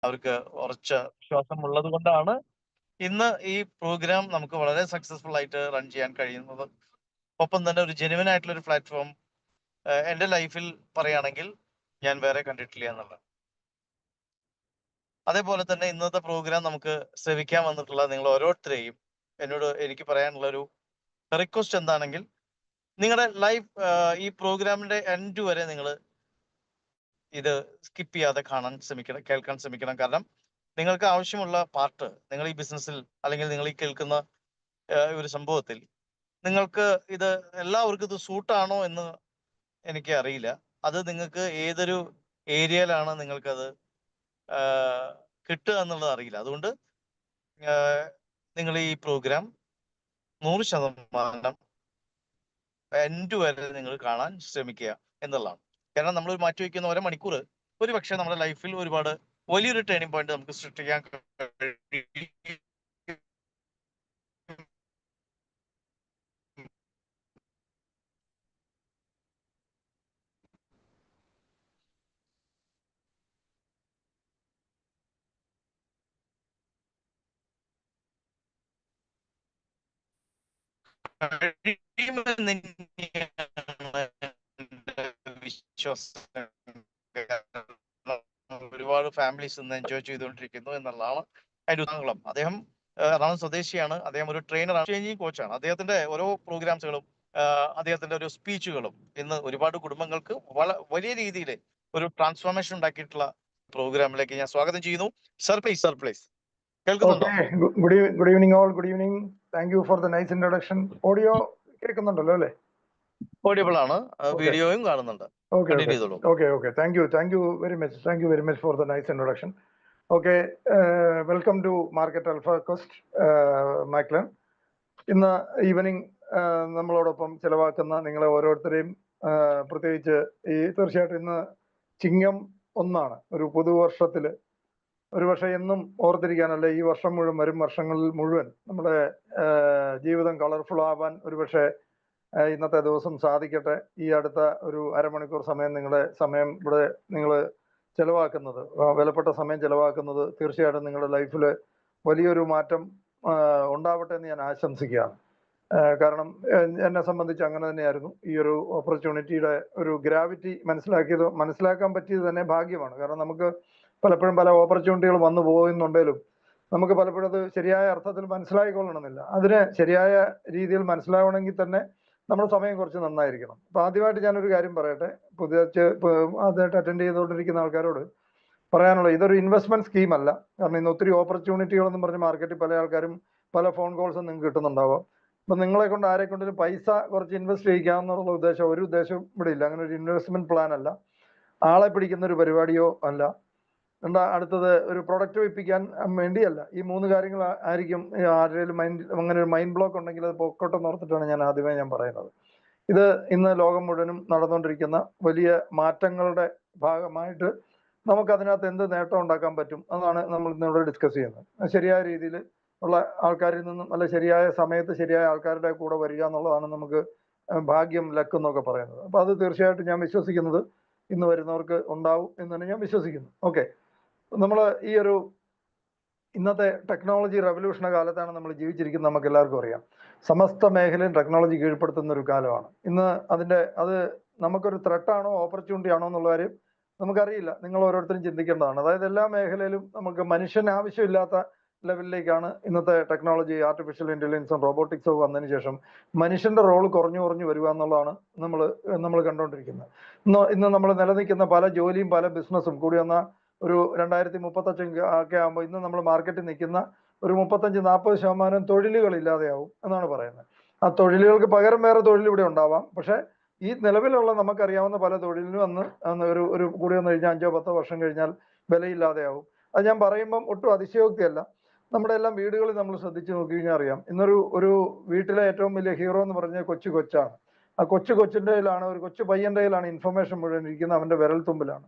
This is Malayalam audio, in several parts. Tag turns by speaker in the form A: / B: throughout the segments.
A: അവർക്ക് ഉറച്ച വിശ്വാസം ഉള്ളത് കൊണ്ടാണ് ഇന്ന് ഈ പ്രോഗ്രാം നമുക്ക് വളരെ സക്സസ്ഫുൾ ആയിട്ട് റൺ ചെയ്യാൻ കഴിയുന്നത്. ഒപ്പം തന്നെ ഒരു ജെനുവിൻ ആയിട്ടുള്ള ഒരു പ്ലാറ്റ്ഫോം എൻ്റെ ലൈഫിൽ പറയുകയാണെങ്കിൽ ഞാൻ വേറെ കണ്ടിട്ടില്ല എന്നുള്ളത്. അതേപോലെ തന്നെ ഇന്നത്തെ പ്രോഗ്രാം നമുക്ക് ശ്രവിക്കാൻ വന്നിട്ടുള്ള നിങ്ങൾ ഓരോരുത്തരെയും എനിക്ക് പറയാനുള്ള ഒരു റിക്വസ്റ്റ് എന്താണെങ്കിൽ, നിങ്ങളുടെ ലൈഫ് ഈ പ്രോഗ്രാമിന്റെ എൻഡ് വരെ നിങ്ങൾ ഇത് സ്കിപ്പ് ചെയ്യാതെ കേൾക്കാൻ ശ്രമിക്കണം. കാരണം നിങ്ങൾക്ക് ആവശ്യമുള്ള പാർട്ട് നിങ്ങൾ ഈ ബിസിനസ്സിൽ അല്ലെങ്കിൽ നിങ്ങൾ ഈ കേൾക്കുന്ന ഒരു സംഭവത്തിൽ നിങ്ങൾക്ക് ഇത് എല്ലാവർക്കും ഇത് സൂട്ടാണോ എന്ന് എനിക്ക് അറിയില്ല. അത് നിങ്ങൾക്ക് ഏതൊരു ഏരിയയിലാണ് നിങ്ങൾക്കത് കിട്ടുക എന്നുള്ളത് അറിയില്ല. അതുകൊണ്ട് നിങ്ങൾ ഈ പ്രോഗ്രാം 100% എൻഡ് വരെ നിങ്ങൾ കാണാൻ ശ്രമിക്കുക എന്നുള്ളതാണ്. കാരണം നമ്മൾ മാറ്റി വയ്ക്കുന്ന 1 മണിക്കൂർ ഒരു പക്ഷേ നമ്മുടെ ലൈഫിൽ ഒരുപാട് വലിയൊരു ടേണിംഗ് പോയിന്റ് നമുക്ക് സൃഷ്ടിക്കാൻ വിശ്വാസം. ഒരുപാട് ഫാമിലീസ് ഇന്ന് എൻജോയ് ചെയ്തുകൊണ്ടിരിക്കുന്നു എന്നുള്ളതാണ് അതിന്റെ ഉദാഹരണം. അദ്ദേഹം എറണാകുളം സ്വദേശിയാണ്. അദ്ദേഹം ഒരു ട്രെയിനറാണ്, ചേഞ്ചിങ് കോച്ചാണ്. അദ്ദേഹത്തിന്റെ ഓരോ പ്രോഗ്രാംസുകളും അദ്ദേഹത്തിന്റെ ഒരു സ്പീച്ചുകളും ഇന്ന് ഒരുപാട് കുടുംബങ്ങൾക്ക് വലിയ രീതിയിൽ ഒരു ട്രാൻസ്ഫോർമേഷൻ ഉണ്ടാക്കിയിട്ടുള്ള പ്രോഗ്രാമിലേക്ക് ഞാൻ സ്വാഗതം ചെയ്യുന്നു. സർ പ്ലീസ് കേൾക്കുന്നുണ്ടോ?
B: Good evening all. Good evening. Thank you for the nice introduction. Audio കേൾക്കുന്നുണ്ടല്ലോ അല്ലേ?
A: ഓഡിയബിൾ ആണ്, വീഡിയോയും കാണുന്നുണ്ട്.
B: Okay. Thank you very much for the nice introduction. Okay, welcome to Market Alpha Quest, Michael. ഇന്ന് ഈവനിങ് നമ്മളോടൊപ്പം ചിലവാക്കുന്ന നിങ്ങളെ ഓരോരുത്തരെയും പ്രത്യേകിച്ച് തീർച്ചയായിട്ടും ഇന്ന് ചിങ്ങം 1 ഒരു പുതുവർഷത്തില് ഒരുപക്ഷെ എന്നും ഓർത്തിരിക്കാനല്ലേ, ഈ വർഷം മുഴുവൻ, വരും വർഷങ്ങളിൽ മുഴുവൻ നമ്മുടെ ജീവിതം കളർഫുൾ ആവാൻ ഒരുപക്ഷെ ഇന്നത്തെ ദിവസം സാധിക്കട്ടെ. ഈ അടുത്ത ഒരു അരമണിക്കൂർ സമയം ഇവിടെ നിങ്ങൾ ചെലവാക്കുന്നത്, വിലപ്പെട്ട സമയം ചെലവാക്കുന്നത് തീർച്ചയായിട്ടും നിങ്ങളുടെ ലൈഫിൽ വലിയൊരു മാറ്റം ഉണ്ടാവട്ടെ എന്ന് ഞാൻ ആശംസിക്കുകയാണ്. കാരണം എന്നെ സംബന്ധിച്ച് അങ്ങനെ തന്നെയായിരുന്നു. ഈ ഒരു ഓപ്പർച്യൂണിറ്റിയുടെ ഒരു ഗ്രാവിറ്റി മനസ്സിലാക്കാൻ പറ്റിയത് തന്നെ ഭാഗ്യമാണ്. കാരണം നമുക്ക് പലപ്പോഴും പല ഓപ്പർച്യൂണിറ്റികൾ വന്നു പോകുന്നുണ്ടെങ്കിലും നമുക്ക് പലപ്പോഴും അത് ശരിയായ അർത്ഥത്തിൽ മനസ്സിലായിക്കൊള്ളണമെന്നില്ല. അതിന് ശരിയായ രീതിയിൽ മനസ്സിലാവണമെങ്കിൽ തന്നെ നമ്മുടെ സമയം കുറച്ച് നന്നായിരിക്കണം. അപ്പൊ ആദ്യമായിട്ട് ഞാനൊരു കാര്യം പറയട്ടെ, ആദ്യമായിട്ട് അറ്റൻഡ് ചെയ്തുകൊണ്ടിരിക്കുന്ന ആൾക്കാരോട് പറയാനുള്ളത്, ഇതൊരു ഇൻവെസ്റ്റ്മെന്റ് സ്കീം അല്ല. കാരണം ഇന്ന് ഒത്തിരി ഓപ്പർച്യൂണിറ്റികളെന്നും പറഞ്ഞ് മാർക്കറ്റിൽ പല ആൾക്കാരും പല ഫോൺ കോൾസും നിങ്ങൾക്ക് കിട്ടുന്നുണ്ടാവാം. അപ്പൊ നിങ്ങളെ കൊണ്ട് ആരെ കൊണ്ടൊരു പൈസ കുറച്ച് ഇൻവെസ്റ്റ് ചെയ്യിക്കാമെന്നുള്ള ഒരു ഉദ്ദേശം ഇവിടെ ഇല്ല. അങ്ങനെ ഒരു ഇൻവെസ്റ്റ്മെന്റ് പ്ലാൻ അല്ല, ആളെ പിടിക്കുന്ന ഒരു പരിപാടിയോ അല്ല. അടുത്തത് ഒരു പ്രൊഡക്റ്റ് വിൽപ്പിക്കാൻ വേണ്ടിയല്ല. ഈ 3 കാര്യങ്ങൾ ആയിരിക്കും ആരുടെയും അങ്ങനെ ഒരു മൈൻഡ് ബ്ലോക്ക് ഉണ്ടെങ്കിൽ അത് പൊക്കോട്ടെന്ന് ഓർത്തിട്ടാണ് ഞാൻ ആദ്യമേ പറയുന്നത്. ഇത് ഇന്ന് ലോകം മുഴുവനും നടന്നുകൊണ്ടിരിക്കുന്ന വലിയ മാറ്റങ്ങളുടെ ഭാഗമായിട്ട് നമുക്ക് അതിനകത്ത് എന്ത് നേട്ടം ഉണ്ടാക്കാൻ പറ്റും, അതാണ് നമ്മൾ ഇന്നിവിടെ ഡിസ്കസ് ചെയ്യുന്നത്. ശരിയായ രീതിയിൽ ഉള്ള ആൾക്കാരിൽ നിന്നും, അല്ല ശരിയായ സമയത്ത് ശരിയായ ആൾക്കാരുടെ കൂടെ വരിക എന്നുള്ളതാണ് നമുക്ക് ഭാഗ്യം, ലക്ക് എന്നൊക്കെ പറയുന്നത്. അപ്പൊ അത് തീർച്ചയായിട്ടും ഞാൻ വിശ്വസിക്കുന്നത് ഇന്ന് വരുന്നവർക്ക് ഉണ്ടാവും എന്ന് തന്നെ ഞാൻ വിശ്വസിക്കുന്നു. ഓക്കെ, നമ്മൾ ഈ ഒരു ഇന്നത്തെ ടെക്നോളജി റെവല്യൂഷണ കാലത്താണ് നമ്മൾ ജീവിച്ചിരിക്കുന്നത്. നമുക്ക് എല്ലാവർക്കും അറിയാം, സമസ്ത മേഖലയും ടെക്നോളജി കീഴ്പ്പെടുത്തുന്ന ഒരു കാലമാണ് ഇന്ന്. അത് നമുക്കൊരു ത്രെട്ടാണോ ഓപ്പർച്യൂണിറ്റി ആണോ എന്നുള്ള കാര്യം നമുക്കറിയില്ല. നിങ്ങൾ ഓരോരുത്തരും ചിന്തിക്കേണ്ടതാണ്. അതായത് എല്ലാ മേഖലയിലും നമുക്ക് മനുഷ്യന് ആവശ്യമില്ലാത്ത ലെവലിലേക്കാണ് ഇന്നത്തെ ടെക്നോളജി, ആർട്ടിഫിഷ്യൽ ഇന്റലിജൻസും റോബോട്ടിക്സും വന്നതിന് ശേഷം മനുഷ്യന്റെ റോള് കുറഞ്ഞു വരിക എന്നുള്ളതാണ് നമ്മൾ കണ്ടുകൊണ്ടിരിക്കുന്നത്. ഇന്ന് നമ്മൾ നിലനിൽക്കുന്ന പല ജോലിയും പല ബിസിനസ്സും കൂടി വന്ന ഒരു 2035 ഒക്കെ ആകുമ്പോൾ ഇന്ന് നമ്മൾ മാർക്കറ്റിൽ നിൽക്കുന്ന ഒരു 35-40% തൊഴിലുകൾ ഇല്ലാതെയാവും എന്നാണ് പറയുന്നത്. ആ തൊഴിലുകൾക്ക് പകരം വേറെ തൊഴിൽ ഇവിടെ ഉണ്ടാവാം. പക്ഷെ ഈ നിലവിലുള്ള നമുക്കറിയാവുന്ന പല തൊഴിലിനും ഒരു കൂടി വന്നു കഴിഞ്ഞാൽ 5-10 വർഷം കഴിഞ്ഞാൽ വിലയില്ലാതെയാവും. അത് ഞാൻ പറയുമ്പം ഒട്ടും അതിശയോക്തിയല്ല. നമ്മുടെ എല്ലാം വീടുകളിൽ നമ്മൾ ശ്രദ്ധിച്ചു നോക്കി കഴിഞ്ഞാൽ അറിയാം, ഒരു വീട്ടിലെ ഏറ്റവും വലിയ ഹീറോ എന്ന് പറഞ്ഞാൽ കൊച്ചാണ്. ആ കൊച്ചിൻ്റെ കയ്യിലാണ്, ഒരു കൊച്ചു പയ്യന്റെ കയ്യിലാണ് ഇൻഫർമേഷൻ മുഴുവൻ ഇരിക്കുന്നത്, അവന്റെ വിരൽ തുമ്പിലാണ്.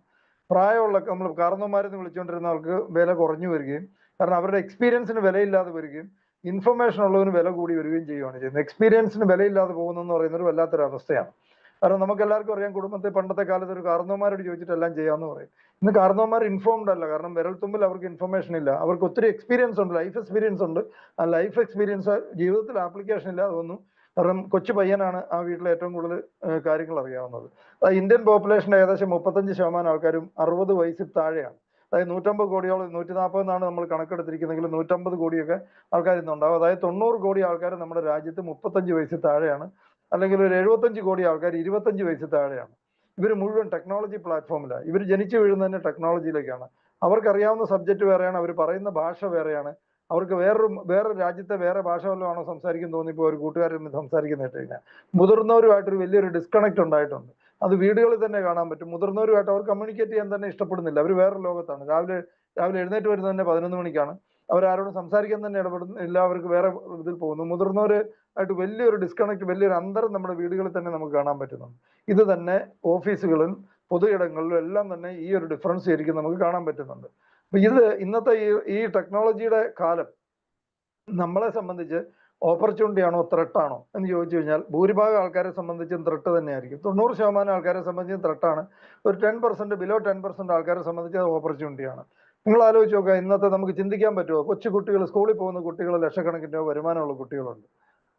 B: പ്രായമുള്ള നമ്മൾ കാരണവന്മാരെന്ന് വിളിച്ചുകൊണ്ടിരുന്നവർക്ക് വില കുറഞ്ഞു വരികയും, കാരണം അവരുടെ എക്സ്പീരിയൻസിന് വിലയില്ലാതെ വരികയും ഇൻഫർമേഷൻ ഉള്ളതിന് വില കൂടി വരികയും ചെയ്യുകയാണ് ചെയ്യുന്നത്. എക്സ്പീരിയൻസിന് വിലയില്ലാതെ പോകുന്നതെന്ന് പറയുന്നത് വല്ലാത്തൊരു അവസ്ഥയാണ്. കാരണം നമുക്ക് എല്ലാവർക്കും അറിയാം, കുടുംബത്തിൽ പണ്ടത്തെ കാലത്ത് ഒരു കാരണവന്മാരോട് ചോദിച്ചിട്ട് എല്ലാം ചെയ്യാമെന്ന് പറയും. ഇന്ന് കാരണവന്മാർ ഇൻഫോംഡ് അല്ല, കാരണം വിരൽത്തുമ്പിൽ അവർക്ക് ഇൻഫർമേഷൻ ഇല്ല. അവർക്ക് ഒത്തിരി എക്സ്പീരിയൻസ് ഉണ്ട്, ലൈഫ് എക്സ്പീരിയൻസ് ഉണ്ട്. ആ ലൈഫ് എക്സ്പീരിയൻസ് ജീവിതത്തിൽ ആപ്ലിക്കേഷൻ ഇല്ല അതൊന്നും. കാരണം കൊച്ചു പയ്യനാണ് ആ വീട്ടിലെ ഏറ്റവും കൂടുതൽ കാര്യങ്ങൾ അറിയാവുന്നത്. ഇന്ത്യൻ പോപ്പുലേഷൻ്റെ ഏകദേശം 35% ആൾക്കാരും 60 വയസ്സിൽ താഴെയാണ്. അതായത് 150 കോടിയോളം, 140 എന്നാണ് നമ്മൾ കണക്കെടുത്തിരിക്കുന്നെങ്കിൽ 150 കോടിയൊക്കെ ആൾക്കാർ ഇന്നുണ്ടാവും. അതായത് 90 കോടി ആൾക്കാർ നമ്മുടെ രാജ്യത്ത് 35 വയസ്സിൽ താഴെയാണ്. അല്ലെങ്കിൽ ഒരു 75 കോടി ആൾക്കാർ 25 വയസ്സിൽ താഴെയാണ്. ഇവർ മുഴുവൻ ടെക്നോളജി പ്ലാറ്റ്ഫോമിലാണ്. ഇവർ ജനിച്ചു വീഴുന്നത് തന്നെ ടെക്നോളജിയിലേക്കാണ്. അവർക്കറിയാവുന്ന സബ്ജക്റ്റ് വേറെയാണ്, അവർ പറയുന്ന ഭാഷ വേറെയാണ്. അവർക്ക് വേറൊരു രാജ്യത്തെ വേറെ ഭാഷ വല്ലതും ആണോ സംസാരിക്കും തോന്നിപ്പോൾ ഒരു കൂട്ടുകാരൻ സംസാരിക്കുന്ന കേട്ട് കഴിഞ്ഞാൽ മുതിർന്നവരുമായിട്ടൊരു വലിയൊരു ഡിസ്കണക്ട് ഉണ്ടായിട്ടുണ്ട്. അത് വീടുകളിൽ തന്നെ കാണാൻ പറ്റും. മുതിർന്നവരുമായിട്ട് അവർ കമ്മ്യൂണിക്കേറ്റ് ചെയ്യാൻ തന്നെ ഇഷ്ടപ്പെടുന്നില്ല. അവർ വേറെ ലോകത്താണ്. രാവിലെ എഴുന്നേറ്റ് വരുന്നത് തന്നെ 11 മണിക്കാണ്. അവരാരോടും സംസാരിക്കാൻ തന്നെ ഇടപെടുന്നില്ല. അവർക്ക് വേറെ ഇതിൽ പോകുന്നു. മുതിർന്നവരായിട്ട് വലിയൊരു ഡിസ്കണക്ട്, വലിയൊരു അന്തരം നമ്മുടെ വീടുകളിൽ തന്നെ നമുക്ക് കാണാൻ പറ്റുന്നുണ്ട്. ഇത് തന്നെ ഓഫീസുകളിൽ, പൊതു ഇടങ്ങളിലും എല്ലാം തന്നെ ഈ ഒരു ഡിഫറൻസ് ശരിക്കും നമുക്ക് കാണാൻ പറ്റുന്നുണ്ട്. അപ്പൊ ഇത് ഇന്നത്തെ ഈ ടെക്നോളജിയുടെ കാലം നമ്മളെ സംബന്ധിച്ച് ഓപ്പർച്യൂണിറ്റി ആണോ ത്രെട്ടാണോ എന്ന് ചോദിച്ചു കഴിഞ്ഞാൽ ഭൂരിഭാഗം ആൾക്കാരെ സംബന്ധിച്ചും ത്രെട്ട് തന്നെയായിരിക്കും. 90% ആൾക്കാരെ സംബന്ധിച്ചും ത്രെട്ടാണ്. ഒരു 10%, ബിലോ 10% ആൾക്കാരെ സംബന്ധിച്ച് അത് ഓപ്പർച്യൂണിറ്റിയാണ്. നിങ്ങൾ ആലോചിച്ച് നോക്കുക, ഇന്നത്തെ നമുക്ക് ചിന്തിക്കാൻ പറ്റുമോ? കൊച്ചു കുട്ടികൾ, സ്കൂളിൽ പോകുന്ന കുട്ടികൾ, ലക്ഷക്കണക്കിന് വരുമാനമുള്ള കുട്ടികളുണ്ട്.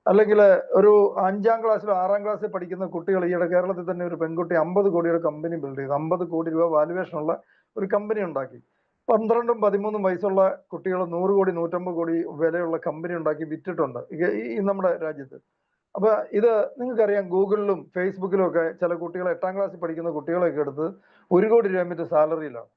B: അല്ലെങ്കിൽ ഒരു 5ാം ക്ലാസ്സിലോ 6ാം ക്ലാസ്സിൽ പഠിക്കുന്ന കുട്ടികൾ, ഈയിടെ കേരളത്തിൽ തന്നെ ഒരു പെൺകുട്ടി 50 കോടിയുടെ കമ്പനി ബിൽഡ് ചെയ്തു. 50 കോടി രൂപ വാല്യുവേഷനുള്ള ഒരു കമ്പനി ഉണ്ടാക്കി. 12ഉം 13ഉം വയസ്സുള്ള കുട്ടികൾ 100 കോടി 150 കോടി വിലയുള്ള കമ്പനി ഉണ്ടാക്കി വിറ്റിട്ടുണ്ട് ഈ നമ്മുടെ രാജ്യത്ത്. അപ്പൊ ഇത് നിങ്ങൾക്കറിയാം, ഗൂഗിളിലും ഫേസ്ബുക്കിലും ഒക്കെ ചില കുട്ടികൾ 8ാം ക്ലാസ്സിൽ പഠിക്കുന്ന കുട്ടികളൊക്കെ എടുത്ത് 1 കോടി രൂപ മറ്റ് സാലറിയിലാണ്.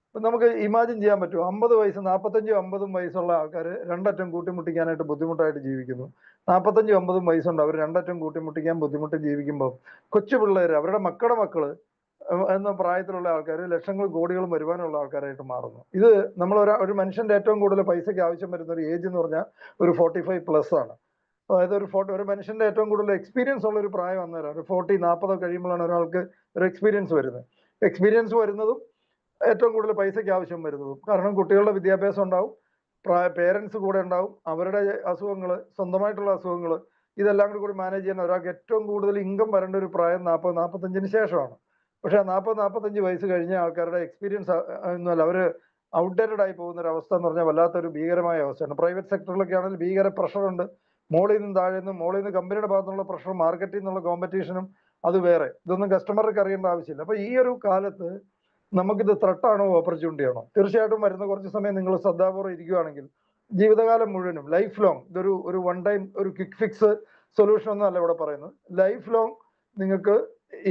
B: അപ്പൊ നമുക്ക് ഇമാജിൻ ചെയ്യാൻ പറ്റുമോ? 50 വയസ്സ്, 45ഉം 50ഉം വയസ്സുള്ള ആൾക്കാർ രണ്ടറ്റം കൂട്ടിമുട്ടിക്കാനായിട്ട് ബുദ്ധിമുട്ടായിട്ട് ജീവിക്കുന്നു. 45ഉം 50ഉം വയസ്സുണ്ട്, അവർ രണ്ടറ്റം കൂട്ടിമുട്ടിക്കാൻ ബുദ്ധിമുട്ട് ജീവിക്കുമ്പോൾ കൊച്ചു പിള്ളേർ, അവരുടെ മക്കളുടെ മക്കള് എന്ന പ്രായത്തിലുള്ള ആൾക്കാർ ലക്ഷങ്ങളും കോടികളും വരുമാനമുള്ള ആൾക്കാരായിട്ട് മാറുന്നു. ഇത് നമ്മൾ ഒരു മനുഷ്യന്റെ ഏറ്റവും കൂടുതൽ പൈസയ്ക്ക് ആവശ്യം വരുന്ന ഒരു ഏജ് എന്ന് പറഞ്ഞാൽ ഒരു 45+ ആണ്. അതായത് ഒരു മനുഷ്യന്റെ ഏറ്റവും കൂടുതൽ എക്സ്പീരിയൻസ് ഉള്ള ഒരു പ്രായം അന്നേരം ഒരു 40-40 കഴിയുമ്പോഴാണ് ഒരാൾക്ക് ഒരു എക്സ്പീരിയൻസ് വരുന്നത്. എക്സ്പീരിയൻസ് വരുന്നതും ഏറ്റവും കൂടുതൽ പൈസയ്ക്ക് ആവശ്യം വരുന്നതും. കാരണം കുട്ടികളുടെ വിദ്യാഭ്യാസം ഉണ്ടാവും, പേരൻസ് കൂടെ ഉണ്ടാവും, അവരുടെ അസുഖങ്ങൾ, സ്വന്തമായിട്ടുള്ള അസുഖങ്ങൾ, ഇതെല്ലാം കൂടി മാനേജ് ചെയ്യാൻ ഒരാൾക്ക് ഏറ്റവും കൂടുതൽ ഇൻകം വരേണ്ട ഒരു പ്രായം 40-45 ശേഷമാണ്. പക്ഷെ 40-45 വയസ്സ് കഴിഞ്ഞ ആൾക്കാരുടെ എക്സ്പീരിയൻസ് ഒന്നുമല്ല, അവര് ഔട്ട്ഡേറ്റഡ് ആയി പോകുന്ന ഒരു അവസ്ഥ എന്ന് പറഞ്ഞാൽ വല്ലാത്തൊരു ഭീകരമായ അവസ്ഥയാണ്. പ്രൈവറ്റ് സെക്ടറിലൊക്കെ ആണെങ്കിൽ ഭീകര പ്രഷറുണ്ട്. മോളിൽ നിന്നും താഴെ നിന്നും, മോളിൽ നിന്ന് കമ്പനിയുടെ ഭാഗത്തുനിന്നുള്ള പ്രഷർ, മാർക്കറ്റിൽ നിന്നുള്ള കോമ്പറ്റീഷനും അത് വേറെ. ഇതൊന്നും കസ്റ്റമർക്ക് അറിയേണ്ട ആവശ്യമില്ല. അപ്പൊ ഈ ഒരു കാലത്ത് നമുക്കിത് ത്രെട്ടാണോ ഓപ്പർച്യൂണിറ്റി ആണോ? തീർച്ചയായിട്ടും വരുന്ന കുറച്ച് സമയം നിങ്ങൾ ശ്രദ്ധാപൂർവ്വം ഇരിക്കുകയാണെങ്കിൽ ജീവിതകാലം മുഴുവനും, ലൈഫ് ലോങ്, ഇതൊരു വൺ ടൈം ഒരു ക്വിക്ക് ഫിക്സ് സൊല്യൂഷൻ ഒന്നും അല്ല ഇവിടെ പറയുന്നത്. ലൈഫ് ലോങ് നിങ്ങൾക്ക്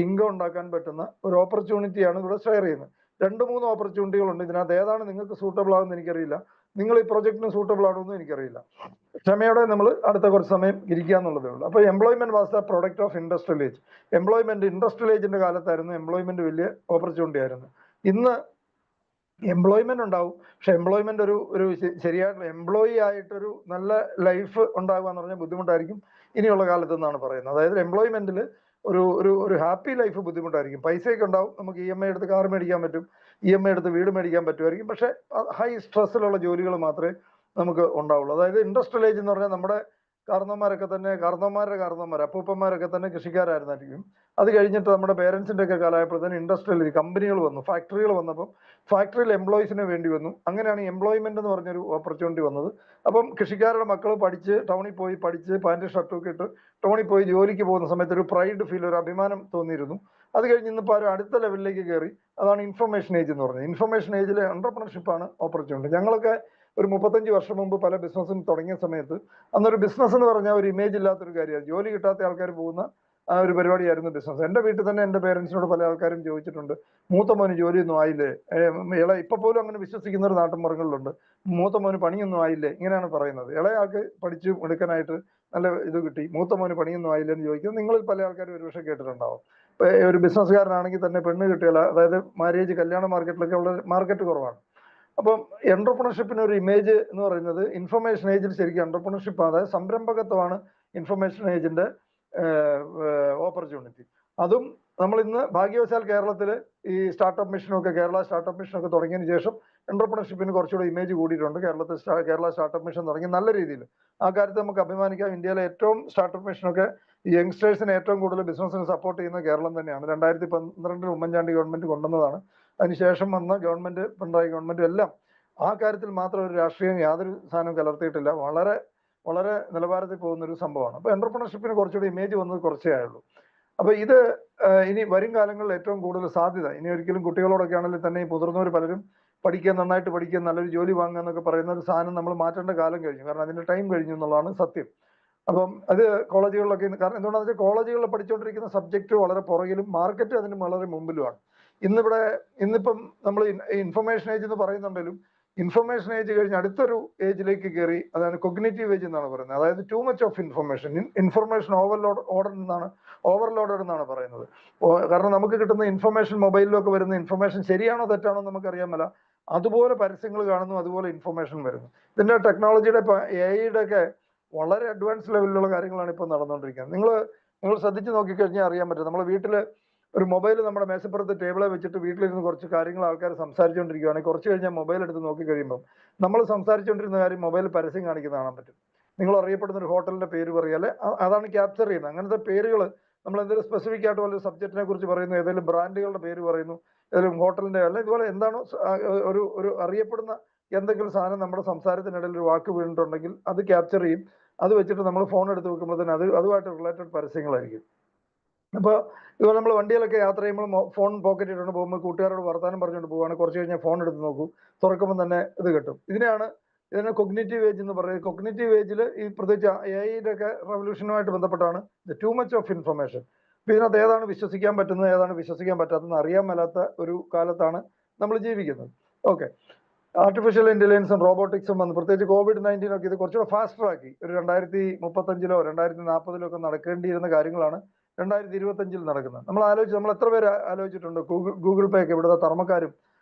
B: ഇൻകം ഉണ്ടാക്കാൻ പറ്റുന്ന ഒരു ഓപ്പർച്യൂണിറ്റിയാണ് ഇവിടെ ഷെയർ ചെയ്യുന്നത്. 2-3 ഓപ്പർച്യൂണിറ്റികളുണ്ട്. ഇതിനകത്ത് ഏതാണ് നിങ്ങൾക്ക് സൂട്ടബിൾ ആകുമെന്ന് എനിക്കറിയില്ല. നിങ്ങൾ ഈ പ്രൊജക്ടിന് സൂട്ടബിൾ ആണെന്നും എനിക്കറിയില്ല. ക്ഷമയോടെ നമ്മൾ അടുത്ത കുറച്ച് സമയം ഇരിക്കുക എന്നുള്ളതേ ഉള്ളൂ. അപ്പോൾ employment was the product of industrial age. Industrial ഏജിന്റെ കാലത്തായിരുന്നു എംപ്ലോയ്മെന്റ് വലിയ ഓപ്പർച്യൂണിറ്റി ആയിരുന്നു. ഇന്ന് എംപ്ലോയ്മെന്റ് ഉണ്ടാവും, പക്ഷെ എംപ്ലോയ്മെന്റ് ഒരു ശരിയായിട്ടുള്ള എംപ്ലോയി ആയിട്ടൊരു നല്ല ലൈഫ് ഉണ്ടാകുക എന്ന് പറഞ്ഞാൽ ബുദ്ധിമുട്ടായിരിക്കും ഇനിയുള്ള കാലത്ത് എന്നാണ് പറയുന്നത്. അതായത് എംപ്ലോയ്മെന്റിൽ ഒരു ഹാപ്പി ലൈഫ് ബുദ്ധിമുട്ടായിരിക്കും. പൈസയൊക്കെ ഉണ്ടാവും, നമുക്ക് EMI എടുത്ത് കാർ മേടിക്കാൻ പറ്റും, EMI എടുത്ത് വീട് മേടിക്കാൻ പറ്റുമായിരിക്കും. പക്ഷെ ഹൈ സ്ട്രെസ്സിലുള്ള ജോലികൾ മാത്രമേ നമുക്ക് ഉണ്ടാവുള്ളൂ. അതായത് ഇൻഡസ്ട്രിയൽ ഏജ് എന്ന് പറഞ്ഞാൽ നമ്മുടെ കാരണവന്മാരുടെ അപ്പൂപ്പന്മാരൊക്കെ തന്നെ കൃഷിക്കാരായിരുന്നായിരിക്കും. അത് കഴിഞ്ഞിട്ട് നമ്മുടെ പേരൻസിന്റെ ഒക്കെ കാലമായപ്പോഴത്തേന് ഇൻഡസ്ട്രിയൽ കമ്പനികൾ വന്നു, ഫാക്ടറികൾ വന്നപ്പം ഫാക്ടറിയിൽ എംപ്ലോയീസിന് വേണ്ടി വന്നു. അങ്ങനെയാണ് എംപ്ലോയ്മെന്റ് എന്ന് പറഞ്ഞൊരു ഓപ്പർച്യൂണിറ്റി വന്നത്. അപ്പം കൃഷിക്കാരുടെ മക്കൾ പഠിച്ച് ടൗണിൽ പോയി പഠിച്ച് പാൻറ് ഷർട്ടൊക്കെ ഇട്ട് ടൗണിൽ പോയി ജോലിക്ക് പോകുന്ന സമയത്ത് ഒരു പ്രൈഡ് ഫീൽ, ഒരു അഭിമാനം തോന്നിയിരുന്നു. അത് കഴിഞ്ഞ് ഇന്നിപ്പോൾ ഒരു അടുത്ത ലെവലിലേക്ക് കയറി. അതാണ് ഇൻഫർമേഷൻ ഏജ് എന്ന് പറയുന്നത്. ഇൻഫർമേഷൻ ഏജിലെ എന്റർപ്രണർഷിപ്പാണ് ഓപ്പർച്യൂണിറ്റി. ഞങ്ങളൊക്കെ ഒരു 35 വർഷം മുമ്പ് പല ബിസിനസ്സും തുടങ്ങിയ സമയത്ത് അന്നൊരു ബിസിനസ് എന്ന് പറഞ്ഞാൽ ഒരു ഇമേജ് ഇല്ലാത്തൊരു കാര്യമാണ്. ജോലി കിട്ടാത്ത ആൾക്കാർ പോകുന്ന ആ ഒരു പരിപാടിയായിരുന്നു ബിസിനസ്. എൻ്റെ വീട്ടിൽ തന്നെ എൻ്റെ പേരൻസിനോട് പല ആൾക്കാരും ചോദിച്ചിട്ടുണ്ട്, മൂത്ത മോന് ജോലിയൊന്നും ആയില്ലേ? ഇപ്പൊ പോലും അങ്ങനെ വിശ്വസിക്കുന്ന ഒരു നാട്ടിൻപുറങ്ങളിലുണ്ട്. മൂത്ത മോന് പണിയൊന്നും ആയില്ലേ? ഇങ്ങനെയാണ് പറയുന്നത്. ഇളയാൾക്ക് പഠിച്ചു എടുക്കാനായിട്ട് നല്ല ഇത് കിട്ടി, മൂത്ത മോന് പണിയൊന്നും ആയില്ലേ എന്ന് ചോദിക്കുന്നത് നിങ്ങളിൽ പല ആൾക്കാരും ഒരുപക്ഷെ കേട്ടിട്ടുണ്ടാവും. ഒരു ബിസിനസ്സുകാരനാണെങ്കിൽ തന്നെ പെണ്ണ് കിട്ടിയാൽ, അതായത് മാരേജ്, കല്യാണ മാർക്കറ്റിലൊക്കെ ഉള്ള മാർക്കറ്റ് കുറവാണ്. അപ്പം എന്റർപ്രണർഷിപ്പിന് ഒരു ഇമേജ് എന്ന് പറയുന്നത് ഇൻഫർമേഷൻ ഏജിൽ ശരിക്കും എന്റർപ്രണർഷിപ്പ്, അതായത് സംരംഭകത്വമാണ് ഇൻഫർമേഷൻ ഏജിന്റെ ഓപ്പർച്യൂണിറ്റി. അതും നമ്മൾ ഇന്ന് ഭാഗ്യവശാൽ കേരളത്തിൽ ഈ സ്റ്റാർട്ടപ്പ് മിഷനൊക്കെ, കേരള സ്റ്റാർട്ടപ്പ് മിഷനൊക്കെ തുടങ്ങിയതിന് ശേഷം എന്റർപ്രണർഷിപ്പിന് കുറച്ചുകൂടി ഇമേജ് കൂടിയിട്ടുണ്ട്. കേരള സ്റ്റാർട്ടപ്പ് മിഷൻ തുടങ്ങി നല്ല രീതിയിൽ ആ കാര്യത്തിൽ നമുക്ക് അഭിമാനിക്കാം. ഇന്ത്യയിലെ ഏറ്റവും സ്റ്റാർട്ടപ്പ് മിഷനൊക്കെ ഈ യങ്സ്റ്റേഴ്സിനെ ഏറ്റവും കൂടുതൽ ബിസിനസ്സിന് സപ്പോർട്ട് ചെയ്യുന്ന കേരളം തന്നെയാണ്. 2012 ഉമ്മൻചാണ്ടി ഗവൺമെന്റ് കൊണ്ടുവന്നതാണ്. അതിനുശേഷം വന്ന ഗവൺമെന്റ്, പിണറായി ഗവൺമെന്റും എല്ലാം ആ കാര്യത്തിൽ മാത്രം ഒരു രാഷ്ട്രീയം യാതൊരു സാധനവും കലർത്തിയിട്ടില്ല. വളരെ വളരെ നിലവാരത്തിൽ പോകുന്ന ഒരു സംഭവമാണ്. അപ്പൊ എന്റർപ്രണർഷിപ്പിന് കുറച്ചുകൂടി ഇമേജ് വന്നത് കുറച്ചേ ആയുള്ളൂ. അപ്പൊ ഇത് ഇനി വരും കാലങ്ങളിൽ ഏറ്റവും കൂടുതൽ സാധ്യത, ഇനി ഒരിക്കലും കുട്ടികളോടൊക്കെ ആണെങ്കിൽ തന്നെ ഈ മുതിർന്നവർ പലരും പഠിക്കുക, നന്നായിട്ട് പഠിക്കുക, നല്ലൊരു ജോലി വാങ്ങുക എന്നൊക്കെ പറയുന്ന ഒരു സാധനം നമ്മൾ മാറ്റേണ്ട കാലം കഴിഞ്ഞു. കാരണം അതിന്റെ ടൈം കഴിഞ്ഞു എന്നുള്ളതാണ് സത്യം. അപ്പം അത് കോളേജുകളിലൊക്കെ, കാരണം എന്തുകൊണ്ടാണെന്ന് വെച്ചാൽ കോളേജുകളിൽ പഠിച്ചുകൊണ്ടിരിക്കുന്ന സബ്ജക്റ്റ് വളരെ പുറകിലും മാർക്കറ്റ് അതിന് വളരെ മുമ്പിലുമാണ്. ഇന്നിപ്പം നമ്മൾ ഇൻഫർമേഷൻ ഏജ് എന്ന് പറയുന്നുണ്ടെങ്കിലും ഇൻഫർമേഷൻ ഏജ് കഴിഞ്ഞ് അടുത്തൊരു ഏജിലേക്ക് കയറി, അതാണ് കൊഗ്നിറ്റീവ് ഏജ് എന്നാണ് പറയുന്നത്. അതായത് too much of information overloaded എന്നാണ് പറയുന്നത്. കാരണം നമുക്ക് കിട്ടുന്ന ഇൻഫർമേഷൻ, മൊബൈലിലൊക്കെ വരുന്ന ഇൻഫർമേഷൻ ശരിയാണോ തെറ്റാണോ നമുക്കറിയാൻ മേല. അതുപോലെ പരസ്യങ്ങൾ കാണുന്നു, അതുപോലെ ഇൻഫർമേഷൻ വരുന്നു. ഇതിന്റെ ടെക്നോളജിയുടെ AI ഒക്കെ വളരെ അഡ്വാൻസ് ലെവലിലുള്ള കാര്യങ്ങളാണ് ഇപ്പോൾ നടന്നുകൊണ്ടിരിക്കുന്നത്. നിങ്ങൾ ശ്രദ്ധിച്ച് നോക്കിക്കഴിഞ്ഞാൽ അറിയാൻ പറ്റും. നമ്മളെ വീട്ടിൽ ഒരു മൊബൈൽ നമ്മുടെ മേശപ്പുറത്ത് ടേബിളെ വെച്ചിട്ട് വീട്ടിലിരുന്ന് കുറച്ച് കാര്യങ്ങൾ ആൾക്കാർ സംസാരിച്ചുകൊണ്ടിരിക്കുകയാണെങ്കിൽ കുറച്ച് കഴിഞ്ഞാൽ മൊബൈൽ എടുത്ത് നോക്കി കഴിയുമ്പോൾ നമ്മൾ സംസാരിച്ചുകൊണ്ടിരുന്ന കാര്യം മൊബൈൽ പരസ്യം കാണിക്കുന്ന കാണാൻ പറ്റും. നിങ്ങൾ അറിയപ്പെടുന്ന ഒരു ഹോട്ടലിന്റെ പേര് പറയാല്ലേ, അതാണ് ക്യാപ്ചർ ചെയ്യുന്നത്. അങ്ങനത്തെ പേരുകൾ നമ്മൾ എന്തെങ്കിലും സ്പെസിഫിക് ആയിട്ട് വല്ല സബ്ജക്റ്റിനെ കുറിച്ച് പറയുന്നു, ഏതെങ്കിലും ബ്രാൻഡുകളുടെ പേര് പറയുന്നു, ഏതെങ്കിലും ഹോട്ടലിന്റെ അല്ല, ഇതുപോലെ എന്താണോ ഒരു അറിയപ്പെടുന്ന എന്തെങ്കിലും സാധനം നമ്മുടെ സംസാരത്തിനിടയിൽ ഒരു വാക്ക് വീണിട്ടുണ്ടെങ്കിൽ അത് ക്യാപ്ചർ ചെയ്യും. അത് വെച്ചിട്ട് നമ്മൾ ഫോൺ എടുത്ത് വെക്കുമ്പോഴത്തേന് അതുമായിട്ട് റിലേറ്റഡ് പരസ്യങ്ങളായിരിക്കും. അപ്പോൾ ഇതുപോലെ നമ്മൾ വണ്ടിയിലൊക്കെ യാത്ര ചെയ്യുമ്പോൾ ഫോൺ പോക്കറ്റ് ഇട്ടുകൊണ്ട് പോകുമ്പോൾ കൂട്ടുകാരോട് വർത്താനം പറഞ്ഞുകൊണ്ട് പോവുകയാണ്. കുറച്ച് കഴിഞ്ഞാൽ ഫോൺ എടുത്ത് നോക്കൂ, തുറക്കുമ്പോൾ തന്നെ ഇത് കിട്ടും. ഇതിനെ കൊഗ്നിറ്റീവ് ഏജ് എന്ന് പറയുന്നത്. കൊഗ്നിറ്റീവ് ഏജിൽ ഈ പ്രത്യേകിച്ച് AI-യുടെ ഒക്കെ റവല്യൂഷനുമായിട്ട് ബന്ധപ്പെട്ടാണ് ടു മച്ച് ഓഫ് ഇൻഫർമേഷൻ. അപ്പൊ ഇതിനകത്ത് ഏതാണ് വിശ്വസിക്കാൻ പറ്റുന്നത്, ഏതാണ് വിശ്വസിക്കാൻ പറ്റാത്തതെന്ന് അറിയാൻ മേലാത്ത ഒരു കാലത്താണ് നമ്മൾ ജീവിക്കുന്നത്. ഓക്കെ, ആർട്ടിഫിഷ്യൽ ഇന്റലിജൻസും റോബോട്ടിക്സും വന്ന് പ്രത്യേകിച്ച് COVID-19 ഒക്കെ ഇത് കുറച്ചുകൂടെ ഫാസ്റ്റർ ആക്കി. ഒരു 2035-ലോ 2040-ലോ ഒക്കെ നടക്കേണ്ടിയിരുന്ന കാര്യങ്ങളാണ് 2025-ൽ നടക്കുന്നത്. നമ്മൾ എത്ര പേര് ആലോചിച്ചിട്ടുണ്ട്? ഗൂഗിൾ പേ ഒക്കെ ഇവിടുത്തെ തർമ്മക്കാരും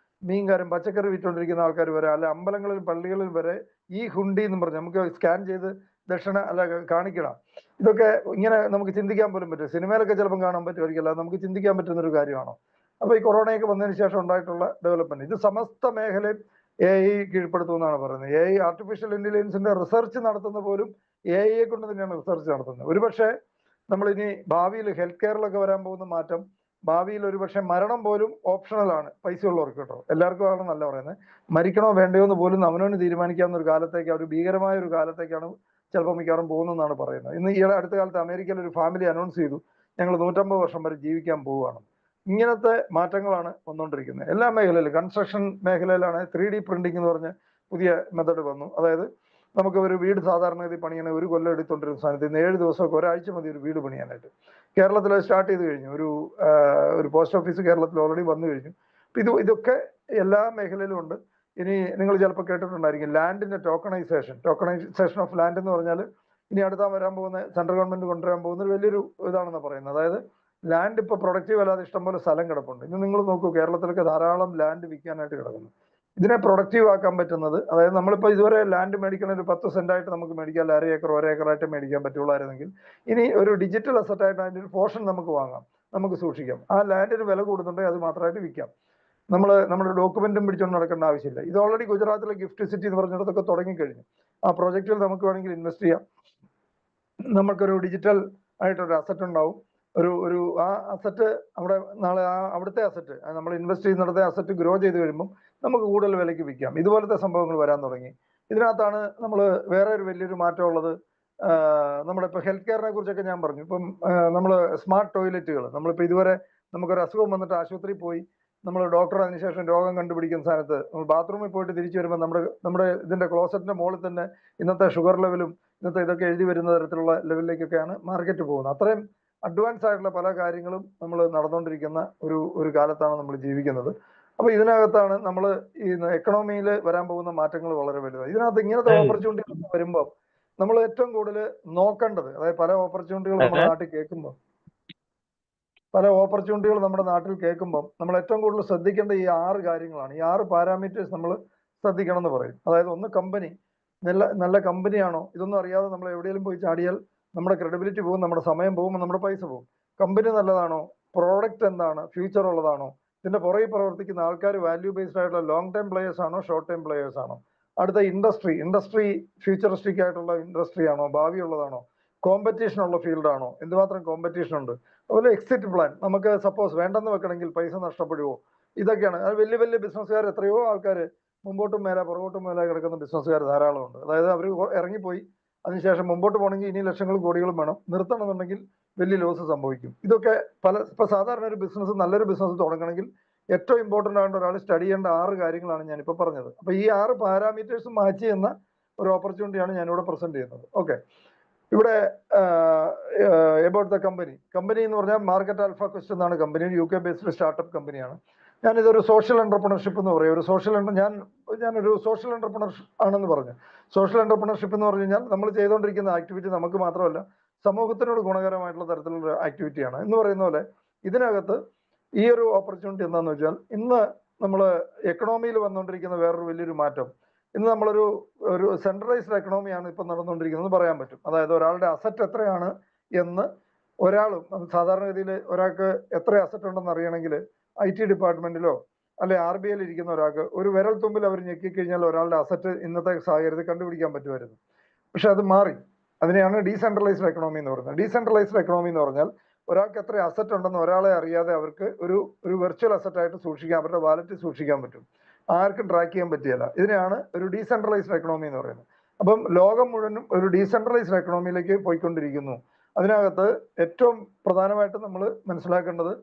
B: മീൻകാരും പച്ചക്കറി വിറ്റുകൊണ്ടിരിക്കുന്ന ആൾക്കാർ വരെ, അല്ലെ അമ്പലങ്ങളിലും പള്ളികളിൽ വരെ ഈ ഹുണ്ടി എന്ന് പറഞ്ഞ് നമുക്ക് സ്കാൻ ചെയ്ത് ദക്ഷിണ അല്ല കാണിക്കണം. ഇതൊക്കെ ഇങ്ങനെ നമുക്ക് ചിന്തിക്കാൻ പോലും പറ്റും. സിനിമയിലൊക്കെ ചിലപ്പം കാണാൻ പറ്റുമായിരിക്കും, അല്ല നമുക്ക് ചിന്തിക്കാൻ പറ്റുന്ന ഒരു കാര്യമാണോ? അപ്പൊ ഈ കൊറോണയൊക്കെ വന്നതിന് ശേഷം ഉണ്ടായിട്ടുള്ള ഡെവലപ്മെന്റ്, ഇത് സമസ്ത മേഖലയും AI കീഴ്പ്പെടുത്തുമെന്നാണ് പറയുന്നത്. AI, ആർട്ടിഫിഷ്യൽ ഇന്റലിജൻസിന്റെ റിസർച്ച് നടത്തുന്ന പോലും AI കൊണ്ട് തന്നെയാണ് റിസർച്ച് നടത്തുന്നത്. ഒരുപക്ഷെ നമ്മൾ ഇനി ഭാവിയിൽ ഹെൽത്ത് കെയറിലൊക്കെ വരാൻ പോകുന്ന മാറ്റം, ഭാവിയിൽ ഒരുപക്ഷെ മരണം പോലും ഓപ്ഷണലാണ്, പൈസ ഉള്ളവർക്ക് കേട്ടോ, എല്ലാവർക്കും ആണെന്നല്ല പറയുന്നത്. മരിക്കണോ വേണ്ടയോ എന്ന് പോലും അവനവന് തീരുമാനിക്കാവുന്ന ഒരു കാലത്തേക്ക്, ഒരു ഭീകരമായ ഒരു കാലത്തേക്കാണ് ചിലപ്പോൾ മിക്കവാറും പോകുന്നതെന്നാണ് പറയുന്നത്. ഇന്ന് ഈ അടുത്ത കാലത്ത് അമേരിക്കയിൽ ഒരു ഫാമിലി അനൗൺസ് ചെയ്തു, ഞങ്ങൾ 150 വർഷം വരെ ജീവിക്കാൻ പോവുകയാണ്. ഇങ്ങനത്തെ മാറ്റങ്ങളാണ് വന്നുകൊണ്ടിരിക്കുന്നത് എല്ലാ മേഖലയിലും. കൺസ്ട്രക്ഷൻ മേഖലയിലാണ് 3D പ്രിന്റിംഗ് എന്ന് പറഞ്ഞ പുതിയ മെത്തഡ് വന്നു. അതായത് നമുക്ക് ഒരു വീട് സാധാരണഗതി പണിയണ ഒരു കൊല്ലം എടുത്തുകൊണ്ടിരുന്ന സ്ഥാനത്ത് ഇന്ന് 7 ദിവസമൊക്കെ, ഒരാഴ്ച മതി ഒരു വീട് പണിയാനായിട്ട്. കേരളത്തിൽ സ്റ്റാർട്ട് ചെയ്ത് കഴിഞ്ഞു. ഒരു പോസ്റ്റ് ഓഫീസ് കേരളത്തിൽ ഓൾറെഡി വന്നു കഴിഞ്ഞു. ഇതൊക്കെ എല്ലാ മേഖലയിലും ഉണ്ട്. ഇനി നിങ്ങൾ ചിലപ്പോൾ കേട്ടിട്ടുണ്ടായിരിക്കും ലാൻഡിന്റെ ടോക്കണൈസേഷൻ ഓഫ് ലാൻഡ് എന്ന് പറഞ്ഞാൽ ഇനി അടുത്ത വരാൻ പോകുന്ന സെൻട്രൽ ഗവൺമെന്റ് കൊണ്ടുവരാൻ പോകുന്ന ഒരു വലിയൊരു ഇതാണെന്ന് പറയുന്നത്. അതായത് ലാൻഡ് ഇപ്പൊ പ്രൊഡക്റ്റീവ് അല്ലാതെ ഇഷ്ടംപോലെ സ്ഥലം കിടപ്പുണ്ട്. ഇന്ന് നിങ്ങൾ നോക്കൂ, കേരളത്തിലൊക്കെ ധാരാളം ലാൻഡ് വിൽക്കാനായിട്ട് കിടക്കുന്നു. ഇതിനെ പ്രൊഡക്റ്റീവ് ആക്കാൻ പറ്റുന്നത്, അതായത് നമ്മളിപ്പോ ഇതുവരെ ലാൻഡ് മേടിക്കണ ഒരു 10 സെന്റായിട്ട് നമുക്ക് മേടിക്കാം, 1/2 ഏക്കർ 1 ഏക്കറായിട്ട് മേടിക്കാൻ പറ്റുള്ളായിരുന്നെങ്കിൽ ഇനി ഒരു ഡിജിറ്റൽ അസറ്റായിട്ട് അതിന്റെ ഒരു പോർഷൻ നമുക്ക് വാങ്ങാം, നമുക്ക് സൂക്ഷിക്കാം. ആ ലാൻഡിന് വില കൂടുന്നുണ്ടെങ്കിൽ അത് മാത്രമായിട്ട് വിൽക്കാം. നമ്മുടെ ഡോക്യുമെന്റും പിടിച്ചുകൊണ്ട് നടക്കേണ്ട ആവശ്യമില്ല. ഇത് ഓൾറെഡി ഗുജറാത്തിലെ ഗിഫ്റ്റ് സിറ്റി എന്ന് പറഞ്ഞിടത്തൊക്കെ തുടങ്ങിക്കഴിഞ്ഞു. ആ പ്രോജക്റ്റിൽ നമുക്ക് വേണമെങ്കിൽ ഇൻവെസ്റ്റ് ചെയ്യാം. നമുക്കൊരു ഡിജിറ്റൽ ആയിട്ടൊരു അസറ്റ് ഉണ്ടാവും. ആ അസറ്റ് നാളെ അവിടുത്തെ അസറ്റ് നമ്മൾ ഇൻവെസ്റ്റ് ചെയ്യുന്നിടത്തെ അസറ്റ് ഗ്രോ ചെയ്ത് കഴിയുമ്പോൾ നമുക്ക് കൂടുതൽ വിലയ്ക്ക് വിൽക്കാം. ഇതുപോലത്തെ സംഭവങ്ങൾ വരാൻ തുടങ്ങി. ഇതിനകത്താണ് നമ്മൾ വേറെ ഒരു വലിയൊരു മാറ്റം ഉള്ളത്. നമ്മുടെ ഇപ്പൊ ഹെൽത്ത് കെയറിനെ കുറിച്ചൊക്കെ ഞാൻ പറഞ്ഞു. ഇപ്പം നമ്മൾ സ്മാർട്ട് ടോയ്ലറ്റുകൾ, നമ്മളിപ്പോൾ ഇതുവരെ നമുക്കൊരു അസുഖം വന്നിട്ട് ആശുപത്രിയിൽ പോയി നമ്മൾ ഡോക്ടർ അതിനുശേഷം രോഗം കണ്ടുപിടിക്കുന്ന സ്ഥാനത്ത് നമ്മൾ ബാത്റൂമിൽ പോയിട്ട് തിരിച്ചു വരുമ്പോൾ നമ്മുടെ ഇതിന്റെ ക്ലോസറ്റിന്റെ മുകളിൽ തന്നെ ഇന്നത്തെ ഷുഗർ ലെവലും ഇന്നത്തെ ഇതൊക്കെ എഴുതി വരുന്ന തരത്തിലുള്ള ലെവലിലേക്കൊക്കെയാണ് മാർക്കറ്റ് പോകുന്നത്. അത്രയും അഡ്വാൻസ് ആയിട്ടുള്ള പല കാര്യങ്ങളും നമ്മൾ നടന്നുകൊണ്ടിരിക്കുന്ന ഒരു കാലത്താണ് നമ്മൾ ജീവിക്കുന്നത്. അപ്പൊ ഇതിനകത്താണ് നമ്മൾ ഈ എക്കണോമിയിൽ വരാൻ പോകുന്ന മാറ്റങ്ങൾ വളരെ വലുതാണ്. ഇതിനകത്ത് ഇങ്ങനത്തെ ഓപ്പർച്യൂണിറ്റികൾ വരുമ്പോൾ നമ്മൾ ഏറ്റവും കൂടുതൽ നോക്കേണ്ടത്, അതായത് പല ഓപ്പർച്യൂണിറ്റികൾ നമ്മുടെ നാട്ടിൽ കേൾക്കുമ്പോൾ നമ്മൾ ഏറ്റവും കൂടുതൽ ശ്രദ്ധിക്കേണ്ട ഈ 6 കാര്യങ്ങളാണ്. ഈ 6 പാരാമീറ്റേഴ്സ് നമ്മൾ ശ്രദ്ധിക്കണം എന്ന് പറയും. അതായത് ഒന്ന്, കമ്പനി നല്ല കമ്പനിയാണോ? ഇതൊന്നും അറിയാതെ നമ്മൾ എവിടെയെങ്കിലും പോയി ചാടിയാൽ നമ്മുടെ ക്രെഡിബിലിറ്റി പോകും, നമ്മുടെ സമയം പോകും, നമ്മുടെ പൈസ പോകും. കമ്പനി നല്ലതാണോ? പ്രോഡക്റ്റ് എന്താണ്? ഫ്യൂച്ചർ ഉള്ളതാണോ? ഇതിന്റെ പുറകിൽ പ്രവർത്തിക്കുന്ന ആൾക്കാർ വാല്യൂ ബേസ്ഡ് ആയിട്ടുള്ള ലോങ് ടൈം പ്ലേയേഴ്സ് ആണോ ഷോർട്ട് ടൈം പ്ലേയേഴ്സ് ആണോ? അടുത്ത ഇൻഡസ്ട്രി ഫ്യൂച്ചറിസ്റ്റിക് ആയിട്ടുള്ള ഇൻഡസ്ട്രി ആണോ, ഭാവിയുള്ളതാണോ, കോമ്പറ്റീഷൻ ഉള്ള ഫീൽഡാണോ, എന്തുമാത്രം കോമ്പറ്റീഷൻ ഉണ്ട്, അതുപോലെ എക്സിറ്റ് പ്ലാൻ, നമുക്ക് സപ്പോസ് വേണ്ടെന്ന് വെക്കണമെങ്കിൽ പൈസ നഷ്ടപ്പെടുവോ, ഇതൊക്കെയാണ്. അത് വലിയ വലിയ ബിസിനസ്സുകാർ, എത്രയോ ആൾക്കാർ മുമ്പോട്ടും മേലെ പുറകോട്ടും മേലെ കിടക്കുന്ന ബിസിനസ്സുകാർ ധാരാളമുണ്ട്. അതായത് അവർ ഇറങ്ങിപ്പോയി, അതിനുശേഷം മുമ്പോട്ട് പോകണമെങ്കിൽ ഇനി ലക്ഷങ്ങളും കോടികളും വേണം, നിർത്തണമെന്നുണ്ടെങ്കിൽ വലിയ ലോസ് സംഭവിക്കും. ഇതൊക്കെ ഇപ്പൊ സാധാരണ ഒരു ബിസിനസ്, നല്ലൊരു ബിസിനസ് തുടങ്ങണമെങ്കിൽ ഏറ്റവും ഇമ്പോർട്ടൻ്റ് ആയിട്ട് ഒരാൾ സ്റ്റഡി ചെയ്യേണ്ട 6 കാര്യങ്ങളാണ് ഞാനിപ്പോൾ പറഞ്ഞത്. അപ്പൊ ഈ 6 പാരാമീറ്റേഴ്സും മാച്ച് ചെയ്യുന്ന ഒരു ഓപ്പർച്യൂണിറ്റിയാണ് ഞാനിവിടെ പ്രസന്റ് ചെയ്യുന്നത്. ഓക്കെ, ഇവിടെ എബൌട്ട് ദ കമ്പനി എന്ന് പറഞ്ഞാൽ മാർക്കറ്റ് ആൽഫ ക്വസ്റ്റ് എന്നാണ് കമ്പനി. UK ബേസ്ഡ് സ്റ്റാർട്ടപ്പ് കമ്പനിയാണ്. ഞാനിതൊരു സോഷ്യൽ എന്റർപ്രണർഷിപ്പ് എന്ന് പറയും. ഞാനൊരു സോഷ്യൽ എന്റർപ്രണർ ആണെന്ന് പറഞ്ഞു. സോഷ്യൽ എന്റർപ്രണർഷിപ്പ് എന്ന് പറഞ്ഞു കഴിഞ്ഞാൽ നമ്മൾ ചെയ്തുകൊണ്ടിരിക്കുന്ന ആക്ടിവിറ്റി നമുക്ക് മാത്രമല്ല സമൂഹത്തിനോട് ഗുണകരമായിട്ടുള്ള തരത്തിലുള്ള ആക്ടിവിറ്റിയാണ് എന്ന് പറയുന്ന പോലെ ഇതിനകത്ത് ഈ ഒരു ഓപ്പർച്യൂണിറ്റി എന്താണെന്ന് വെച്ചാൽ, ഇന്ന് നമ്മൾ എക്കണോമിയിൽ വന്നുകൊണ്ടിരിക്കുന്ന വേറൊരു വലിയൊരു മാറ്റം, ഇന്ന് നമ്മളൊരു സെൻട്രലൈസ്ഡ് എക്കണോമിയാണ് ഇപ്പം നടന്നുകൊണ്ടിരിക്കുന്നത് പറയാൻ പറ്റും. അതായത് ഒരാളുടെ അസറ്റ് എത്രയാണ് എന്ന് ഒരാളും, സാധാരണഗതിയിൽ ഒരാൾക്ക് എത്ര അസറ്റ് ഉണ്ടെന്ന് അറിയണമെങ്കിൽ IT ഡിപ്പാർട്ട്മെന്റിലോ അല്ലെ RBIയിൽ ഇരിക്കുന്ന ഒരാൾക്ക് ഒരു വിരൽ തുമ്പിൽ അവർ ഞെക്കിക്കഴിഞ്ഞാൽ ഒരാളുടെ അസറ്റ് ഇന്നത്തെ സാഹചര്യത്തിൽ കണ്ടുപിടിക്കാൻ പറ്റുമായിരുന്നു. പക്ഷെ അത് മാറി. അതിനെയാണ് ഡീസെൻട്രലൈസ്ഡ് എക്കണോമി എന്ന് പറയുന്നത്. ഡീസെൻട്രലൈസ്ഡ് എക്കണോമി എന്ന് പറഞ്ഞാൽ ഒരാൾക്ക് എത്ര അസറ്റ് ഉണ്ടെന്ന് ഒരാളെ അറിയാതെ അവർക്ക് ഒരു വെർച്വൽ അസറ്റ് ആയിട്ട് സൂക്ഷിക്കാൻ, അവരുടെ വാലറ്റിൽ സൂക്ഷിക്കാൻ പറ്റും. ആർക്കും ട്രാക്ക് ചെയ്യാൻ പറ്റിയല്ല. ഇതിനെയാണ് ഒരു ഡീസെൻട്രലൈസ്ഡ് എക്കണോമി എന്ന് പറയുന്നത്. അപ്പം ലോകം മുഴുവനും ഒരു ഡീസെൻട്രലൈസ്ഡ് എക്കണോമിയിലേക്ക് പോയിക്കൊണ്ടിരിക്കുന്നു. അതിനകത്ത് ഏറ്റവും പ്രധാനമായിട്ട് നമ്മൾ മനസ്സിലാക്കേണ്ടത്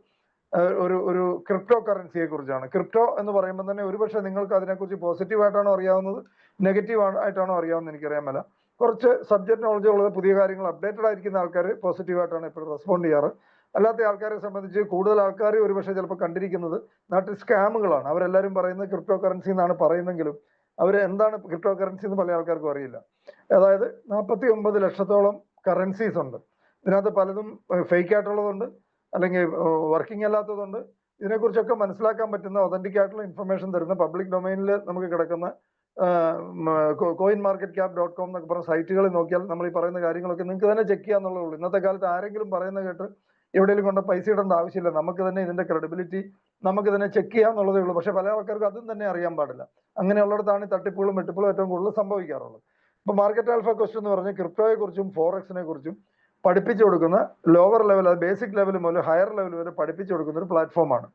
B: ഒരു ക്രിപ്റ്റോ കറൻസിയെ കുറിച്ചാണ്. ക്രിപ്റ്റോ എന്ന് പറയുമ്പോൾ തന്നെ ഒരുപക്ഷെ നിങ്ങൾക്ക് അതിനെക്കുറിച്ച് പോസിറ്റീവായിട്ടാണോ അറിയാവുന്നത്, നെഗറ്റീവ് ആയിട്ടാണോ അറിയാവുന്നത് എനിക്കറിയാൻ മേല. കുറച്ച് സബ്ജക്ട് നോളജ് ഉള്ളത്, പുതിയ കാര്യങ്ങൾ അപ്ഡേറ്റഡ് ആയിരിക്കുന്ന ആൾക്കാർ പോസിറ്റീവായിട്ടാണ് എപ്പോഴും റെസ്പോണ്ട് ചെയ്യാറ്. അല്ലാത്ത ആൾക്കാരെ സംബന്ധിച്ച് കൂടുതൽ ആൾക്കാർ ഒരുപക്ഷെ ചിലപ്പോൾ കണ്ടിരിക്കുന്നത് നാട്ടിൽ സ്കാമുകളാണ്. അവരെല്ലാവരും പറയുന്നത് ക്രിപ്റ്റോ കറൻസി എന്നാണ് പറയുന്നെങ്കിലും അവർ എന്താണ് ക്രിപ്റ്റോ കറൻസി എന്ന് പല ആൾക്കാർക്കും അറിയില്ല. അതായത് 49 ലക്ഷത്തോളം കറൻസീസ് ഉണ്ട്. ഇതിനകത്ത് പലതും ഫേക്ക് ആയിട്ടുള്ളതുണ്ട്, അല്ലെങ്കിൽ വർക്കിംഗ് അല്ലാത്തതുണ്ട്. ഇതിനെക്കുറിച്ചൊക്കെ മനസ്സിലാക്കാൻ പറ്റുന്ന ഒതന്റിക് ആയിട്ടുള്ള ഇൻഫർമേഷൻ തരുന്ന പബ്ലിക് ഡൊമൈനിൽ നമുക്ക് കിടക്കുന്ന coinmarketcap.com എന്നൊക്കെ പറഞ്ഞ സൈറ്റുകളിൽ നോക്കിയാൽ നമ്മൾ ഈ പറയുന്ന കാര്യങ്ങളൊക്കെ നിങ്ങൾക്ക് തന്നെ ചെക്ക് ചെയ്യാന്നുള്ളേ ഉള്ളൂ. ഇന്നത്തെ കാലത്ത് ആരെങ്കിലും പറയുന്നത് കേട്ട് എവിടെയെങ്കിലും കൊണ്ട് പൈസ ഇടേണ്ട ആവശ്യമില്ല. നമുക്ക് തന്നെ ഇതിന്റെ ക്രെഡിബിലിറ്റി നമുക്ക് തന്നെ ചെക്ക് ചെയ്യാന്നുള്ളതേ ഉള്ളൂ. പക്ഷെ പല ആൾക്കാർക്കും അതും തന്നെ അറിയാൻ പാടില്ല. അങ്ങനെയുള്ളിടത്താണ് ഈ തട്ടിപ്പുകളും വെട്ടിപ്പുകളും ഏറ്റവും കൂടുതൽ സംഭവിക്കാറുള്ളത്. ഇപ്പൊ മാർക്കറ്റ് ആൽഫ ക്വസ്റ്റ് എന്ന് പറഞ്ഞ് ക്രിപ്റ്റോയെ കുറിച്ചും ഫോറക്സിനെ കുറിച്ചും പഠിപ്പിച്ചു കൊടുക്കുന്ന ലോവർ ലെവൽ, ബേസിക് ലെവൽ മുതൽ ഹയർ ലെവൽ വരെ പഠിപ്പിച്ചു കൊടുക്കുന്ന ഒരു പ്ലാറ്റ്ഫോമാണ്.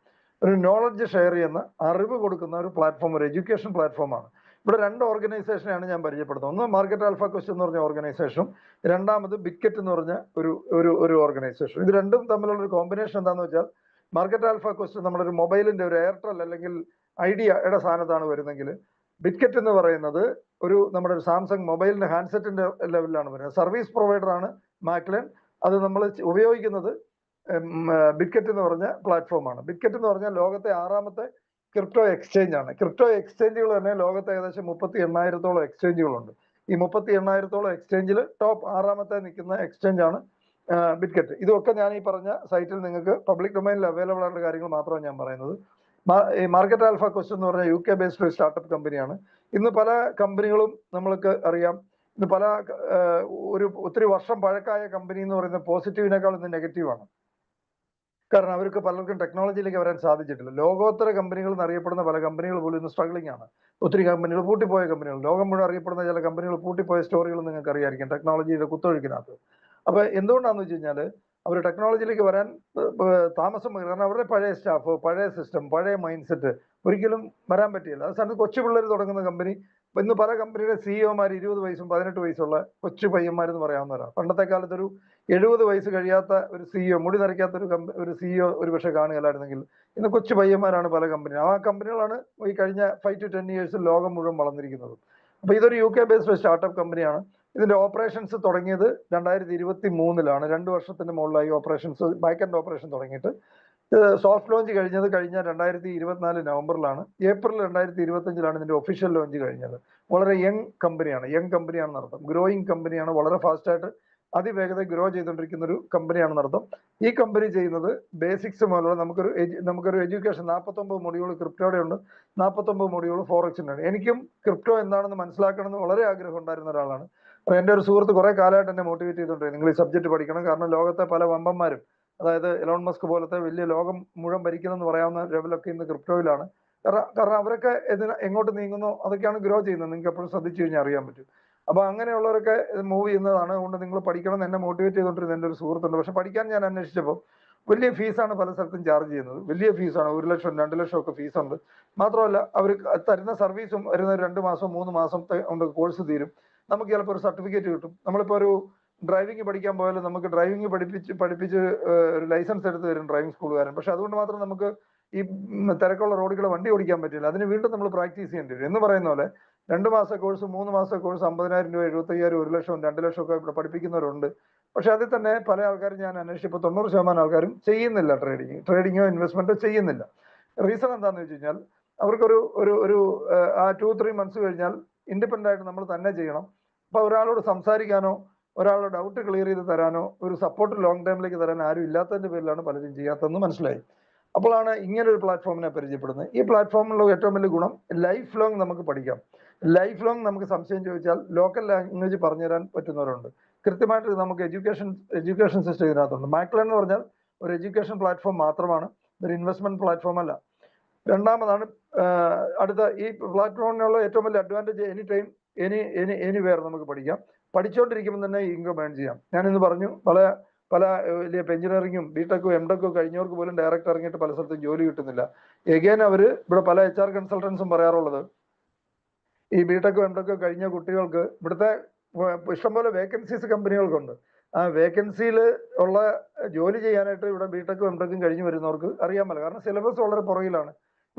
B: ഒരു നോളജ് ഷെയർ ചെയ്യുന്ന, അറിവ് കൊടുക്കുന്ന ഒരു പ്ലാറ്റ്ഫോം, ഒരു എഡ്യൂക്കേഷൻ പ്ലാറ്റ്ഫോമാണ്. ഇവിടെ 2 ഓർഗനൈസേഷനെയാണ് ഞാൻ പരിചയപ്പെടുന്നത്. ഒന്ന് മാർക്കറ്റ് ആൽഫ ക്വസ്റ്റ് എന്ന് പറഞ്ഞ ഓർഗനൈസേഷനും രണ്ടാമത് ബിറ്റ്ഗെറ്റ് എന്ന് പറഞ്ഞ ഒരു ഓർഗനൈസേഷൻ. ഇത് രണ്ടും തമ്മിലുള്ള ഒരു കോമ്പിനേഷൻ എന്താണെന്ന് വെച്ചാൽ, മാർക്കറ്റ് ആൽഫ ക്വസ്റ്റ് നമ്മുടെ ഒരു മൊബൈലിന്റെ ഒരു എയർടെൽ അല്ലെങ്കിൽ ഐഡിയയുടെ സ്ഥാനത്താണ് വരുന്നെങ്കിൽ, ബിറ്റ്ഗെറ്റ് എന്ന് പറയുന്നത് നമ്മുടെ ഒരു സാംസങ് മൊബൈലിന്റെ ഹാൻഡ്സെറ്റിന്റെ ലെവലിലാണ് വരുന്നത്. സർവീസ് പ്രൊവൈഡർ ആണ് മാക്ലൻ. അത് നമ്മൾ ഉപയോഗിക്കുന്നത് ബിറ്റ്ഗെറ്റ് എന്ന് പറഞ്ഞ പ്ലാറ്റ്ഫോമാണ്. ബിറ്റ്ഗെറ്റ് എന്ന് പറഞ്ഞാൽ ലോകത്തെ 6ാമത്തെ ക്രിപ്റ്റോ എക്സ്ചേഞ്ച് ആണ്. ക്രിപ്റ്റോ എക്സ്ചേഞ്ചുകൾ തന്നെ ലോകത്തെ ഏകദേശം 38,000-ഓളം എക്സ്ചേഞ്ചുകളുണ്ട്. ഈ 38,000-ഓളം എക്സ്ചേഞ്ചിൽ ടോപ്പ് 6ാമത്തെ നിൽക്കുന്ന എക്സ്ചേഞ്ച് ആണ് ബിറ്റ്ഗെറ്റ്. ഇതൊക്കെ ഞാൻ ഈ പറഞ്ഞ സൈറ്റിൽ നിങ്ങൾക്ക് പബ്ലിക് ഡൊമൈനിൽ അവൈലബിൾ ആയിട്ടുള്ള കാര്യങ്ങൾ മാത്രമാണ് ഞാൻ പറയുന്നത്. ഈ മാർക്കറ്റ് ആൽഫ ക്വസ്റ്റ് എന്ന് പറഞ്ഞാൽ UK ബേസ്ഡ് സ്റ്റാർട്ടപ്പ് കമ്പനിയാണ്. ഇന്ന് പല കമ്പനികളും നമ്മൾക്ക് അറിയാം, ഇന്ന് പല ഒത്തിരി വർഷം പഴക്കമായ കമ്പനി എന്ന് പറയുന്നത് പോസിറ്റീവിനേക്കാൾ ഇന്ന് നെഗറ്റീവാണ്. കാരണം അവർക്ക് പലർക്കും ടെക്നോളജിയിലേക്ക് വരാൻ സാധിച്ചിട്ടില്ല. ലോകോത്തര കമ്പനികൾ എന്നറിയപ്പെടുന്ന പല കമ്പനികൾ പോലും ഇന്ന് സ്ട്രഗ്ലിംഗ് ആണ്. ഒത്തിരി കമ്പനികൾ പൂട്ടിപ്പോയ കമ്പനികൾ, ലോകം മുഴുവൻ അറിയപ്പെടുന്ന ചില കമ്പനികൾ പൂട്ടിപ്പോയ സ്റ്റോറികൾ നിങ്ങൾക്ക് അറിയായിരിക്കും ടെക്നോളജിയുടെ കുത്തൊഴുക്കിനകത്ത്. അപ്പൊ എന്തുകൊണ്ടാന്ന് വെച്ച് കഴിഞ്ഞാൽ അവർ ടെക്നോളജിയിലേക്ക് വരാൻ താമസം, കാരണം അവരുടെ പഴയ സ്റ്റാഫ്, പഴയ സിസ്റ്റം, പഴയ മൈൻഡ് സെറ്റ് ഒരിക്കലും വരാൻ പറ്റിയില്ല. അത് സ്ഥാനത്ത് കൊച്ചു പിള്ളേർ തുടങ്ങുന്ന കമ്പനി. ഇന്ന് പല കമ്പനിയുടെ CEO-മാർ 20 വയസ്സും 18 വയസ്സുള്ള കൊച്ചു പയ്യന്മാരെന്ന് പറയാവുന്നവരാണ്. പണ്ടത്തെ കാലത്ത് ഒരു 70 വയസ്സ് കഴിയാത്ത ഒരു CEO, മുടി നരയ്ക്കാത്ത ഒരു CEO ഒരു പക്ഷെ കാണുകയല്ലായിരുന്നെങ്കിൽ ഇന്ന് കൊച്ചു പയ്യന്മാരാണ് പല കമ്പനികൾ. ആ കമ്പനികളാണ് ഈ കഴിഞ്ഞ 5 to 10 ഇയേഴ്സിൽ ലോകം മുഴുവൻ വളർന്നിരിക്കുന്നത്. അപ്പൊ ഇതൊരു UK ബേസ്ഡ് സ്റ്റാർട്ടപ്പ് കമ്പനിയാണ്. ഇതിന്റെ ഓപ്പറേഷൻസ് തുടങ്ങിയത് 2023-ലാണ്. 2 വർഷത്തിന് മുകളിലായി ഓപ്പറേഷൻസ്, ബാക്ക് എൻഡ് ഓപ്പറേഷൻ തുടങ്ങിയിട്ട്. സോഫ്റ്റ് ലോഞ്ച് കഴിഞ്ഞത് കഴിഞ്ഞ 2024 നവംബറിലാണ്. ഏപ്രിൽ 2025-ലാണ് ഇതിന്റെ ഒഫീഷ്യൽ ലോഞ്ച് കഴിഞ്ഞത്. വളരെ യങ് കമ്പനിയാണെന്ന് അർത്ഥം. ഗ്രോയിങ് കമ്പനിയാണ്. വളരെ ഫാസ്റ്റായിട്ട് അതിവേഗത ഗ്രോ ചെയ്തുകൊണ്ടിരിക്കുന്ന ഒരു കമ്പനിയാണെന്ന് അർത്ഥം. ഈ കമ്പനി ചെയ്യുന്നത് ബേസിക്സ് മുതലുള്ള നമുക്കൊരു എഡ്യൂക്കേഷൻ 49 മൊഡ്യൂൾ ക്രിപ്റ്റോയുടെ ഉണ്ട്, 49 മൊഡ്യൂൾ ഫോറക്സിന്റെ ഉണ്ട്. എനിക്കും ക്രിപ്റ്റോ എന്താണെന്ന് മനസ്സിലാക്കണമെന്ന് വളരെ ആഗ്രഹം ഉണ്ടായിരുന്ന ഒരാളാണ്. അപ്പൊ എൻ്റെ ഒരു സുഹൃത്ത് കുറെ കാലമായിട്ട് എന്നെ മോട്ടിവേറ്റ് ചെയ്തിട്ടുണ്ട്, നിങ്ങൾ ഈ സബ്ജക്ട് പഠിക്കണം, കാരണം ലോകത്തെ പല വമ്പന്മാരും അതായത് എലോൺ മസ്ക് പോലത്തെ വലിയ ലോകം മുഴുവൻ ഭരിക്കുന്നെന്ന് പറയാവുന്ന ലെവലൊക്കെ ഇന്ന് ക്രിപ്റ്റോയിലാണ്. കാരണം അവരൊക്കെ എങ്ങോട്ട് നീങ്ങുന്നോ അതൊക്കെയാണ് ഗ്രോ ചെയ്യുന്നത്. നിങ്ങൾക്ക് എപ്പോഴും ശ്രദ്ധിച്ചു കഴിഞ്ഞാൽ അറിയാൻ പറ്റും. അപ്പൊ അങ്ങനെയുള്ളവരൊക്കെ മൂവ് ചെയ്യുന്നതാണ്. അതുകൊണ്ട് നിങ്ങൾ പഠിക്കണം എന്ന് എന്നെ മോട്ടിവേറ്റ് ചെയ്തുകൊണ്ടിരുന്ന എൻ്റെ ഒരു സുഹൃത്തുണ്ട്. പക്ഷെ പഠിക്കാൻ ഞാൻ അന്വേഷിച്ചപ്പോൾ വലിയ ഫീസാണ് പല സ്ഥലത്തും ചാർജ് ചെയ്യുന്നത്. വലിയ ഫീസാണ്, 1 ലക്ഷം 2 ലക്ഷം ഒക്കെ ഫീസുണ്ട്. മാത്രമല്ല അവർ തരുന്ന സർവീസും വരുന്ന 2 മാസം 3 മാസത്തെ കൊണ്ട് കോഴ്സ് തീരും. നമുക്ക് ചിലപ്പോൾ ഒരു സർട്ടിഫിക്കറ്റ് കിട്ടും. നമ്മളിപ്പോൾ ഒരു ഡ്രൈവിംഗ് പഠിക്കാൻ പോയാലും നമുക്ക് ഡ്രൈവിംഗ് പഠിപ്പിച്ച് ഒരു ലൈസൻസ് എടുത്ത് തരും ഡ്രൈവിംഗ് സ്കൂളുകാരൻ. പക്ഷെ അതുകൊണ്ട് മാത്രം നമുക്ക് ഈ തിരക്കുള്ള റോഡുകൾ വണ്ടി ഓടിക്കാൻ പറ്റില്ല. അതിന് വീണ്ടും നമ്മൾ പ്രാക്ടീസ് ചെയ്യേണ്ടി വരും. എന്ന് പറയുന്ന പോലെ 2 മാസ കോഴ്സ് 3 മാസ കോഴ്സ് 50,000 രൂപ 75,000 1 ലക്ഷം 2 ലക്ഷം ഒക്കെ ഇവിടെ പഠിപ്പിക്കുന്നവരുണ്ട്. പക്ഷെ അതിൽ തന്നെ പല ആൾക്കാരും ഞാൻ അന്വേഷിച്ചപ്പോൾ 90% ആൾക്കാരും ചെയ്യുന്നില്ല. ട്രേഡിങ്ങോ ഇൻവെസ്റ്റ്മെന്റോ ചെയ്യുന്നില്ല. റീസൺ എന്താണെന്ന് വെച്ച് കഴിഞ്ഞാൽ അവർക്കൊരു ഒരു ഒരു ആ 2-3 മന്ത്സ് കഴിഞ്ഞാൽ ഇൻഡിപെൻഡന്റ് ആയിട്ട് നമ്മൾ തന്നെ ചെയ്യണം. അപ്പൊ ഒരാളോട് സംസാരിക്കാനോ ഒരാളുടെ ഡൗട്ട് ക്ലിയർ ചെയ്ത് തരാനോ ഒരു സപ്പോർട്ട് ലോങ് ടൈമിലേക്ക് തരാൻ ആരും ഇല്ലാത്തതിന്റെ പേരിലാണ് പലരും ചെയ്യാത്തതെന്ന് മനസ്സിലായി. അപ്പോഴാണ് ഇങ്ങനെ ഒരു പ്ലാറ്റ്ഫോമിനെ പരിചയപ്പെടുന്നത്. ഈ പ്ലാറ്റ്ഫോമിലുള്ള ഏറ്റവും വലിയ ഗുണം ലൈഫ് ലോങ് നമുക്ക് പഠിക്കാം. ലൈഫ് ലോങ് നമുക്ക് സംശയം ചോദിച്ചാൽ ലോക്കൽ ലാംഗ്വേജ് പറഞ്ഞുതരാൻ പറ്റുന്നവരുണ്ട്. കൃത്യമായിട്ട് നമുക്ക് എഡ്യൂക്കേഷൻ സിസ്റ്റം ഇതിനകത്തുണ്ട്. മാക്ലൻ എന്ന് പറഞ്ഞാൽ ഒരു എഡ്യൂക്കേഷൻ പ്ലാറ്റ്ഫോം മാത്രമാണ്, ഒരു ഇൻവെസ്റ്റ്മെന്റ് പ്ലാറ്റ്ഫോം അല്ല. രണ്ടാമതാണ് അടുത്ത ഈ പ്ലാറ്റ്ഫോമിനുള്ള ഏറ്റവും വലിയ അഡ്വാൻറ്റേജ് എനി ടൈം എനിവേർ നമുക്ക് പഠിക്കാം. പഠിച്ചുകൊണ്ടിരിക്കുമ്പോൾ തന്നെ ഇൻകം ഏൺ ചെയ്യാം. ഞാനിന്ന് പറഞ്ഞു പല വലിയ എഞ്ചിനീയറിംഗും ബിടെക്കും എംടെക്കും കഴിഞ്ഞവർക്ക് പോലും ഡയറക്റ്റ് ഇറങ്ങിയിട്ട് പല സ്ഥലത്തും ജോലി കിട്ടുന്നില്ല. എഗെയിൻ അവര് ഇവിടെ പല HR കൺസൾട്ടൻസും പറയാറുള്ളത് ഈ ബിടെക്കും എംടെക്കും കഴിഞ്ഞ കുട്ടികൾക്ക് ഇവിടുത്തെ ഇഷ്ടംപോലെ വേക്കൻസീസ് കമ്പനികൾക്കുണ്ട്. ആ വേക്കൻസിയിൽ ഉള്ള ജോലി ചെയ്യാനായിട്ട് ഇവിടെ ബിടെക്കും എംടെക്കും കഴിഞ്ഞു വരുന്നവർക്ക് അറിയാമല്ലോ. കാരണം സിലബസ് വളരെ പുറകിലാണ്.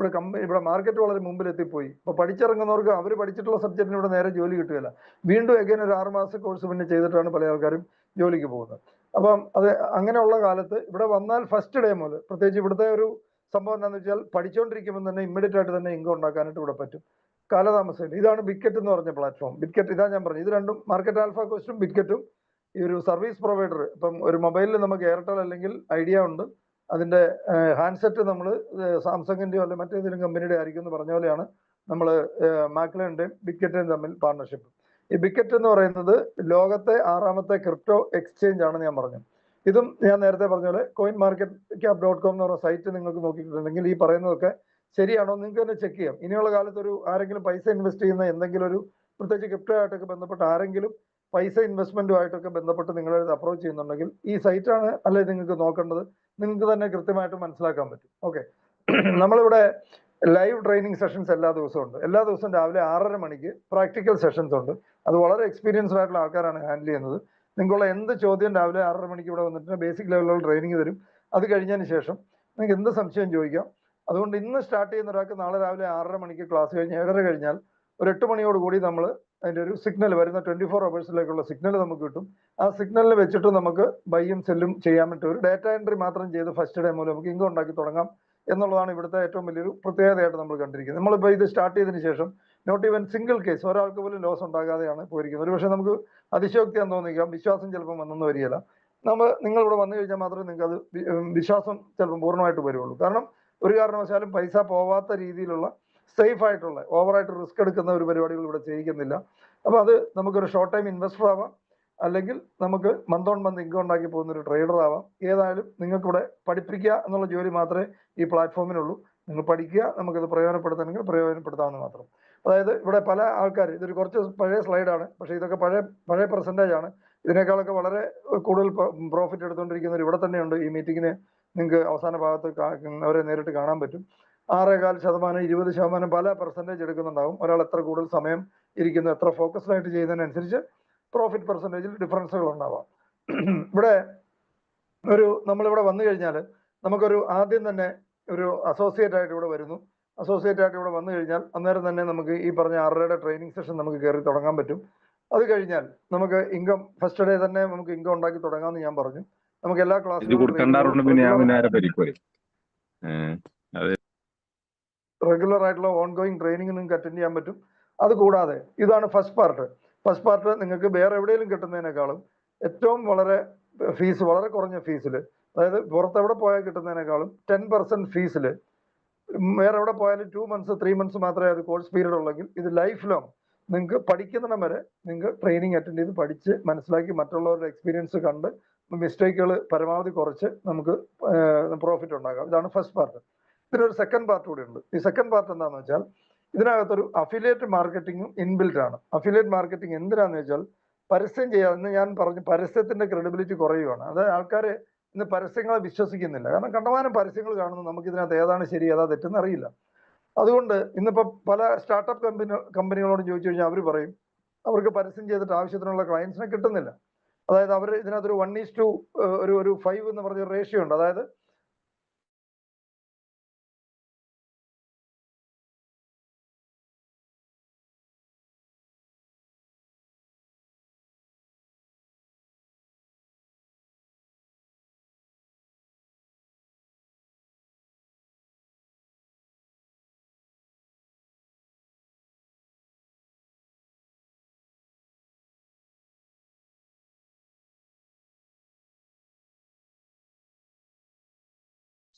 B: ഇവിടെ മാർക്കറ്റ് വളരെ മുമ്പിൽ എത്തിപ്പോയി. അപ്പൊ പഠിച്ചിറങ്ങുന്നവർക്ക് അവർ പഠിച്ചിട്ടുള്ള സബ്ജക്റ്റിന് ഇവിടെ നേരെ ജോലി കിട്ടുകയില്ല. വീണ്ടും എഗെയിൻ ഒരു 6 മാസ കോഴ്സ് പിന്നെ ചെയ്തിട്ടാണ് പല ആൾക്കാരും ജോലിക്ക് പോകുന്നത്. അപ്പം അത് അങ്ങനെയുള്ള കാലത്ത് ഇവിടെ വന്നാൽ ഫസ്റ്റ് ഡേ മുതൽ, പ്രത്യേകിച്ച് ഇവിടുത്തെ ഒരു സംഭവം എന്താണെന്ന് വെച്ചാൽ പഠിച്ചുകൊണ്ടിരിക്കുമ്പോൾ തന്നെ ഇമ്മീഡിയറ്റ് ആയിട്ട് തന്നെ ഇൻകം ഉണ്ടാക്കാനായിട്ട് ഇവിടെ പറ്റും. കാലതാമസമില്ല. ഇതാണ് ബിറ്റ്കറ്റ് എന്ന് പറഞ്ഞ പ്ലാറ്റ്ഫോം. ബിറ്റ്കറ്റ് ഇതാ ഞാൻ പറഞ്ഞു. ഇത് രണ്ടും മാർക്കറ്റ് ആൽഫ കോസ്റ്റും ബിറ്റ്കറ്റും ഈ ഒരു സർവീസ് പ്രൊവൈഡർ. ഇപ്പം ഒരു മൊബൈലിൽ നമുക്ക് എയർടെൽ അല്ലെങ്കിൽ ഐഡിയ ഉണ്ട്, അതിന്റെ ഹാൻഡ്സെറ്റ് നമ്മൾ സാംസങ്ങിന്റെയോ അല്ലെങ്കിൽ മറ്റേതെങ്കിലും കമ്പനിയുടെ ആയിരിക്കും എന്ന് പറഞ്ഞ പോലെയാണ് നമ്മൾ മാക്ലറിന്റെയും ബിറ്റ്കറ്റിന്റെയും തമ്മിൽ പാർട്ണർഷിപ്പ്. ഈ ബിറ്റ്കറ്റ് എന്ന് പറയുന്നത് ലോകത്തെ 6ാമത്തെ ക്രിപ്റ്റോ എക്സ്ചേഞ്ച് ആണെന്ന് ഞാൻ പറഞ്ഞു. ഇതും ഞാൻ നേരത്തെ പറഞ്ഞ പോലെ coinmarketcap.com എന്ന് പറഞ്ഞ സൈറ്റ് നിങ്ങൾക്ക് നോക്കിയിട്ടുണ്ടെങ്കിൽ ഈ പറയുന്നതൊക്കെ ശരിയാണോ നിങ്ങൾക്ക് തന്നെ ചെക്ക് ചെയ്യാം. ഇനിയുള്ള കാലത്ത് ആരെങ്കിലും പൈസ ഇൻവെസ്റ്റ് ചെയ്യുന്ന എന്തെങ്കിലും ഒരു പ്രത്യേകിച്ച് ക്രിപ്റ്റോ ആയിട്ടൊക്കെ ബന്ധപ്പെട്ട് ആരെങ്കിലും പൈസ ഇൻവെസ്റ്റ്മെന്റുമായിട്ടൊക്കെ ബന്ധപ്പെട്ട് നിങ്ങളെ അപ്രോച്ച് ചെയ്യുന്നുണ്ടെങ്കിൽ ഈ സൈറ്റാണ് അല്ലെ നിങ്ങൾക്ക് നോക്കേണ്ടത്. നിങ്ങൾക്ക് തന്നെ കൃത്യമായിട്ട് മനസ്സിലാക്കാൻ പറ്റും. ഓക്കെ, നമ്മളിവിടെ ലൈവ് ട്രെയിനിങ് സെഷൻസ് എല്ലാ ദിവസവും ഉണ്ട്. എല്ലാ ദിവസവും രാവിലെ 6:30 മണിക്ക് പ്രാക്ടിക്കൽ സെഷൻസ് ഉണ്ട്. അത് വളരെ എക്സ്പീരിയൻസ്ഡ് ആയിട്ടുള്ള ആൾക്കാരാണ് ഹാൻഡിൽ ചെയ്യുന്നത്. നിങ്ങൾക്കുള്ള എന്ത് ചോദ്യം രാവിലെ 6:30 മണിക്ക് ഇവിടെ വന്നിട്ട് ബേസിക് ലെവലിലുള്ള ട്രെയിനിങ് തരും. അത് കഴിഞ്ഞതിന് ശേഷം നിങ്ങൾക്ക് എന്ത് സംശയം ചോദിക്കാം. അതുകൊണ്ട് ഇന്ന് സ്റ്റാർട്ട് ചെയ്യുന്ന ഒരാൾക്ക് നാളെ രാവിലെ 6:30 മണിക്ക് ക്ലാസ് കഴിഞ്ഞ് 7:30 കഴിഞ്ഞാൽ ഒരു 8 മണിയോട് കൂടി നമ്മൾ അതിൻ്റെ ഒരു സിഗ്നൽ വരുന്ന 24 അവേഴ്സിലേക്കുള്ള സിഗ്നൽ നമുക്ക് കിട്ടും. ആ സിഗ്നലിൽ വെച്ചിട്ട് നമുക്ക് ബൈയും സെല്ലും ചെയ്യാൻ പറ്റും. ഒരു ഡാറ്റ എൻട്രി മാത്രം ചെയ്ത് ഫസ്റ്റ് ഡേ മൂലം നമുക്ക് ഇൻകം ഉണ്ടാക്കി തുടങ്ങാം എന്നുള്ളതാണ് ഇവിടുത്തെ ഏറ്റവും വലിയൊരു പ്രത്യേകതയായിട്ട് നമ്മൾ കണ്ടിരിക്കുന്നത്. നമ്മളിപ്പോൾ ഇത് സ്റ്റാർട്ട് ചെയ്തതിന് ശേഷം നോട്ട് ഈവൻ സിംഗിൾ കേസ് ഒരാൾക്ക് പോലും ലോസ് ഉണ്ടാകാതെയാണ് പോയിരിക്കുന്നത്. ഒരു പക്ഷേ നമുക്ക് അതിശയോക്തിയാന്ന് തോന്നിക്കാം, വിശ്വാസം ചിലപ്പം വന്നെന്ന് വരികയില്ല. നിങ്ങൾ ഇവിടെ വന്നു കഴിഞ്ഞാൽ മാത്രമേ നിങ്ങൾക്ക് അത് വിശ്വാസം ചിലപ്പം പൂർണ്ണമായിട്ട് വരുള്ളൂ. കാരണം ഒരു കാരണവശാലും പൈസ പോവാത്ത രീതിയിലുള്ള സേഫ് ആയിട്ടുള്ള ഓവറായിട്ട് റിസ്ക് എടുക്കുന്ന ഒരു പരിപാടികൾ ഇവിടെ ചെയ്യിക്കുന്നില്ല. അപ്പൊ അത് നമുക്കൊരു ഷോർട്ട് ടൈം ഇൻവെസ്റ്റർ ആവാം, അല്ലെങ്കിൽ നമുക്ക് മന്ത് ഓൺ മന്ത് ഇൻകം ഉണ്ടാക്കി പോകുന്ന ഒരു ട്രേഡർ ആവാം. ഏതായാലും നിങ്ങൾക്ക് ഇവിടെ പഠിപ്പിക്കുക എന്നുള്ള ജോലി മാത്രമേ ഈ പ്ലാറ്റ്ഫോമിനുള്ളൂ. നിങ്ങൾ പഠിക്കുക, നമുക്കത് പ്രയോജനപ്പെടുത്തണമെങ്കിൽ പ്രയോജനപ്പെടുത്താമെന്ന് മാത്രം. അതായത് ഇവിടെ പല ആൾക്കാർ, ഇതൊരു കുറച്ച് പഴയ സ്ലൈഡാണ്, പക്ഷേ ഇതൊക്കെ പഴയ പെർസെൻറ്റേജ് ആണ്. ഇതിനേക്കാളൊക്കെ വളരെ കൂടുതൽ പ്രോഫിറ്റ് എടുത്തുകൊണ്ടിരിക്കുന്നവർ ഇവിടെ തന്നെയുണ്ട്. ഈ മീറ്റിങ്ങിന് നിങ്ങൾക്ക് അവസാന ഭാഗത്ത് അവരെ നേരിട്ട് കാണാൻ പറ്റും. 6.25%, 20% പല പെർസെൻറ്റേജ് എടുക്കുന്നുണ്ടാവും. ഒരാൾ എത്ര കൂടുതൽ സമയം ഇരിക്കുന്നു, എത്ര ഫോക്കസ്ഡ് ആയിട്ട് ചെയ്യുന്നതിനനുസരിച്ച് പ്രോഫിറ്റ് പെർസെൻറ്റേജിൽ ഡിഫറൻസുകൾ ഉണ്ടാവാം. ഇവിടെ നമ്മളിവിടെ വന്നു കഴിഞ്ഞാൽ നമുക്കൊരു ആദ്യം തന്നെ ഒരു അസോസിയേറ്റ് ആയിട്ട് ഇവിടെ വരുന്നു. അസോസിയേറ്റ് ആയിട്ട് ഇവിടെ വന്നു കഴിഞ്ഞാൽ അന്നേരം തന്നെ നമുക്ക് ഈ പറഞ്ഞ 6:30 ട്രെയിനിങ് സെഷൻ നമുക്ക് കയറി തുടങ്ങാൻ പറ്റും. അത് കഴിഞ്ഞാൽ നമുക്ക് ഇൻകം ഫസ്റ്റ് ഡേ തന്നെ നമുക്ക് ഇൻകം ഉണ്ടാക്കി തുടങ്ങാമെന്ന് ഞാൻ പറഞ്ഞു. നമുക്ക് എല്ലാ ക്ലാസ്സിലും റെഗുലർ ആയിട്ടുള്ള ഓൺഗോയിങ് ട്രെയിനിങ് നിങ്ങൾക്ക് അറ്റൻഡ് ചെയ്യാൻ പറ്റും. അത് കൂടാതെ ഇതാണ് ഫസ്റ്റ് പാർട്ട്. നിങ്ങൾക്ക് വേറെ എവിടെയെങ്കിലും കിട്ടുന്നതിനേക്കാളും ഏറ്റവും വളരെ കുറഞ്ഞ ഫീസിൽ, അതായത് പുറത്തെവിടെ പോയാൽ കിട്ടുന്നതിനേക്കാളും 10% ഫീസിൽ വേറെ എവിടെ പോയാലും 2 months 3 months മാത്രമേ അത് കോഴ്സ് പീരീഡ് ഉള്ളെങ്കിൽ ഇത് ലൈഫ് ലോങ് നിങ്ങൾക്ക് പഠിക്കുന്നിടം വരെ നിങ്ങൾക്ക് ട്രെയിനിങ് അറ്റൻഡ് ചെയ്ത് പഠിച്ച് മനസ്സിലാക്കി മറ്റുള്ളവരുടെ എക്സ്പീരിയൻസ് കണ്ട് മിസ്റ്റേക്കുകൾ പരമാവധി കുറച്ച് നമുക്ക് പ്രോഫിറ്റ് ഉണ്ടാക്കാം. ഇതാണ് ഫസ്റ്റ് പാർട്ട്. ഇതിനൊരു സെക്കൻഡ് പാർട്ട് കൂടി ഉണ്ട്. ഈ സെക്കൻഡ് പാർട്ട് എന്താണെന്ന് വെച്ചാൽ ഇതിനകത്തൊരു അഫിലിയേറ്റ് മാർക്കറ്റിംഗും ഇൻബിൽറ്റ് ആണ്. അഫിലിയേറ്റ് മാർക്കറ്റിംഗ് എന്തിനാന്ന് വെച്ചാൽ പരസ്യം ചെയ്യാമെന്ന് ഞാൻ പറഞ്ഞു, പരസ്യത്തിന്റെ ക്രെഡിബിലിറ്റി കുറയുകയാണ്. അതായത് ആൾക്കാർ ഇന്ന് പരസ്യങ്ങളെ വിശ്വസിക്കുന്നില്ല. കാരണം കണ്ടമാനം പരസ്യങ്ങൾ കാണുന്നു, നമുക്ക് ഇതിനകത്ത് ഏതാണ് ശരി ഏതാ തെറ്റെന്ന് അറിയില്ല. അതുകൊണ്ട് ഇന്നിപ്പോ പല സ്റ്റാർട്ടപ്പ് കമ്പനികളോട് ചോദിച്ചു കഴിഞ്ഞാൽ അവർ പറയും അവർക്ക് പരസ്യം ചെയ്തിട്ട് ആവശ്യത്തിനുള്ള ക്ലയൻസിനെ കിട്ടുന്നില്ല. അതായത് അവർ ഇതിനകത്തൊരു 1:5 ഒരു 5 എന്ന് പറഞ്ഞ റേഷ്യോ ഉണ്ട്. അതായത്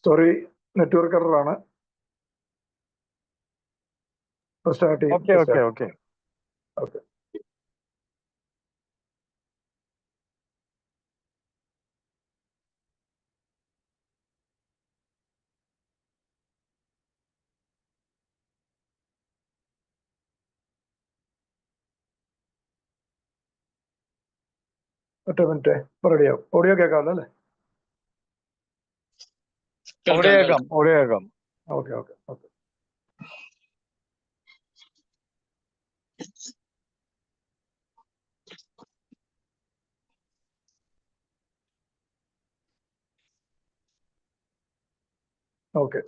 B: സോറി, നെറ്റ്വർക്ക് എററാണ്. സ്റ്റാർട്ട് ചെയ്യും.
A: Okay okay okay
B: okay. ഒറ്റ മിനിറ്റ്, റെഡിയാവും. ഓഡിയോ കേൾക്കാമല്ലോ അല്ലേ?
A: കേൾക്കാം.
B: Okay okay okay. Okay.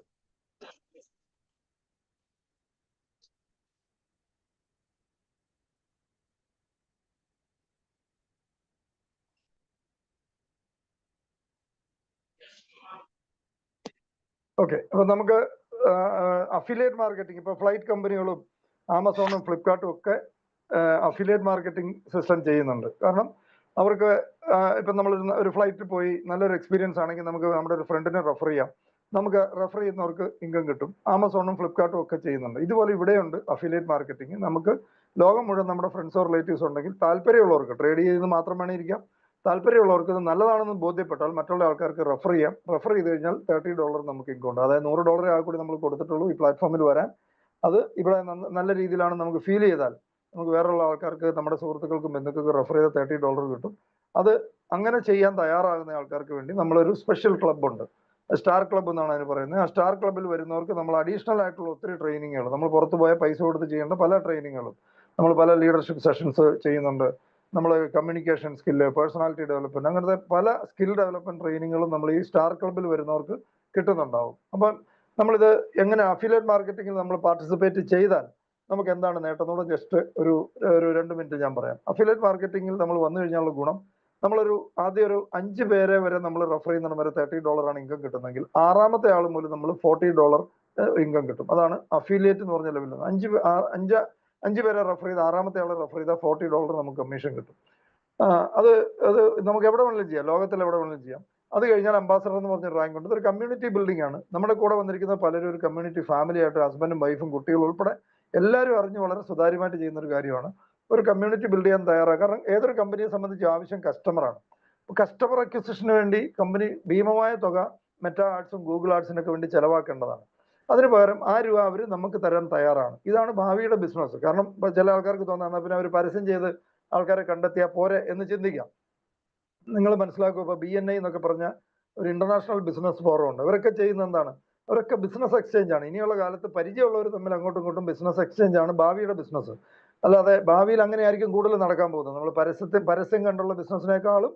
B: Okay, അപ്പൊ നമുക്ക് അഫിലിയേറ്റ് മാർക്കറ്റിംഗ് ഇപ്പൊ ഫ്ലൈറ്റ് കമ്പനികളും ആമസോണും ഫ്ലിപ്കാർട്ടും ഒക്കെ അഫിലിയേറ്റ് മാർക്കറ്റിംഗ് സിസ്റ്റം ചെയ്യുന്നുണ്ട്. കാരണം അവർക്ക് ഇപ്പം നമ്മൾ ഒരു ഫ്ലൈറ്റിൽ പോയി നല്ലൊരു എക്സ്പീരിയൻസ് ആണെങ്കിൽ നമുക്ക് നമ്മുടെ ഒരു ഫ്രണ്ടിനെ റെഫർ ചെയ്യാം. നമുക്ക് റെഫർ ചെയ്യുന്നവർക്ക് ഇൻകം കിട്ടും. ആമസോണും ഫ്ലിപ്കാർട്ടും ഒക്കെ ചെയ്യുന്നുണ്ട്. ഇതുപോലെ ഇവിടെയുണ്ട് അഫിലിയേറ്റ് മാർക്കറ്റിംഗ്. നമുക്ക് ലോകം മുഴുവൻ നമ്മുടെ ഫ്രണ്ട്സോ റിലേറ്റീവ്സ് ഉണ്ടെങ്കിൽ താല്പര്യമുള്ളവർക്ക് ട്രേഡ് ചെയ്യുന്നത് മാത്രം വേണേ ഇരിക്കാം. താല്പര്യമുള്ളവർക്ക് ഇത് നല്ലതാണെന്ന് ബോധ്യപ്പെട്ടാൽ മറ്റുള്ള ആൾക്കാർക്ക് റെഫർ ചെയ്യാം. റെഫർ ചെയ്ത് കഴിഞ്ഞാൽ $30 നമുക്ക് ഇൻകം ഉണ്ട്. അതായത് $100 ആകെ കൂടി നമ്മൾ കൊടുത്തിട്ടുള്ളൂ ഈ പ്ലാറ്റ്ഫോമിൽ വരാൻ. അത് ഇവിടെ നല്ല രീതിയിലാണ് നമുക്ക് ഫീൽ ചെയ്താൽ നമുക്ക് വേറെയുള്ള ആൾക്കാർക്ക്, നമ്മുടെ സുഹൃത്തുക്കൾക്കും ബന്ധുക്കൾക്കും റെഫർ ചെയ്ത $30 കിട്ടും. അത് അങ്ങനെ ചെയ്യാൻ തയ്യാറാകുന്ന ആൾക്കാർക്ക് വേണ്ടി നമ്മളൊരു സ്പെഷ്യൽ ക്ലബ് ഉണ്ട്. സ്റ്റാർ ക്ലബ്ബ് എന്നാണ് അതിന് പറയുന്നത്. ആ സ്റ്റാർ ക്ലബ്ബിൽ വരുന്നവർക്ക് നമ്മൾ അഡീഷണൽ ആയിട്ടുള്ള ഒത്തിരി ട്രെയിനിങ്ങുകൾ, നമ്മൾ പുറത്തു പോയ പൈസ കൊടുത്ത് ചെയ്യേണ്ട പല ട്രെയിനിങ്ങുകളും, നമ്മൾ പല ലീഡർഷിപ്പ് സെഷൻസ് ചെയ്യുന്നുണ്ട്. നമ്മൾ കമ്മ്യൂണിക്കേഷൻ സ്കില്ല്, പേഴ്സണാലിറ്റി ഡെവലപ്മെന്റ്, അങ്ങനത്തെ പല സ്കിൽ ഡെവലപ്മെന്റ് ട്രെയിനിങ്ങുകളും നമ്മൾ ഈ സ്റ്റാർ ക്ലബ്ബിൽ വരുന്നവർക്ക് കിട്ടുന്നുണ്ടാവും. അപ്പം നമ്മളിത് എങ്ങനെ അഫിലിയേറ്റ് മാർക്കറ്റിംഗിൽ നമ്മൾ പാർട്ടിസിപ്പേറ്റ് ചെയ്താൽ നമുക്ക് എന്താണ് നേട്ടം എന്നുള്ളത് ജസ്റ്റ് ഒരു 2 മിനിറ്റ് ഞാൻ പറയാം. അഫിലിയേറ്റ് മാർക്കറ്റിംഗിൽ നമ്മൾ വന്നു കഴിഞ്ഞാലുള്ള ഗുണം, നമ്മളൊരു ആദ്യം ഒരു 5 പേരെ വരെ നമ്മൾ റെഫർ ചെയ്യുന്ന വരെ $30 ആണ് ഇൻകം കിട്ടുന്നെങ്കിൽ 6ാമത്തെ ആൾ മുതൽ നമ്മൾ $40 ഇൻകം കിട്ടും. അതാണ് അഫിലിയേറ്റ് എന്ന് പറഞ്ഞ ലെവലിൽ. 5 പേരെ റെഫർ ചെയ്ത് 6ാമത്തെ ആളെ റെഫർ ചെയ്താൽ $40 നമുക്ക് കമ്മീഷൻ കിട്ടും. അത് നമുക്ക് എവിടെ വേണമെങ്കിലും ചെയ്യാം, ലോകത്തിൽ എവിടെ വേണമെങ്കിലും ചെയ്യാം. അത് കഴിഞ്ഞാൽ അംബാസഡർ എന്ന് പറഞ്ഞ റാങ്ക് ഉണ്ട്. ഇതൊരു കമ്മ്യൂണിറ്റി ബിൽഡിംഗ് ആണ്. നമ്മുടെ കൂടെ വന്നിരിക്കുന്ന പലരും ഒരു കമ്മ്യൂണിറ്റി ഫാമിലി ആയിട്ട്, ഹസ്ബൻഡും വൈഫും കുട്ടികളും ഉൾപ്പെടെ എല്ലാവരും അറിഞ്ഞ് വളരെ സുതാര്യമായിട്ട് ചെയ്യുന്ന ഒരു കാര്യമാണ്. ഒരു കമ്മ്യൂണിറ്റി ബിൽഡ് ചെയ്യാൻ തയ്യാറാണ്. കാരണം ഏതൊരു കമ്പനിയെ സംബന്ധിച്ച് ആവശ്യം കസ്റ്റമറാണ്. കസ്റ്റമർ അക്വിസിഷന് വേണ്ടി കമ്പനി ഭീമമായ തുക മെറ്റാ ആഡ്സും ഗൂഗിൾ ആഡ്സിനൊക്കെ വേണ്ടി ചെലവാക്കേണ്ടതാണ്. അതിന് പകരം ആ രൂപ അവർ നമുക്ക് തരാൻ തയ്യാറാണ്. ഇതാണ് ഭാവിയുടെ ബിസിനസ്. കാരണം ചില ആൾക്കാർക്ക് തോന്നാം പിന്നെ അവർ പരസ്യം ചെയ്ത് ആൾക്കാരെ കണ്ടെത്തിയാൽ പോരെ എന്ന് ചിന്തിക്കാം. നിങ്ങൾ മനസ്സിലാക്കുക, ഇപ്പൊ BNI എന്നൊക്കെ പറഞ്ഞ ഒരു ഇന്റർനാഷണൽ ബിസിനസ് ഫോറം ഉണ്ട്. ഇവരൊക്കെ ചെയ്യുന്ന എന്താണ്? അവരൊക്കെ ബിസിനസ് എക്സ്ചേഞ്ച് ആണ്. ഇനിയുള്ള കാലത്ത് പരിചയമുള്ളവർ തമ്മിൽ അങ്ങോട്ടും ഇങ്ങോട്ടും ബിസിനസ് എക്സ്ചേഞ്ച് ആണ് ഭാവിയുടെ ബിസിനസ്. അല്ലാതെ ഭാവിയിൽ അങ്ങനെ ആയിരിക്കും കൂടുതൽ നടക്കാൻ പോകുന്നത്. നമ്മൾ പരസ്യം കണ്ടുള്ള ബിസിനസ്സിനേക്കാളും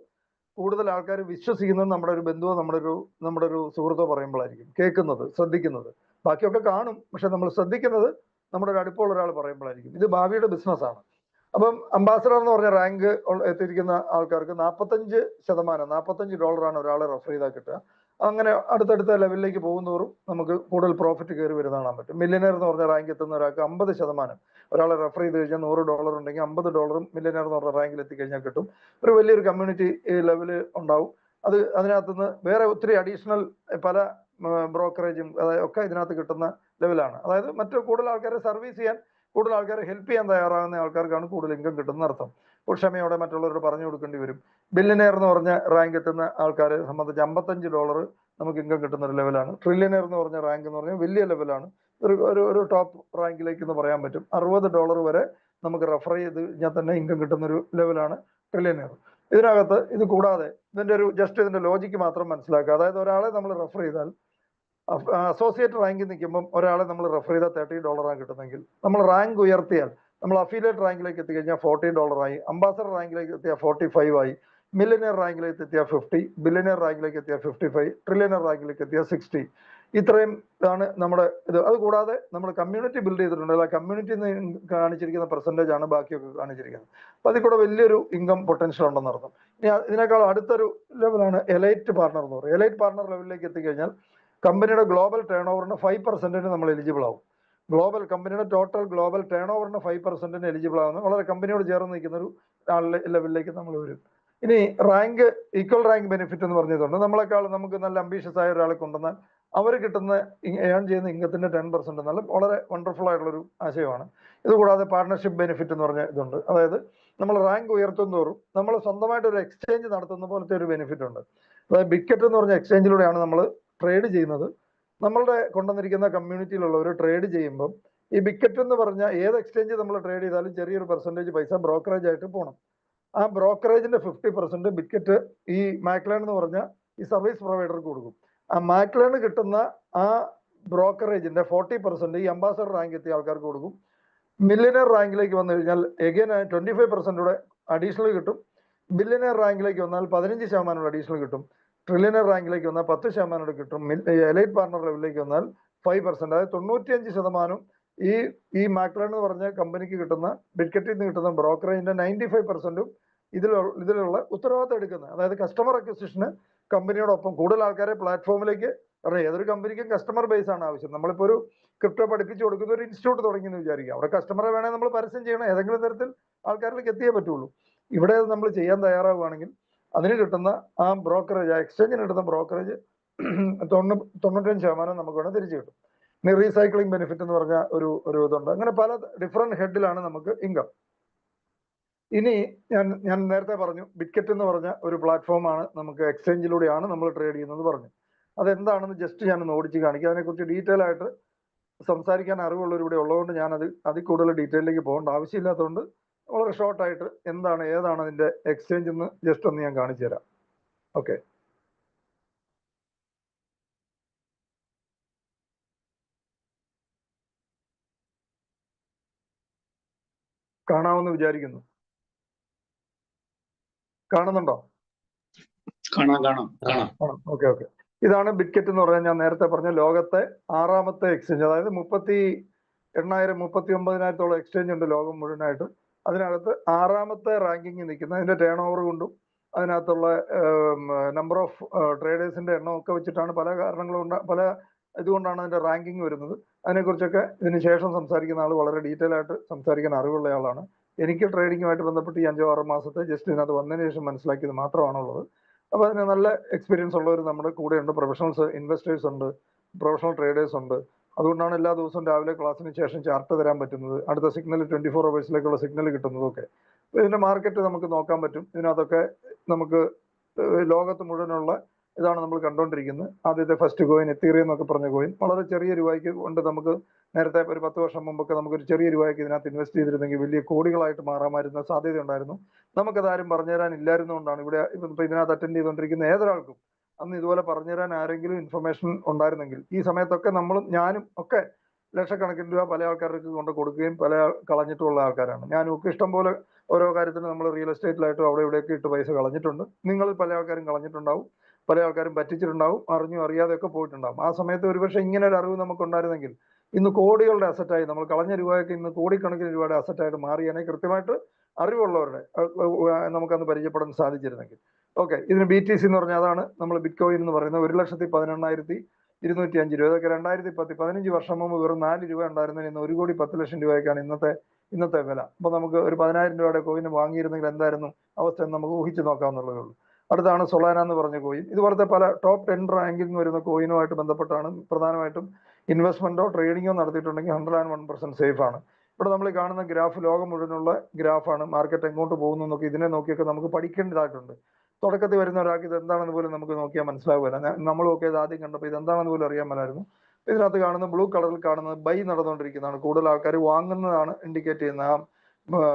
B: കൂടുതൽ ആൾക്കാർ വിശ്വസിക്കുന്നത് നമ്മുടെ ഒരു ബന്ധുവോ നമ്മുടെ ഒരു സുഹൃത്തോ പറയുമ്പോഴായിരിക്കും കേൾക്കുന്നത്, ശ്രദ്ധിക്കുന്നത്. ബാക്കിയൊക്കെ കാണും, പക്ഷെ നമ്മൾ ശ്രദ്ധിക്കുന്നത് നമ്മുടെ ഒരു അടുപ്പമുള്ള ഒരാൾ പറയുമ്പോഴായിരിക്കും. ഇത് ഭാവിയുടെ ബിസിനസ്സാണ്. അപ്പം അംബാസഡർ എന്ന് പറഞ്ഞ റാങ്ക് എത്തിയിരിക്കുന്ന ആൾക്കാർക്ക് $45 ആണ് ഒരാളെ റെഫർ ചെയ്താൽ കിട്ടുക. അങ്ങനെ അടുത്തടുത്ത ലെവലിലേക്ക് പോകുന്നതോറും നമുക്ക് കൂടുതൽ പ്രോഫിറ്റ് കയറി വരുന്ന കാണാൻ പറ്റും. മില്യനെയർ എന്ന് പറഞ്ഞ റാങ്ക് എത്തുന്ന ഒരാൾക്ക് 50% ഒരാളെ റെഫർ ചെയ്ത് കഴിഞ്ഞാൽ $100 ഉണ്ടെങ്കിൽ $50 മില്യനെയർ എന്ന് പറഞ്ഞ റാങ്കിൽ എത്തിക്കഴിഞ്ഞാൽ കിട്ടും. ഒരു വലിയൊരു കമ്മ്യൂണിറ്റി ലെവല് ഉണ്ടാവും. അതിനകത്തുനിന്ന് വേറെ ഒത്തിരി അഡീഷണൽ പല ബ്രോക്കറേജും ഒക്കെ ഇതിനകത്ത് കിട്ടുന്ന ലെവലാണ്. അതായത് മറ്റു കൂടുതൽ ആൾക്കാരെ സർവീസ് ചെയ്യാൻ കൂടുതൽ ആൾക്കാരെ ഹെൽപ്പ് ചെയ്യാൻ തയ്യാറാകുന്ന ആൾക്കാർക്കാണ് കൂടുതൽ ഇൻകം കിട്ടുന്ന അർത്ഥം. അപ്പോൾ ക്ഷമയോടെ മറ്റുള്ളവരോട് പറഞ്ഞു കൊടുക്കേണ്ടി വരും. ബില്യനെയർ എന്ന് പറഞ്ഞ റാങ്ക് എത്തുന്ന ആൾക്കാരെ സംബന്ധിച്ച് $55 നമുക്ക് ഇൻകം കിട്ടുന്ന ഒരു ലെവലാണ്. ട്രില്യനെയർ എന്ന് പറഞ്ഞ റാങ്ക് എന്ന് പറഞ്ഞാൽ വലിയ ലെവലാണ്, ഒരു ടോപ്പ് റാങ്കിലേക്ക് എന്ന് പറയാൻ പറ്റും. $60 വരെ നമുക്ക് റെഫർ ചെയ്ത് കഴിഞ്ഞാൽ തന്നെ ഇൻകം കിട്ടുന്ന ഒരു ലെവലാണ് ട്രില്യനെയർ. ഇതിനകത്ത് ഇത് കൂടാതെ ഇതിന്റെ ലോജിക്ക് മാത്രം മനസ്സിലാക്കുക. അതായത് ഒരാളെ നമ്മൾ റെഫർ ചെയ്താൽ അസോസിയേറ്റ് റാങ്കിൽ നിൽക്കുമ്പം ഒരാളെ നമ്മൾ റെഫർ ചെയ്താൽ $30 കിട്ടുന്നെങ്കിൽ, നമ്മൾ റാങ്ക് ഉയർത്തിയാൽ നമ്മൾ അഫിലിയേറ്റ് റാങ്കിലേക്ക് എത്തിക്കഴിഞ്ഞാൽ $40 ആയി, അംബാസഡർ റാങ്കിലേക്ക് എത്തിയാൽ 45 ആയി, മില്യനെയർ റാങ്കിലേക്ക് എത്തിയാൽ 50, ബില്യനെയർ റാങ്കിലേക്ക് എത്തിയാൽ 55, ട്രില്യനെയർ റാങ്കിലേക്ക് എത്തിയാൽ 60. ഇത്രയും ആണ് നമ്മുടെ ഇത്. അതുകൂടാതെ നമ്മൾ കമ്മ്യൂണിറ്റി ബിൽഡ് ചെയ്തിട്ടുണ്ട്. ആ കമ്മ്യൂണിറ്റി കാണിച്ചിരിക്കുന്ന പെർസെൻറ്റേജ് ആണ് ബാക്കിയൊക്കെ കാണിച്ചിരിക്കുന്നത്. അപ്പൊ അതിൽ കൂടെ വലിയൊരു ഇൻകം പൊട്ടൻഷ്യൽ ഉണ്ടെന്ന് അർത്ഥം. ഇനി ഇതിനേക്കാൾ അടുത്തൊരു ലെവലാണ് എലൈറ്റ് പാർട്ണർ എന്ന് പറയുന്നത്. എലൈറ്റ് പാർട്ണർ ലെവലിലേക്ക് എത്തിക്കഴിഞ്ഞാൽ കമ്പനിയുടെ ഗ്ലോബൽ ടേൺ ഓവറിന് 5% നമ്മൾ എലിജിബിൾ ആവും. കമ്പനിയുടെ ടോട്ടൽ ഗ്ലോബൽ ടേൺ ഓവറിന് 5% എലിജിബിൾ ആവുന്ന വളരെ കമ്പനിയോട് ചേർന്ന് നിൽക്കുന്ന ഒരു ലെവലിലേക്ക് നമ്മൾ വരും. ഇനി റാങ്ക്, ഈക്വൽ റാങ്ക് ബെനിഫിറ്റ് എന്ന് പറഞ്ഞതുകൊണ്ട് നമ്മളെക്കാൾ നമുക്ക് നല്ല അംബീഷ്യസ് ആയ ഒരാളെ കൊണ്ടുവന്നാൽ അവർ കിട്ടുന്ന ഏൺ ചെയ്യുന്ന ഇൻകത്തിന്റെ 10% എന്നുള്ള വളരെ വണ്ടർഫുൾ ആയിട്ടുള്ളൊരു ആശയമാണ്. ഇതുകൂടാതെ പാർട്ണർഷിപ്പ് ബെനിഫിറ്റ് എന്ന് പറഞ്ഞ ഇതുണ്ട്. അതായത് നമ്മൾ റാങ്ക് ഉയർത്തുന്നതോറും നമ്മൾ സ്വന്തമായിട്ട് ഒരു എക്സ്ചേഞ്ച് നടത്തുന്ന പോലത്തെ ഒരു ബെനിഫിറ്റ് ഉണ്ട്. അതായത് ബിക്കറ്റ് എന്ന് പറഞ്ഞ എക്സ്ചേഞ്ചിലൂടെയാണ് നമ്മൾ ട്രേഡ് ചെയ്യുന്നത്. നമ്മളുടെ കൊണ്ടുവന്നിരിക്കുന്ന കമ്മ്യൂണിറ്റിയിലുള്ളവർ ട്രേഡ് ചെയ്യുമ്പം ഈ ബിക്കറ്റ് എന്ന് പറഞ്ഞ ഏത് എക്സ്ചേഞ്ച് നമ്മൾ ട്രേഡ് ചെയ്താലും ചെറിയൊരു പെർസെൻറ്റേജ് പൈസ ബ്രോക്കറേജ് ആയിട്ട് പോകണം. ആ ബ്രോക്കറേജിന്റെ 50% ബിക്കറ്റ് ഈ മാക്ലേൺ എന്ന് പറഞ്ഞ ഈ സർവീസ് പ്രൊവൈഡർക്ക് കൊടുക്കും. ആ മാക്ലേണ് കിട്ടുന്ന ആ ബ്രോക്കറേജിന്റെ 40% ഈ അംബാസഡർ റാങ്ക് എത്തിയ ആൾക്കാർക്ക് കൊടുക്കും. മില്യനെയർ റാങ്കിലേക്ക് വന്നു കഴിഞ്ഞാൽ എഗൈൻ 25% കൂടെ അഡീഷണൽ കിട്ടും. ബില്യനെയർ റാങ്കിലേക്ക് വന്നാൽ 15% അഡീഷണൽ കിട്ടും. ട്രില്യനെയർ റാങ്കിലേക്ക് വന്നാൽ 10% കിട്ടും. എലൈറ്റ് പാർട്ണർ ലെവലിലേക്ക് വന്നാൽ 5%, അതായത് 95% ഈ മാക്ലേൺ എന്ന് പറഞ്ഞ കമ്പനിക്ക് കിട്ടുന്ന ബിക്കറ്റിൽ നിന്ന് കിട്ടുന്ന ബ്രോക്കറേജിന്റെ 95% ഇതിലുള്ള ഉത്തരവാദിത്തം എടുക്കുന്നത്. അതായത് കസ്റ്റമർ അക്വിസിഷന് കമ്പനിയോടൊപ്പം കൂടുതൽ ആൾക്കാരെ പ്ലാറ്റ്ഫോമിലേക്ക്, കാരണം ഏതൊരു കമ്പനിക്കും കസ്റ്റമർ ബേസ് ആണ് ആവശ്യം. നമ്മളിപ്പോൾ ഒരു ക്രിപ്റ്റോ പഠിപ്പിച്ചു കൊടുക്കുന്ന ഒരു ഇൻസ്റ്റിറ്റ്യൂട്ട് തുടങ്ങിയെന്ന് വിചാരിക്കുക. അവിടെ കസ്റ്റമറെ വേണേൽ നമ്മൾ പരസ്യം ചെയ്യണം, ഏതെങ്കിലും തരത്തിൽ ആൾക്കാരിലേക്ക് എത്തിയേ പറ്റുള്ളൂ. ഇവിടെ നമ്മൾ ചെയ്യാൻ തയ്യാറാവുകയാണെങ്കിൽ അതിന് കിട്ടുന്ന ആ ബ്രോക്കറേജ്, ആ എക്സ്ചേഞ്ചിന് കിട്ടുന്ന ബ്രോക്കറേജ് 95% നമുക്ക് വേണം തിരിച്ചു കിട്ടും. ഇനി റീസൈക്ലിംഗ് ബെനിഫിറ്റ് എന്ന് പറഞ്ഞ ഒരു ഇതുണ്ട്. അങ്ങനെ പല ഡിഫറെന്റ് ഹെഡിലാണ് നമുക്ക് ഇൻകം. ഇനി ഞാൻ നേരത്തെ പറഞ്ഞു ബിക്കറ്റ് എന്ന് പറഞ്ഞ ഒരു പ്ലാറ്റ്ഫോമാണ്, നമുക്ക് എക്സ്ചേഞ്ചിലൂടെയാണ് നമ്മൾ ട്രേഡ് ചെയ്യുന്നത് പറഞ്ഞു. അതെന്താണെന്ന് ജസ്റ്റ് ഞാനൊന്ന് ഓടിച്ച് കാണിക്കാം. അതിനെക്കുറിച്ച് ഡീറ്റെയിൽ ആയിട്ട് സംസാരിക്കാൻ അറിവുള്ളവർ ഇവിടെ ഉള്ളതുകൊണ്ട് ഞാൻ അതിൽ കൂടുതൽ ഡീറ്റെയിലേക്ക് പോകേണ്ട ആവശ്യമില്ലാത്തതുകൊണ്ട് വളരെ ഷോർട്ടായിട്ട് ഏതാണ് അതിന്റെ എക്സ്ചേഞ്ച് എന്ന് ജസ്റ്റ് ഒന്ന് ഞാൻ കാണിച്ചു തരാം. ഓക്കെ, കാണാമെന്ന് വിചാരിക്കുന്നു. കാണുന്നുണ്ടോ?
C: കാണാം.
B: ഓക്കെ. ഇതാണ് ബിക്കറ്റ് എന്ന് പറഞ്ഞാൽ ഞാൻ നേരത്തെ പറഞ്ഞ ലോകത്തെ 6ാമത്തെ എക്സ്ചേഞ്ച്. അതായത് 39,000-39,000 എക്സ്ചേഞ്ച് ഉണ്ട് ലോകം മുഴുവനായിട്ട്. അതിനകത്ത് 6ാമത്തെ റാങ്കിങ് നിൽക്കുന്ന അതിന്റെ ടേൺ ഓവർ കൊണ്ടും അതിനകത്തുള്ള നമ്പർ ഓഫ് ട്രേഡേഴ്സിന്റെ എണ്ണം ഒക്കെ വെച്ചിട്ടാണ് പല ഇതുകൊണ്ടാണ് അതിന്റെ റാങ്കിങ് വരുന്നത്. അതിനെക്കുറിച്ചൊക്കെ ഇതിന് ശേഷം സംസാരിക്കുന്ന ആൾ വളരെ ഡീറ്റെയിൽ ആയിട്ട് സംസാരിക്കാൻ അറിവുള്ള ആളാണ്. എനിക്ക് ട്രേഡിങ്ങുമായിട്ട് ബന്ധപ്പെട്ട് ഈ 5-6 മാസത്തെ ജസ്റ്റ് ഇതിനകത്ത് വന്നതിന് ശേഷം മനസ്സിലാക്കിയത് മാത്രമാണുള്ളത്. അപ്പോൾ അതിന് നല്ല എക്സ്പീരിയൻസ് ഉള്ളവർ നമ്മുടെ കൂടെ ഉണ്ട്. പ്രൊഫഷണൽസ് ഇൻവെസ്റ്റേഴ്സ് ഉണ്ട്, പ്രൊഫഷണൽ ട്രേഡേഴ്സ് ഉണ്ട്. അതുകൊണ്ടാണ് എല്ലാ ദിവസവും രാവിലെ ക്ലാസ്സിന് ശേഷം ചാർട്ട് തരാൻ പറ്റുന്നത്, അടുത്ത സിഗ്നൽ 24 അവേഴ്സിലേക്കുള്ള സിഗ്നൽ കിട്ടുന്നതൊക്കെ. ഇതിന്റെ മാർക്കറ്റ് നമുക്ക് നോക്കാൻ പറ്റും. ഇതിനകത്തൊക്കെ നമുക്ക് ലോകത്ത് മുഴുവനുള്ള ഇതാണ് നമ്മൾ കണ്ടുകൊണ്ടിരിക്കുന്നത്. ആദ്യത്തെ ഫസ്റ്റ് കോയിൻ എത്തീറിയം എന്നൊക്കെ പറഞ്ഞ കോയിൻ വളരെ ചെറിയ രൂപയ്ക്ക് കൊണ്ട് നമുക്ക് നേരത്തെ ഒരു 10 വർഷം മുമ്പൊക്കെ നമുക്കൊരു ചെറിയ രൂപയ്ക്ക് ഇതിനകത്ത് ഇൻവെസ്റ്റ് ചെയ്തിരുന്നെങ്കിൽ വലിയ കോടികളായിട്ട് മാറാമായിരുന്ന സാധ്യത ഉണ്ടായിരുന്നു. നമുക്കതാരും പറഞ്ഞുതരാൻ ഇല്ലായിരുന്നുകൊണ്ടാണ് ഇവിടെ ഇപ്പൊ ഇതിനകത്ത് അറ്റൻഡ് ചെയ്തുകൊണ്ടിരിക്കുന്ന ഏതൊരാൾക്കും അന്ന് ഇതുപോലെ പറഞ്ഞുതരാൻ ആരെങ്കിലും ഇൻഫർമേഷൻ ഉണ്ടായിരുന്നെങ്കിൽ ഈ സമയത്തൊക്കെ ഞാനും ഒക്കെ ലക്ഷക്കണക്കിന് രൂപ പല ആൾക്കാർക്ക് കൊണ്ട് കൊടുക്കുകയും പല കളഞ്ഞിട്ടുള്ള ആൾക്കാരാണ്. ഞാനും ഒക്കെ ഇഷ്ടംപോലെ ഓരോ കാര്യത്തിന് നമ്മൾ റിയൽ എസ്റ്റേറ്റിലായിട്ടും അവിടെ ഇവിടെയൊക്കെ ഇട്ട് പൈസ കളഞ്ഞിട്ടുണ്ട്. നിങ്ങളിൽ പല ആൾക്കാരും കളഞ്ഞിട്ടുണ്ടാവും, പല ആൾക്കാരും പറ്റിച്ചിട്ടുണ്ടാവും, അറിഞ്ഞും അറിയാതെയൊക്കെ പോയിട്ടുണ്ടാവും. ആ സമയത്ത് ഒരുപക്ഷെ ഇങ്ങനെ ഒരു അറിവ് നമുക്കുണ്ടായിരുന്നെങ്കിൽ ഇന്ന് കോടികളുടെ അസറ്റായി, നമ്മൾ കളഞ്ഞ രൂപയൊക്കെ ഇന്ന് കോടിക്കണക്കിന് രൂപയുടെ അസറ്റായിട്ട് മാറിയാനെ കൃത്യമായിട്ട് അറിവുള്ളവരുടെ നമുക്കന്ന് പരിചയപ്പെടാൻ സാധിച്ചിരുന്നെങ്കിൽ. ഓക്കെ, ഇതിന് BTC എന്ന് പറഞ്ഞാൽ അതാണ് നമ്മൾ ബിറ്റ് കോയിൻ എന്ന് പറയുന്നത്. 1,18,205 രൂപ. ഇതൊക്കെ 2015 വർഷം മുമ്പ് വെറും 4 രൂപ ഉണ്ടായിരുന്നതിന് ഇന്ന് 1,10,00,000 രൂപയ്ക്കാണ് ഇന്നത്തെ വില. അപ്പൊ നമുക്ക് ഒരു 10,000 രൂപയുടെ കോയിന് വാങ്ങിയിരുന്നെങ്കിൽ എന്തായിരുന്നു അവസ്ഥ എന്ന് നമുക്ക് ഊഹിച്ചു നോക്കാവുന്നതേ ഉള്ളൂ. അടുത്താണ് സൊളാന എന്ന് പറഞ്ഞ കോയിൻ. ഇതുപോലത്തെ പല ടോപ്പ് 10 റാങ്കിൽ നിന്ന് വരുന്ന കോയിനുമായിട്ട് ബന്ധപ്പെട്ടാണ് പ്രധാനമായിട്ടും ഇൻവെസ്റ്റ്മെന്റോ ട്രേഡിങ്ങോ നടത്തിയിട്ടുണ്ടെങ്കിൽ 101% സേഫ് ആണ്. ഇവിടെ നമ്മൾ കാണുന്ന ഗ്രാഫ് ലോകം മുഴുവനുള്ള ഗ്രാഫാണ്. മാർക്കറ്റ് എങ്ങോട്ട് പോകുന്നു എന്നൊക്കെ ഇതിനെ നോക്കിയൊക്കെ നമുക്ക് പഠിക്കേണ്ടതായിട്ടുണ്ട്. തുടക്കത്തിൽ വരുന്ന ഒരാൾക്ക് ഇത് എന്താണെന്ന് പോലും നമുക്ക് നോക്കിയാൽ മനസ്സിലാവില്ല. നമ്മളൊക്കെ ഇത് ആദ്യം കണ്ടപ്പോൾ ഇത് എന്താണെന്ന് പോലും അറിയാൻ മേലായിരുന്നു. ഇതിനകത്ത് കാണുന്ന ബ്ലൂ കളറിൽ കാണുന്നത് ബൈ നടന്നുകൊണ്ടിരിക്കുന്നതാണ്. കൂടുതൽ ആൾക്കാർ വാങ്ങുന്നതാണ് ഇൻഡിക്കേറ്റ് ചെയ്യുന്ന ആ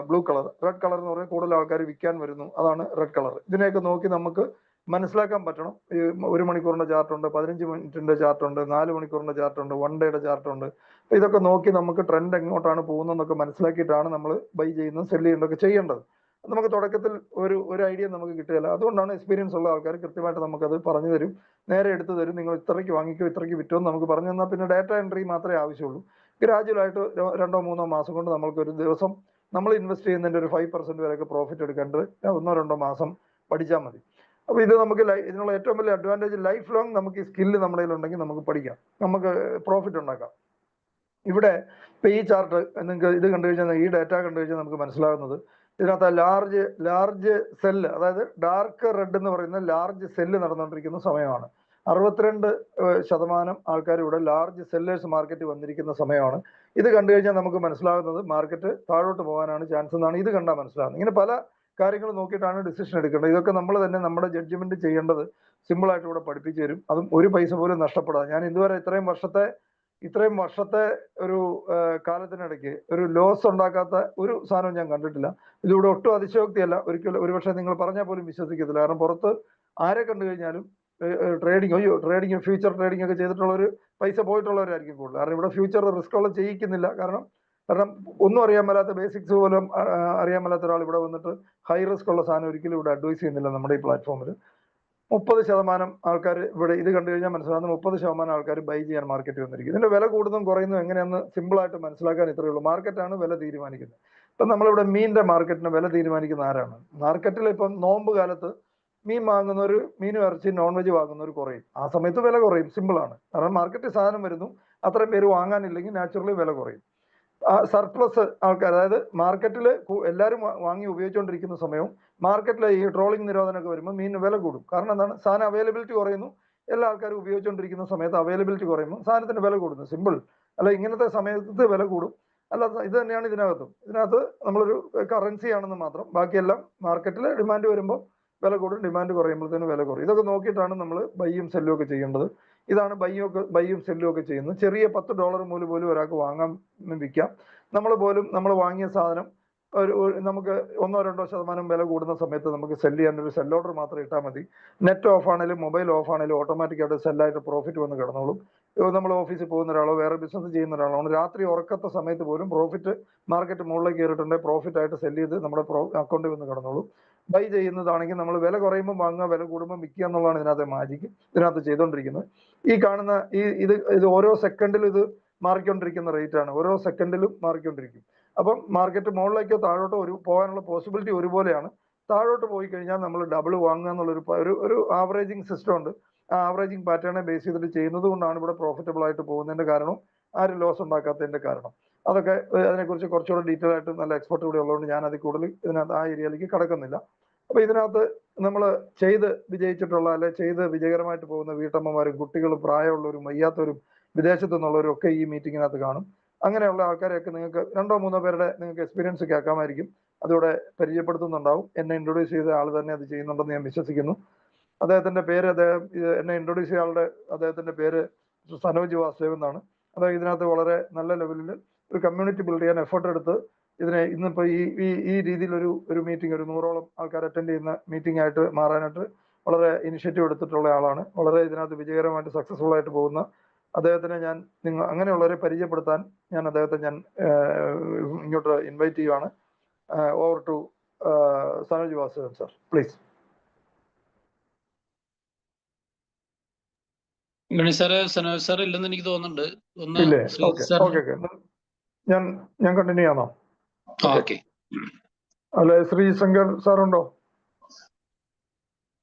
B: ബ്ലൂ കളർ. റെഡ് കളർ എന്ന് പറഞ്ഞാൽ കൂടുതൽ ആൾക്കാർ വിൽക്കാൻ വരുന്നു, അതാണ് റെഡ് കളർ. ഇതിനെയൊക്കെ നോക്കി നമുക്ക് മനസ്സിലാക്കാൻ പറ്റണം. ഈ 1 മണിക്കൂറിന്റെ ചാർട്ടുണ്ട്, 15 മിനിറ്റിന്റെ ചാർട്ടുണ്ട്, 4 മണിക്കൂറിന്റെ ചാർട്ടുണ്ട്, 1 ഡേയുടെ ചാർട്ടുണ്ട്. അപ്പൊ ഇതൊക്കെ നോക്കി നമുക്ക് ട്രെൻഡ് എങ്ങോട്ടാണ് പോകുന്നതെന്നൊക്കെ മനസ്സിലാക്കിയിട്ടാണ് നമ്മൾ ബൈ ചെയ്യുന്നത്, സെല് ചെയ്യുന്നതൊക്കെ ചെയ്യേണ്ടത്. നമുക്ക് തുടക്കത്തിൽ ഒരു ഐഡിയ നമുക്ക് കിട്ടുകയില്ല. അതുകൊണ്ടാണ് എക്സ്പീരിയൻസ് ഉള്ള ആൾക്കാർ കൃത്യമായിട്ട് നമുക്കത് പറഞ്ഞു തരും, നേരെ എടുത്തു തരും. നിങ്ങൾ ഇത്രയ്ക്ക് വാങ്ങിക്കോ, ഇത്രയ്ക്ക് വിറ്റോ എന്ന് നമുക്ക് പറഞ്ഞു തന്നാൽ പിന്നെ ഡാറ്റ എൻട്രി മാത്രമേ ആവശ്യമുള്ളൂ. ഗ്രാജുവലായിട്ട് 2-3 മാസം കൊണ്ട് നമ്മൾക്ക് ഒരു ദിവസം നമ്മൾ ഇൻവെസ്റ്റ് ചെയ്യുന്നതിന്റെ ഒരു 5% വരെയൊക്കെ പ്രോഫിറ്റ് എടുക്കേണ്ടത് 1-2 മാസം പഠിച്ചാൽ മതി. അപ്പൊ ഇത് നമുക്ക് ഇതിനുള്ള ഏറ്റവും വലിയ അഡ്വാൻറ്റേജ്, ലൈഫ് ലോങ് നമുക്ക് ഈ സ്കില്ല് നമ്മുടെ കയ്യിലുണ്ടെങ്കിൽ നമുക്ക് പഠിക്കാം, നമുക്ക് പ്രോഫിറ്റ് ഉണ്ടാക്കാം. ഇവിടെ ഇപ്പൊ ഈ ചാർട്ട് നിങ്ങൾക്ക് ഇത് കണ്ടു കഴിഞ്ഞാൽ, ഈ ഡാറ്റ കണ്ടു കഴിഞ്ഞാൽ നമുക്ക് മനസ്സിലാകുന്നത് ഇതിനകത്ത് ലാർജ് സെല്ല്, അതായത് ഡാർക്ക് റെഡ് എന്ന് പറയുന്ന ലാർജ് സെല്ല് നടന്നുകൊണ്ടിരിക്കുന്ന സമയമാണ്. 62% ആൾക്കാർ ഇവിടെ ലാർജ് സെല്ലേഴ്സ് മാർക്കറ്റ് വന്നിരിക്കുന്ന സമയമാണ്. ഇത് കണ്ടു കഴിഞ്ഞാൽ നമുക്ക് മനസ്സിലാകുന്നത് മാർക്കറ്റ് താഴോട്ട് പോകാനാണ് ചാൻസ് എന്നാണ് ഇത് കണ്ടാൽ മനസ്സിലാകുന്നത്. ഇങ്ങനെ പല കാര്യങ്ങൾ നോക്കിയിട്ടാണ് ഡിസിഷൻ എടുക്കേണ്ടത്. ഇതൊക്കെ നമ്മൾ തന്നെ നമ്മുടെ ജഡ്ജ്മെന്റ് ചെയ്യേണ്ടത് സിമ്പിൾ ആയിട്ട് ഇവിടെ പഠിപ്പിച്ചു തരും. അതും ഒരു പൈസ പോലും നഷ്ടപ്പെടാതെ. ഞാൻ ഇതുവരെ ഇത്രയും വർഷത്തെ ഒരു കാലത്തിനിടയ്ക്ക് ഒരു ലോസ് ഉണ്ടാക്കാത്ത ഒരു സാധനവും ഞാൻ കണ്ടിട്ടില്ല. ഇതിവിടെ ഒട്ടും അതിശയോക്തിയല്ല, ഒരിക്കലും ഒരുപക്ഷെ നിങ്ങൾ പറഞ്ഞാൽ പോലും വിശ്വസിക്കത്തില്ല. കാരണം പുറത്ത് ആരെ കണ്ടു കഴിഞ്ഞാലും ട്രേഡിങ് ഫ്യൂച്ചർ ട്രേഡിംഗ് ഒക്കെ ചെയ്തിട്ടുള്ളവർ പൈസ പോയിട്ടുള്ളവരായിരിക്കും കൂടുതൽ. കാരണം ഇവിടെ ഫ്യൂച്ചർ റിസ്ക് ഉള്ള ചെയ്യിക്കുന്നില്ല. കാരണം ഒന്നും അറിയാൻ മേലാത്ത, ബേസിക്സ് പോലും അറിയാൻ മേലാത്ത ഒരാൾ ഇവിടെ വന്നിട്ട് ഹൈ റിസ്ക് ഉള്ള സാധനം ഒരിക്കലും ഇവിടെ അഡ്വൈസ് ചെയ്യുന്നില്ല നമ്മുടെ ഈ പ്ലാറ്റ്ഫോമിൽ. 30% ആൾക്കാർ ഇവിടെ ഇത് കണ്ടു കഴിഞ്ഞാൽ മനസ്സിലാകുന്ന 30% ആൾക്കാർ ബൈ ചെയ്യാൻ മാർക്കറ്റ് വന്നിരിക്കും. ഇതിന്റെ വില കൂടുന്നതും കുറയുന്നതും എങ്ങനെയാണെന്ന് സിമ്പിൾ ആയിട്ട് മനസ്സിലാക്കാൻ ഇത്രയേ ഉള്ളൂ. മാർക്കറ്റാണ് വില തീരുമാനിക്കുന്നത്. ഇപ്പൊ നമ്മളിവിടെ മീനിന്റെ മാർക്കറ്റിന് വില തീരുമാനിക്കുന്ന ആരാണ്? മാർക്കറ്റിൽ ഇപ്പം നോമ്പ് കാലത്ത് മീൻ വാങ്ങുന്നവർ, മീനും ഇറച്ചി നോൺ വെജ് വാങ്ങുന്നവർ കുറയും. ആ സമയത്ത് വില കുറയും, സിമ്പിൾ ആണ്. കാരണം മാർക്കറ്റിൽ സാധനം വരുന്നു, അത്രയും പേര് വാങ്ങാനില്ലെങ്കിൽ നാച്ചുറലി വില കുറയും. സർപ്ലസ് ആൾക്കാർ, അതായത് മാർക്കറ്റിൽ എല്ലാവരും വാങ്ങി ഉപയോഗിച്ചുകൊണ്ടിരിക്കുന്ന സമയവും മാർക്കറ്റിൽ ഈ ട്രോളിംഗ് നിരോധനമൊക്കെ വരുമ്പോൾ മീനിന് വില കൂടും. കാരണം എന്താണ്? സാധനം അവൈലബിലിറ്റി കുറയുന്നു. എല്ലാ ആൾക്കാരും ഉപയോഗിച്ചുകൊണ്ടിരിക്കുന്ന സമയത്ത് അവൈലബിലിറ്റി കുറയുമ്പോൾ സാധനത്തിന് വില കൂടുന്നു, സിമ്പിൾ. അല്ല, ഇങ്ങനത്തെ സമയത്ത് വില കൂടും. അല്ലാതെ ഇത് തന്നെയാണ് ഇതിനകത്ത് നമ്മളൊരു കറൻസി ആണെന്ന് മാത്രം. ബാക്കിയെല്ലാം മാർക്കറ്റിൽ ഡിമാൻഡ് വരുമ്പോൾ വില കൂടും, ഡിമാൻഡ് കുറയുമ്പോഴത്തേനും വില കുറയും. ഇതൊക്കെ നോക്കിയിട്ടാണ് നമ്മൾ ബൈയും സെല്ലും ഒക്കെ ചെയ്യേണ്ടത്. ഇതാണ് ബൈയും സെല്ലും ഒക്കെ ചെയ്യുന്നത്. ചെറിയ $10 പോലും ഒരാൾക്ക് വാങ്ങാൻ വിൽക്കാം. നമ്മൾ വാങ്ങിയ സാധനം നമുക്ക് 1-2% വില കൂടുന്ന സമയത്ത് നമുക്ക് സെല്ല് ചെയ്യാൻ ഒരു സെൽ ഓർഡർ മാത്രം ഇട്ടാൽ മതി. നെറ്റ് ഓഫ് ആണെങ്കിലും മൊബൈൽ ഓഫ് ആണെങ്കിലും ഓട്ടോമാറ്റിക്കായിട്ട് സെല്ലായിട്ട് പ്രോഫിറ്റ് വന്ന് കിടന്നോളും. നമ്മൾ ഓഫീസിൽ പോകുന്ന ഒരാളോ വേറെ ബിസിനസ് ചെയ്യുന്ന ഒരാളോ രാത്രി ഉറക്കത്തെ സമയത്ത് പോലും പ്രോഫിറ്റ്, മാർക്കറ്റ് മുകളിലേക്ക് കയറിയിട്ടുണ്ടെങ്കിൽ പ്രോഫിറ്റ് ആയിട്ട് സെല്ല് ചെയ്ത് നമ്മുടെ അക്കൗണ്ടിൽ വന്ന് കിടന്നോളും. ബൈ ചെയ്യുന്നതാണെങ്കിൽ നമ്മൾ വില കുറയുമ്പോൾ വാങ്ങുക, വില കൂടുമ്പോൾ വിൽക്കുക എന്നുള്ളതാണ് ഇതിനകത്ത് ചെയ്തുകൊണ്ടിരിക്കുന്നത്. ഈ കാണുന്ന ഇത് ഓരോ സെക്കൻഡിലും ഇത് മാറിക്കൊണ്ടിരിക്കുന്ന റേറ്റ് ആണ്. ഓരോ സെക്കൻഡിലും മാറിക്കൊണ്ടിരിക്കും. അപ്പം മാർക്കറ്റ് മുകളിലേക്കോ താഴോട്ടോ പോകാനുള്ള പോസിബിലിറ്റി ഒരുപോലെയാണ്. താഴോട്ട് പോയി കഴിഞ്ഞാൽ നമ്മൾ ഡബിൾ വാങ്ങുക എന്നുള്ളൊരു ആവറേജിങ് സിസ്റ്റം ഉണ്ട്. ആ ആവറേജിങ് പാറ്റേണെ ബേസ് ചെയ്തിട്ട് ചെയ്യുന്നത് കൊണ്ടാണ് ഇവിടെ പ്രോഫിറ്റബിൾ ആയിട്ട് പോകുന്നതിന്റെ കാരണം, ആരും ലോസ് ഉണ്ടാക്കാത്തതിന്റെ കാരണം. അതൊക്കെ അതിനെക്കുറിച്ച് കുറച്ചുകൂടെ ഡീറ്റെയിൽ ആയിട്ട് നല്ല എക്സ്പെർട്ട് കൂടി ഉള്ളതുകൊണ്ട് ഞാൻ അതിൽ കൂടുതൽ ഇതിനകത്ത് ആ ഏരിയയിലേക്ക് കടക്കുന്നില്ല. അപ്പൊ ഇതിനകത്ത് നമ്മൾ ചെയ്ത് വിജയിച്ചിട്ടുള്ള, അല്ലെ ചെയ്ത് വിജയകരമായിട്ട് പോകുന്ന വീട്ടമ്മമാരും കുട്ടികളും പ്രായമുള്ളവരും വയ്യാത്തവരും വിദേശത്തു നിന്നുള്ളവരും ഒക്കെ ഈ മീറ്റിങ്ങിനകത്ത് കാണും. അങ്ങനെയുള്ള ആൾക്കാരെയൊക്കെ നിങ്ങൾക്ക് 2-3 പേരുടെ നിങ്ങൾക്ക് എക്സ്പീരിയൻസ് കേൾക്കാമായിരിക്കും. അതോടെ പരിചയപ്പെടുത്തുന്നുണ്ടാവും. എന്നെ ഇൻട്രൊഡ്യൂസ് ചെയ്ത ആൾ തന്നെ അത് ചെയ്യുന്നുണ്ടെന്ന് ഞാൻ വിശ്വസിക്കുന്നു. അദ്ദേഹത്തിന്റെ പേര്, എന്നെ ഇൻട്രൊഡ്യൂസ് ചെയ്ത അദ്ദേഹത്തിന്റെ പേര് സനോജ് വാസുദേവ് എന്നാണ്. അതായത് ഇതിനകത്ത് വളരെ നല്ല ലെവലിൽ ഒരു കമ്മ്യൂണിറ്റി ബിൽഡ് ചെയ്യാൻ എഫേർട്ട് എടുത്ത് ഇന്നിപ്പോ ഈ രീതിയിൽ ഒരു മീറ്റിംഗ്, ഒരു 100ഓളം ആൾക്കാർ അറ്റൻഡ് ചെയ്യുന്ന മീറ്റിംഗ് ആയിട്ട് മാറാനായിട്ട് വളരെ ഇനിഷ്യേറ്റീവ് എടുത്തിട്ടുള്ള ആളാണ്. വളരെ ഇതിനകത്ത് വിജയകരമായിട്ട് സക്സസ്ഫുൾ ആയിട്ട് പോകുന്ന അദ്ദേഹത്തിനെ അങ്ങനെയുള്ളവരെ പരിചയപ്പെടുത്താൻ അദ്ദേഹത്തെ ഇങ്ങോട്ട് ഇൻവൈറ്റ് ചെയ്യുവാണ്. Over to Sanoj Vasudevan sir, please.
C: Sanoj sir ഇല്ലെന്ന് എനിക്ക് തോന്നുന്നുണ്ട്.
B: ഇല്ലേ? ഓക്കെ. ഞാൻ കണ്ടിന്യൂ ചെയ്യാമോ?
C: ഓക്കെ.
B: അല്ലെ, ശ്രീശങ്കർ സാറുണ്ടോ?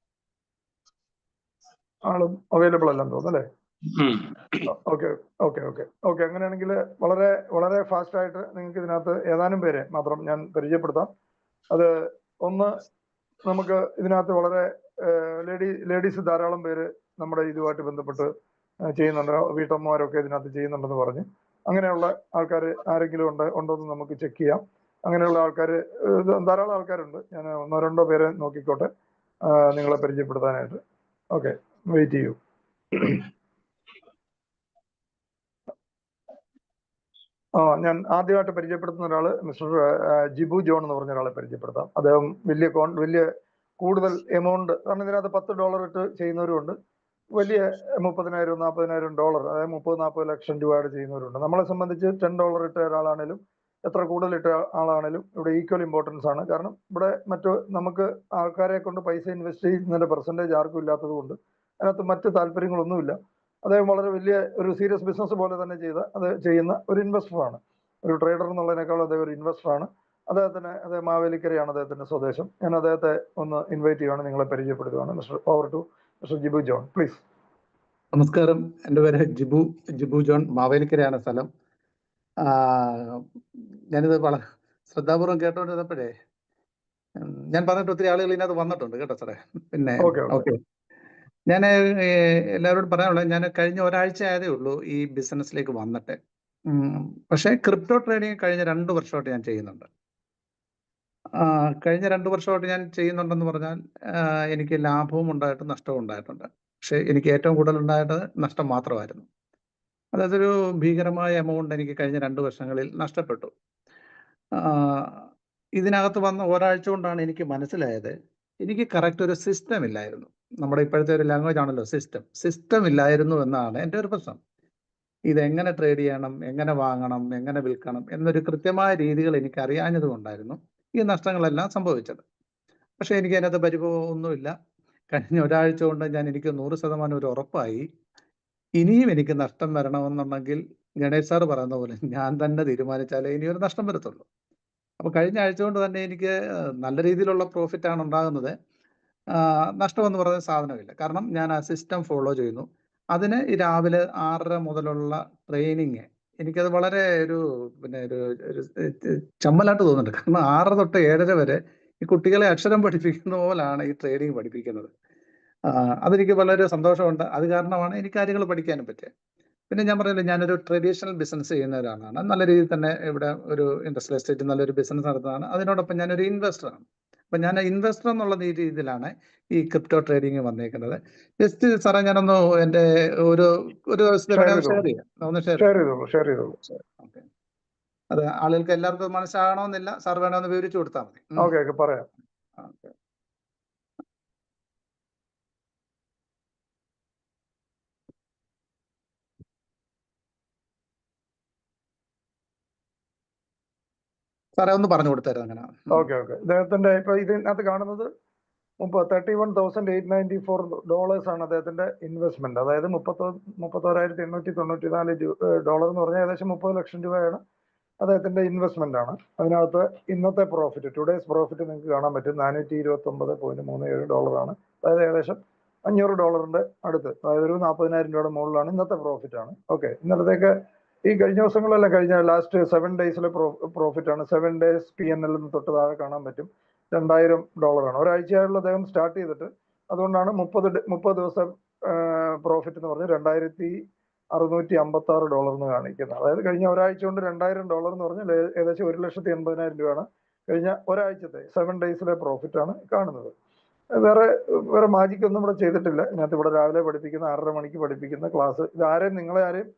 B: ആളും അവൈലബിൾ അല്ലെന്ന് തോന്നുന്നു അല്ലേ? ഓക്കെ. അങ്ങനെയാണെങ്കിൽ വളരെ വളരെ ഫാസ്റ്റ് ആയിട്ട് നിങ്ങൾക്ക് ഇതിനകത്ത് ഏതാനും പേരെ മാത്രം ഞാൻ പരിചയപ്പെടുത്താം. അത് ഒന്ന്, നമുക്ക് ഇതിനകത്ത് വളരെ ലേഡീസ് ധാരാളം പേര് നമ്മുടെ ഇതുമായിട്ട് ബന്ധപ്പെട്ട് ചെയ്യുന്നുണ്ട്. വീട്ടമ്മമാരൊക്കെ ഇതിനകത്ത് ചെയ്യുന്നുണ്ടെന്ന് പറഞ്ഞ് അങ്ങനെയുള്ള ആൾക്കാർ ആരെങ്കിലും ഉണ്ടോ എന്ന് നമുക്ക് ചെക്ക് ചെയ്യാം. അങ്ങനെയുള്ള ആൾക്കാർ ധാരാളം ആൾക്കാരുണ്ട്. ഞാൻ 1-2 പേരെ നോക്കിക്കോട്ടെ നിങ്ങളെ പരിചയപ്പെടുത്താനായിട്ട്. ഓക്കെ, വെയിറ്റ് ചെയ്യൂ. ഞാൻ ആദ്യമായിട്ട് പരിചയപ്പെടുത്തുന്ന ഒരാൾ മിസ്റ്റർ ജിബു ജോൺ എന്ന് പറഞ്ഞ ഒരാളെ പരിചയപ്പെടുത്താം. അദ്ദേഹം വലിയ കൂടുതൽ എമൗണ്ട്, കാരണം ഇതിനകത്ത് $10 ഇട്ട് ചെയ്യുന്നവരുമുണ്ട്, വലിയ $30,000 $40,000, അതായത് 30-40 ലക്ഷം രൂപയുടെ ചെയ്യുന്നവരുണ്ട്. നമ്മളെ സംബന്ധിച്ച് $10 ഇട്ട ഒരാളാണേലും എത്ര കൂടുതൽ ഇട്ട ആളാണേലും ഇവിടെ ഈക്വൽ ഇമ്പോർട്ടൻസ് ആണ്. കാരണം ഇവിടെ നമുക്ക് ആൾക്കാരെ കൊണ്ട് പൈസ ഇൻവെസ്റ്റ് ചെയ്യുന്നതിന്റെ പെർസെൻറ്റേജ് ആർക്കും ഇല്ലാത്തത് കൊണ്ട് അതിനകത്ത് മറ്റ് താല്പര്യങ്ങളൊന്നുമില്ല. അദ്ദേഹം വളരെ വലിയ ഒരു സീരിയസ് ബിസിനസ് പോലെ തന്നെ ചെയ്യുന്ന ഒരു ഇൻവെസ്റ്ററാണ്. ഒരു ട്രേഡർ എന്നുള്ളതിനേക്കാൾ അദ്ദേഹം ഒരു ഇൻവെസ്റ്ററാണ്. അദ്ദേഹം മാവേലിക്കരയാണ് അദ്ദേഹത്തിന്റെ സ്വദേശം. ഞാൻ അദ്ദേഹത്തെ ഒന്ന് ഇൻവൈറ്റ് ചെയ്യുകയാണ്, നിങ്ങളെ പരിചയപ്പെടുത്തുകയാണ്. Mister Jibu John, please.
D: നമസ്കാരം, എൻ്റെ പേര് ജിബു ജോൺ, മാവേലിക്കരയാണ് സ്ഥലം. ഞാനിത് വളരെ ശ്രദ്ധാപൂർവം കേട്ടോണ്ടിരുന്നപ്പോഴേ ഞാൻ പറഞ്ഞിട്ട് ഒത്തിരി ആളുകൾ ഇതിനകത്ത് വന്നിട്ടുണ്ട് കേട്ടോ സാറേ. പിന്നെ ഓക്കെ, ഞാൻ എല്ലാവരോടും പറയാനുള്ളത്, ഞാൻ കഴിഞ്ഞ ഒരാഴ്ച ആയതേ ഉള്ളൂ ഈ ബിസിനസ്സിലേക്ക് വന്നിട്ട്. പക്ഷേ ക്രിപ്റ്റോ ട്രേഡിങ് കഴിഞ്ഞ 2 വർഷമായിട്ട് ഞാൻ ചെയ്യുന്നുണ്ട്. കഴിഞ്ഞ 2 വർഷമായിട്ട് ഞാൻ ചെയ്യുന്നുണ്ടെന്ന് പറഞ്ഞാൽ എനിക്ക് ലാഭവും ഉണ്ടായിട്ട് നഷ്ടവും ഉണ്ടായിട്ടുണ്ട്. പക്ഷേ എനിക്ക് ഏറ്റവും കൂടുതൽ ഉണ്ടായത് നഷ്ടം മാത്രമായിരുന്നു. അതായത് ഒരു ഭീകരമായ എമൗണ്ട് എനിക്ക് കഴിഞ്ഞ 2 വർഷങ്ങളിൽ നഷ്ടപ്പെട്ടു. ഇതിനകത്ത് വന്ന ഒരാഴ്ച കൊണ്ടാണ് എനിക്ക് മനസ്സിലായത്, എനിക്ക് കറക്റ്റ് ഒരു സിസ്റ്റം ഇല്ലായിരുന്നു. നമ്മുടെ ഇപ്പോഴത്തെ ഒരു ലാംഗ്വേജ് ആണല്ലോ സിസ്റ്റം ഇല്ലായിരുന്നു എന്നാണ് എൻ്റെ ഒരു പ്രശ്നം. ഇതെങ്ങനെ ട്രേഡ് ചെയ്യണം, എങ്ങനെ വാങ്ങണം, എങ്ങനെ വിൽക്കണം എന്നൊരു കൃത്യമായ രീതികൾ എനിക്ക് അറിയാഞ്ഞത് കൊണ്ടായിരുന്നു ഈ നഷ്ടങ്ങളെല്ലാം സംഭവിച്ചത്. പക്ഷേ എനിക്ക് അതിനകത്ത് പരിഭവമൊന്നുമില്ല. കഴിഞ്ഞ ഒരാഴ്ച കൊണ്ട് എനിക്ക് 100% ഒരു ഉറപ്പായി, ഇനിയും എനിക്ക് നഷ്ടം വരണമെന്നുണ്ടെങ്കിൽ ഗണേഷ് സാറ് പറയുന്ന പോലെ ഞാൻ തന്നെ തീരുമാനിച്ചാലേ ഇനി ഒരു നഷ്ടം വരത്തുള്ളൂ. അപ്പോൾ കഴിഞ്ഞ ആഴ്ച കൊണ്ട് തന്നെ എനിക്ക് നല്ല രീതിയിലുള്ള പ്രോഫിറ്റ് ആണ് ഉണ്ടാകുന്നത്. നഷ്ടമെന്ന് പറയുന്ന സാധനമില്ല. കാരണം ഞാൻ ആ സിസ്റ്റം ഫോളോ ചെയ്യുന്നു. അതിന് ഈ രാവിലെ 6:30 മുതലുള്ള ട്രെയിനിങ് എനിക്കത് വളരെ ഒരു ചമ്മലായിട്ട് തോന്നുന്നുണ്ട്. കാരണം 6 തൊട്ട് 7:30 വരെ ഈ കുട്ടികളെ അക്ഷരം പഠിപ്പിക്കുന്ന പോലാണ് ഈ ട്രേഡിങ് പഠിപ്പിക്കുന്നത്. അതെനിക്ക് വളരെ സന്തോഷമുണ്ട്. അത് കാരണമാണ് എനിക്ക് കാര്യങ്ങൾ പഠിക്കാനും പറ്റിയത്. പിന്നെ ഞാൻ പറഞ്ഞില്ലേ, ഞാനൊരു ട്രഡീഷണൽ ബിസിനസ് ചെയ്യുന്ന ഒരാളാണ്. നല്ല രീതിയിൽ തന്നെ ഇവിടെ ഒരു ഇൻഡസ്ട്രിയൽ എസ്റ്റേറ്റ് നല്ലൊരു ബിസിനസ് നടത്തുന്നതാണ്. അതിനോടൊപ്പം ഞാനൊരു ഇൻവെസ്റ്ററാണ്. അപ്പം ഞാൻ ഇൻവെസ്റ്റർ എന്നുള്ള രീതിയിലാണ് ഈ ക്രിപ്റ്റോ ട്രേഡിങ് വന്നേക്കുന്നത്. ജസ്റ്റ് സാറേ ഞാനൊന്ന് എൻ്റെ ഒരു ഷെയർ ചെയ്യാം. ഒന്ന് ഷെയർ ചെയ്തോളൂ. ഓക്കെ, അത് ആളുകൾക്ക് എല്ലാവർക്കും മനസ്സിലാകണമെന്നില്ല. സാർ വേണമെന്ന് വിവരിച്ചു കൊടുത്താൽ മതി.
B: ഓക്കെ, പറയാം.
D: ഓക്കെ, സാറേ ഒന്ന് പറഞ്ഞു കൊടുത്തായിരുന്നു അങ്ങനെ.
B: ഓക്കെ, അദ്ദേഹത്തിന്റെ ഇപ്പൊ ഇതിനകത്ത് കാണുന്നത് $31,894 ആണ് അദ്ദേഹത്തിന്റെ ഇൻവെസ്റ്റ്മെന്റ്. അതായത് $31,894 എന്ന് പറഞ്ഞാൽ ഏകദേശം 30 ലക്ഷം രൂപയാണ് അദ്ദേഹത്തിന്റെ ഇൻവെസ്റ്റ്മെന്റ് ആണ്. അതിനകത്ത് ഇന്നത്തെ പ്രോഫിറ്റ്, ടുഡേസ് പ്രോഫിറ്റ് നിങ്ങൾക്ക് കാണാൻ പറ്റും, $429.37 ആണ്. അതായത് ഏകദേശം $500 അടുത്ത്, അതായത് ഒരു 40,000 രൂപയുടെ മുകളിലാണ് ഇന്നത്തെ പ്രോഫിറ്റ് ആണ്. ഓക്കെ, ഇന്നലത്തേക്ക് ഈ കഴിഞ്ഞ ദിവസങ്ങളെല്ലാം കഴിഞ്ഞ ലാസ്റ്റ് 7 ഡേയ്സിലെ പ്രോഫിറ്റ് ആണ്. 7 ഡേയ്സ് PNL തൊട്ട് താഴെ കാണാൻ പറ്റും, $2,000 ആണ്. ഒരാഴ്ചയായുള്ള അദ്ദേഹം സ്റ്റാർട്ട് ചെയ്തിട്ട്. അതുകൊണ്ടാണ് 30 ദിവസം പ്രോഫിറ്റ് എന്ന് പറഞ്ഞ് $2,656 എന്ന് കാണിക്കുന്നത്. അതായത് കഴിഞ്ഞ ഒരാഴ്ച കൊണ്ട് $2,000 എന്ന് പറഞ്ഞാൽ ഏകദേശം 1,80,000 രൂപയാണ് കഴിഞ്ഞ ഒരാഴ്ചത്തെ 7 ഡേയ്സിലെ പ്രോഫിറ്റ് ആണ് കാണുന്നത്. വേറെ മാജിക് ഒന്നും ഇവിടെ ചെയ്തിട്ടില്ല. ഇതിനകത്ത് ഇവിടെ രാവിലെ പഠിപ്പിക്കുന്ന 6:30 മണിക്ക് പഠിപ്പിക്കുന്ന ക്ലാസ്, ഇതാരെയും നിങ്ങളെ ആരെയും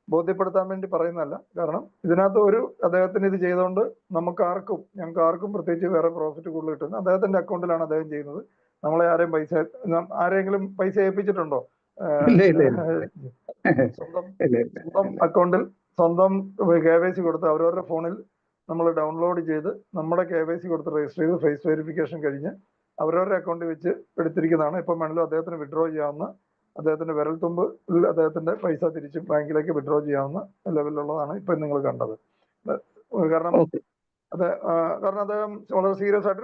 B: ബോധ്യപ്പെടുത്താൻ വേണ്ടി പറയുന്നതല്ല. കാരണം ഇതിനകത്ത് അദ്ദേഹത്തിന് ഇത് ചെയ്തുകൊണ്ട് ഞങ്ങൾക്ക് ആർക്കും പ്രത്യേകിച്ച് വേറെ പ്രോഫിറ്റ് കൂടുതൽ കിട്ടുന്നത് അദ്ദേഹത്തിന്റെ അക്കൗണ്ടിലാണ് അദ്ദേഹം ചെയ്യുന്നത്. നമ്മളെ ആരെങ്കിലും പൈസ ഏൽപ്പിച്ചിട്ടുണ്ടോ? സ്വന്തം അക്കൗണ്ടിൽ സ്വന്തം KYC കൊടുത്ത് അവരവരുടെ ഫോണിൽ നമ്മൾ ഡൗൺലോഡ് ചെയ്ത് നമ്മുടെ KYC കൊടുത്ത് രജിസ്റ്റർ ചെയ്ത് ഫേസ് വെരിഫിക്കേഷൻ കഴിഞ്ഞ് അവരവരുടെ അക്കൗണ്ടിൽ വെച്ച് എടുത്തിരിക്കുന്നതാണ്. ഇപ്പം വേണമെങ്കിലും അദ്ദേഹത്തിന് വിഡ്രോ ചെയ്യാവുന്ന, അദ്ദേഹത്തിന്റെ വിരൽത്തുമ്പിൽ അദ്ദേഹത്തിന്റെ പൈസ തിരിച്ച് ബാങ്കിലേക്ക് വിഡ്രോ ചെയ്യാവുന്ന ലെവലിലുള്ളതാണ് ഇപ്പൊ നിങ്ങൾ കണ്ടത്. കാരണം അദ്ദേഹം വളരെ സീരിയസ് ആയിട്ട്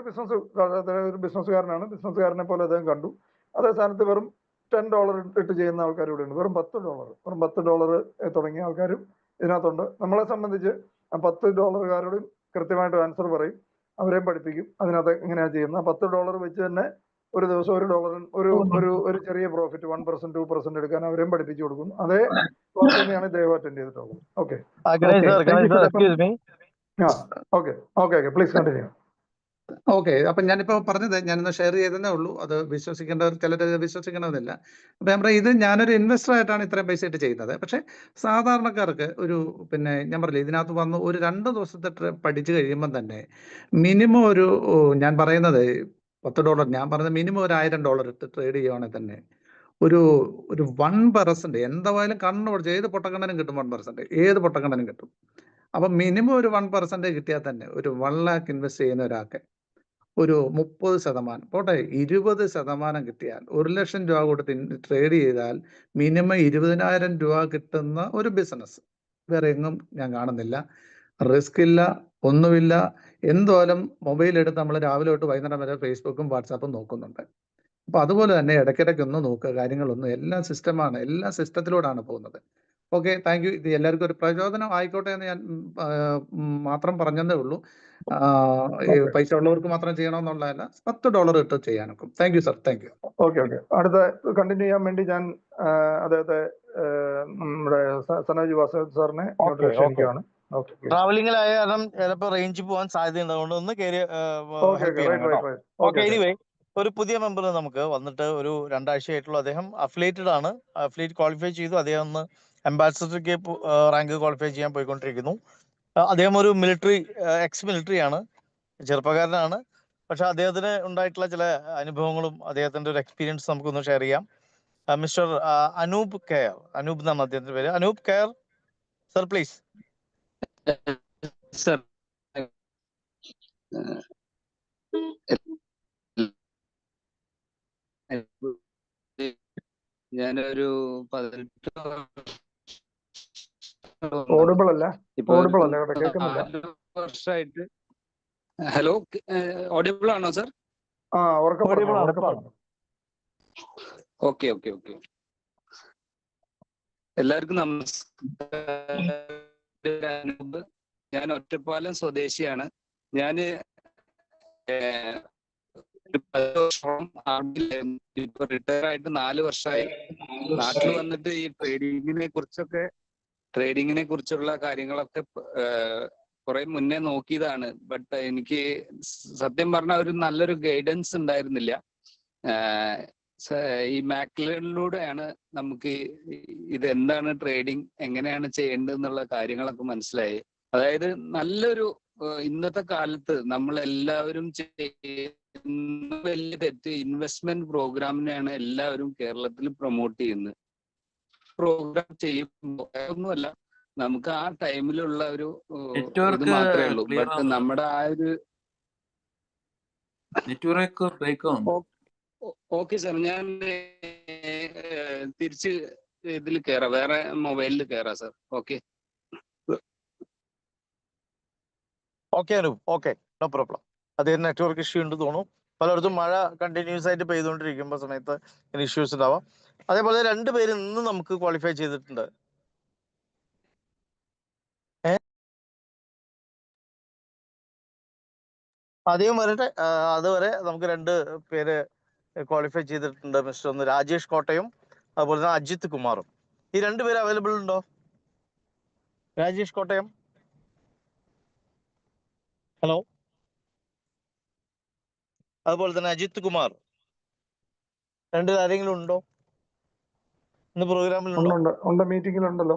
B: ഒരു ബിസിനസ്സുകാരനാണ്. ബിസിനസ്സുകാരനെ പോലെ അദ്ദേഹം കണ്ടു. അതേ സ്ഥാനത്ത് വെറും $10 ഇട്ട് ചെയ്യുന്ന ആൾക്കാർ ഇവിടെ ഉണ്ട്. വെറും $10 തുടങ്ങിയ ആൾക്കാരും ഇതിനകത്തുണ്ട്. നമ്മളെ സംബന്ധിച്ച് $10 കൃത്യമായിട്ട് ആൻസർ പറയും, അവരെയും പഠിപ്പിക്കും. അതിനകത്ത് എങ്ങനെയാണ് ചെയ്യുന്നത്. $10 വെച്ച് തന്നെ ഒരു ദിവസം $1 ചെറിയ പ്രോഫിറ്റ് 1% 2% എടുക്കാൻ അവരെയും പഠിപ്പിച്ചു കൊടുക്കും. അതേ ക്ലാസ് തന്നെയാണ് ഇദ്ദേഹം അറ്റൻഡ് ചെയ്തിട്ടുള്ളത്. Okay
A: Ganesh sir, Ganesh sir, excuse me.
B: Okay please continue.
D: Okay, അപ്പം ഞാനിപ്പോൾ പറഞ്ഞത് ഞാനൊന്ന് ഷെയർ ചെയ്തതേ ഉള്ളൂ. അത് വിശ്വസിക്കേണ്ടവർ ചിലർ വിശ്വസിക്കണമെന്നില്ല. അപ്പം ഞാൻ പറയാം, ഇത് ഞാനൊരു ഇൻവെസ്റ്റർ ആയിട്ടാണ് ഇത്രയും പൈസ ഇട്ട് ചെയ്യുന്നത്. പക്ഷേ സാധാരണക്കാർക്ക് ഞാൻ പറയില്ല, ഇതിനകത്ത് വന്ന് ഒരു 2 ദിവസത്തെ പഠിച്ചു കഴിയുമ്പം തന്നെ മിനിമം ഞാൻ പറയുന്നത് $10, ഞാൻ പറഞ്ഞത് മിനിമം $1000 ഇട്ട് ട്രേഡ് ചെയ്യുവാണെങ്കിൽ തന്നെ ഒരു 1% എന്തായാലും കണ്ണു പഠിച്ചു ഏത് പൊട്ടക്കണ്ണനും കിട്ടും. 1% ഏത് പൊട്ടക്കണ്ണനും കിട്ടും. അപ്പം മിനിമം ഒരു 1% കിട്ടിയാൽ തന്നെ ഒരു 1 lakh ഇൻവെസ്റ്റ് ചെയ്യുന്ന ഒരാൾക്ക് ഒരു 30% പോട്ടെ 20% കിട്ടിയാൽ 1 ലക്ഷം രൂപ കൊടുത്ത് ട്രേഡ് ചെയ്താൽ മിനിമം 20,000 രൂപ കിട്ടുന്ന ഒരു ബിസിനസ് വേറെ എങ്ങും ഞാൻ കാണുന്നില്ല. റിസ്ക് ഇല്ല, ഒന്നുമില്ല. എന്തായാലും മൊബൈൽ എടുത്ത് നമ്മൾ രാവിലെ തൊട്ട് വൈകുന്നേരം വരെ ഫേസ്ബുക്കും വാട്സാപ്പും നോക്കുന്നുണ്ട്. അപ്പൊ അതുപോലെ തന്നെ ഇടയ്ക്കിടയ്ക്ക് ഒന്ന് നോക്കുക, കാര്യങ്ങളൊന്നും എല്ലാം സിസ്റ്റമാണ്, എല്ലാ സിസ്റ്റത്തിലൂടെയാണ് പോകുന്നത്. Okay, thank you. ഇത് എല്ലാവർക്കും ഒരു പ്രചോദനം ആയിക്കോട്ടെ എന്ന് ഞാൻ മാത്രം പറഞ്ഞതേ ഉള്ളൂ. ഈ പൈസ ഉള്ളവർക്ക് മാത്രം ചെയ്യണമെന്നുള്ളതല്ല, $10 ഇട്ട് ചെയ്യാനൊക്കും. Thank you sir, thank you.
B: Okay അടുത്ത കണ്ടിന്യൂ ചെയ്യാൻ വേണ്ടി ഞാൻ അദ്ദേഹത്തെ നമ്മുടെ സനോജ് വാസവ് സാറിനെ ക്ഷണിക്കുകയാണ്.
A: ട്രാവലിംഗിലായ കാരണം ചിലപ്പോൾ റേഞ്ച് പോകാൻ സാധ്യതയുണ്ട്, അതുകൊണ്ട് ഒന്ന് കയറി ഹെൽപ്പ് ചെയ്യണം കേട്ടോ. ഓക്കെ, എനിവേ ഒരു പുതിയ മെമ്പർ നമുക്ക് വന്നിട്ട് ഒരു 2 ആഴ്ചയായിട്ടുള്ള അദ്ദേഹം അഫിലിയേറ്റഡ് ആണ്. അഫിലിയേറ്റ് ക്വാളിഫൈ ചെയ്തു. അദ്ദേഹം ഒന്ന് അംബാസിഡർക്ക് റാങ്ക് ക്വാളിഫൈ ചെയ്യാൻ പോയിക്കൊണ്ടിരിക്കുന്നു. അദ്ദേഹം ഒരു എക്സ് മിലിറ്ററി ആണ്, ചെറുപ്പക്കാരനാണ്. പക്ഷെ അദ്ദേഹത്തിന് ഉണ്ടായിട്ടുള്ള ചില അനുഭവങ്ങളും അദ്ദേഹത്തിന്റെ ഒരു എക്സ്പീരിയൻസ് നമുക്കൊന്ന് ഷെയർ ചെയ്യാം. മിസ്റ്റർ അനൂപ് കെയർ, അനൂപ് എന്നാണ് അദ്ദേഹത്തിന്റെ പേര്. Anoop care sir, please.
E: Sir, ഞാനൊരു 18 വർഷമായിട്ട്. ഹലോ, ഓഡിബിൾ ആണോ സർ? ഓക്കെ. എല്ലാവർക്കും നമസ്കാരം. ഞാൻ ഒറ്റപ്പാലം സ്വദേശിയാണ്. ഞാന് ഇപ്പൊ റിട്ടയർ ആയിട്ട് 4 വർഷമായി. നാട്ടിൽ വന്നിട്ട് ഈ ട്രേഡിങ്ങിനെ കുറിച്ചുള്ള കാര്യങ്ങളൊക്കെ കുറെ മുന്നേ നോക്കിയതാണ്. ബട്ട് എനിക്ക് സത്യം പറഞ്ഞാൽ ഒരു നല്ലൊരു ഗൈഡൻസ് ഉണ്ടായിരുന്നില്ല. ഈ മാക്ലറിലൂടെയാണ് നമുക്ക് ഇതെന്താണ് ട്രേഡിങ്, എങ്ങനെയാണ് ചെയ്യേണ്ടത് എന്നുള്ള കാര്യങ്ങളൊക്കെ മനസ്സിലായി. അതായത് നല്ലൊരു ഇന്നത്തെ കാലത്ത് നമ്മൾ എല്ലാവരും ചെയ്യുന്ന വലിയ തെറ്റ്, ഇൻവെസ്റ്റ്മെന്റ് പ്രോഗ്രാമിനെയാണ് എല്ലാവരും കേരളത്തിൽ പ്രൊമോട്ട് ചെയ്യുന്നത്. പ്രോഗ്രാം ചെയ്യുമ്പോൾ ഒന്നുമല്ല, നമുക്ക് ആ ടൈമിലുള്ള ഒരു ഇത് മാത്രമേ ഉള്ളൂ. ബട്ട് നമ്മുടെ ആ ഒരു
F: നെറ്റ്വർക്ക് ബ്രേക്ക് ആവുന്നു.
E: ഓക്കെ സാർ, ഞാൻ തിരിച്ച് ഇതിൽ കയറാം, വേറെ മൊബൈലിൽ കയറാം sir. Okay
A: Anoop, okay, no problem. അദ്ദേഹം നെറ്റ്വർക്ക് ഇഷ്യൂ ഉണ്ട് തോന്നുന്നു. പലയിടത്തും മഴ കണ്ടിന്യൂസ് ആയിട്ട് പെയ്തുകൊണ്ടിരിക്കുമ്പോൾ സമയത്ത് ഇഷ്യൂസ് ഉണ്ടാവാം. അതേപോലെ 2 പേര് ഇന്ന് നമുക്ക് ക്വാളിഫൈ ചെയ്തിട്ടുണ്ട്. അദ്ദേഹം വരട്ടെ, അതുവരെ നമുക്ക് 2 പേര് ക്വാളിഫൈ ചെയ്തിട്ടുണ്ട്. മിസ്റ്റർ ഒന്ന് രാജേഷ് കോട്ടയും അതുപോലെ തന്നെ അജിത് കുമാറും. ഈ 2 പേര് അവൈലബിൾ ഉണ്ടോ? രാജേഷ് കോട്ടയം, ഹലോ. അതുപോലെ തന്നെ അജിത് കുമാർ, 2 ആരെങ്കിലും ഉണ്ടോ ഇന്ന് പ്രോഗ്രാമിൽ?
B: ഉണ്ട്, മീറ്റിംഗിലുണ്ടല്ലോ.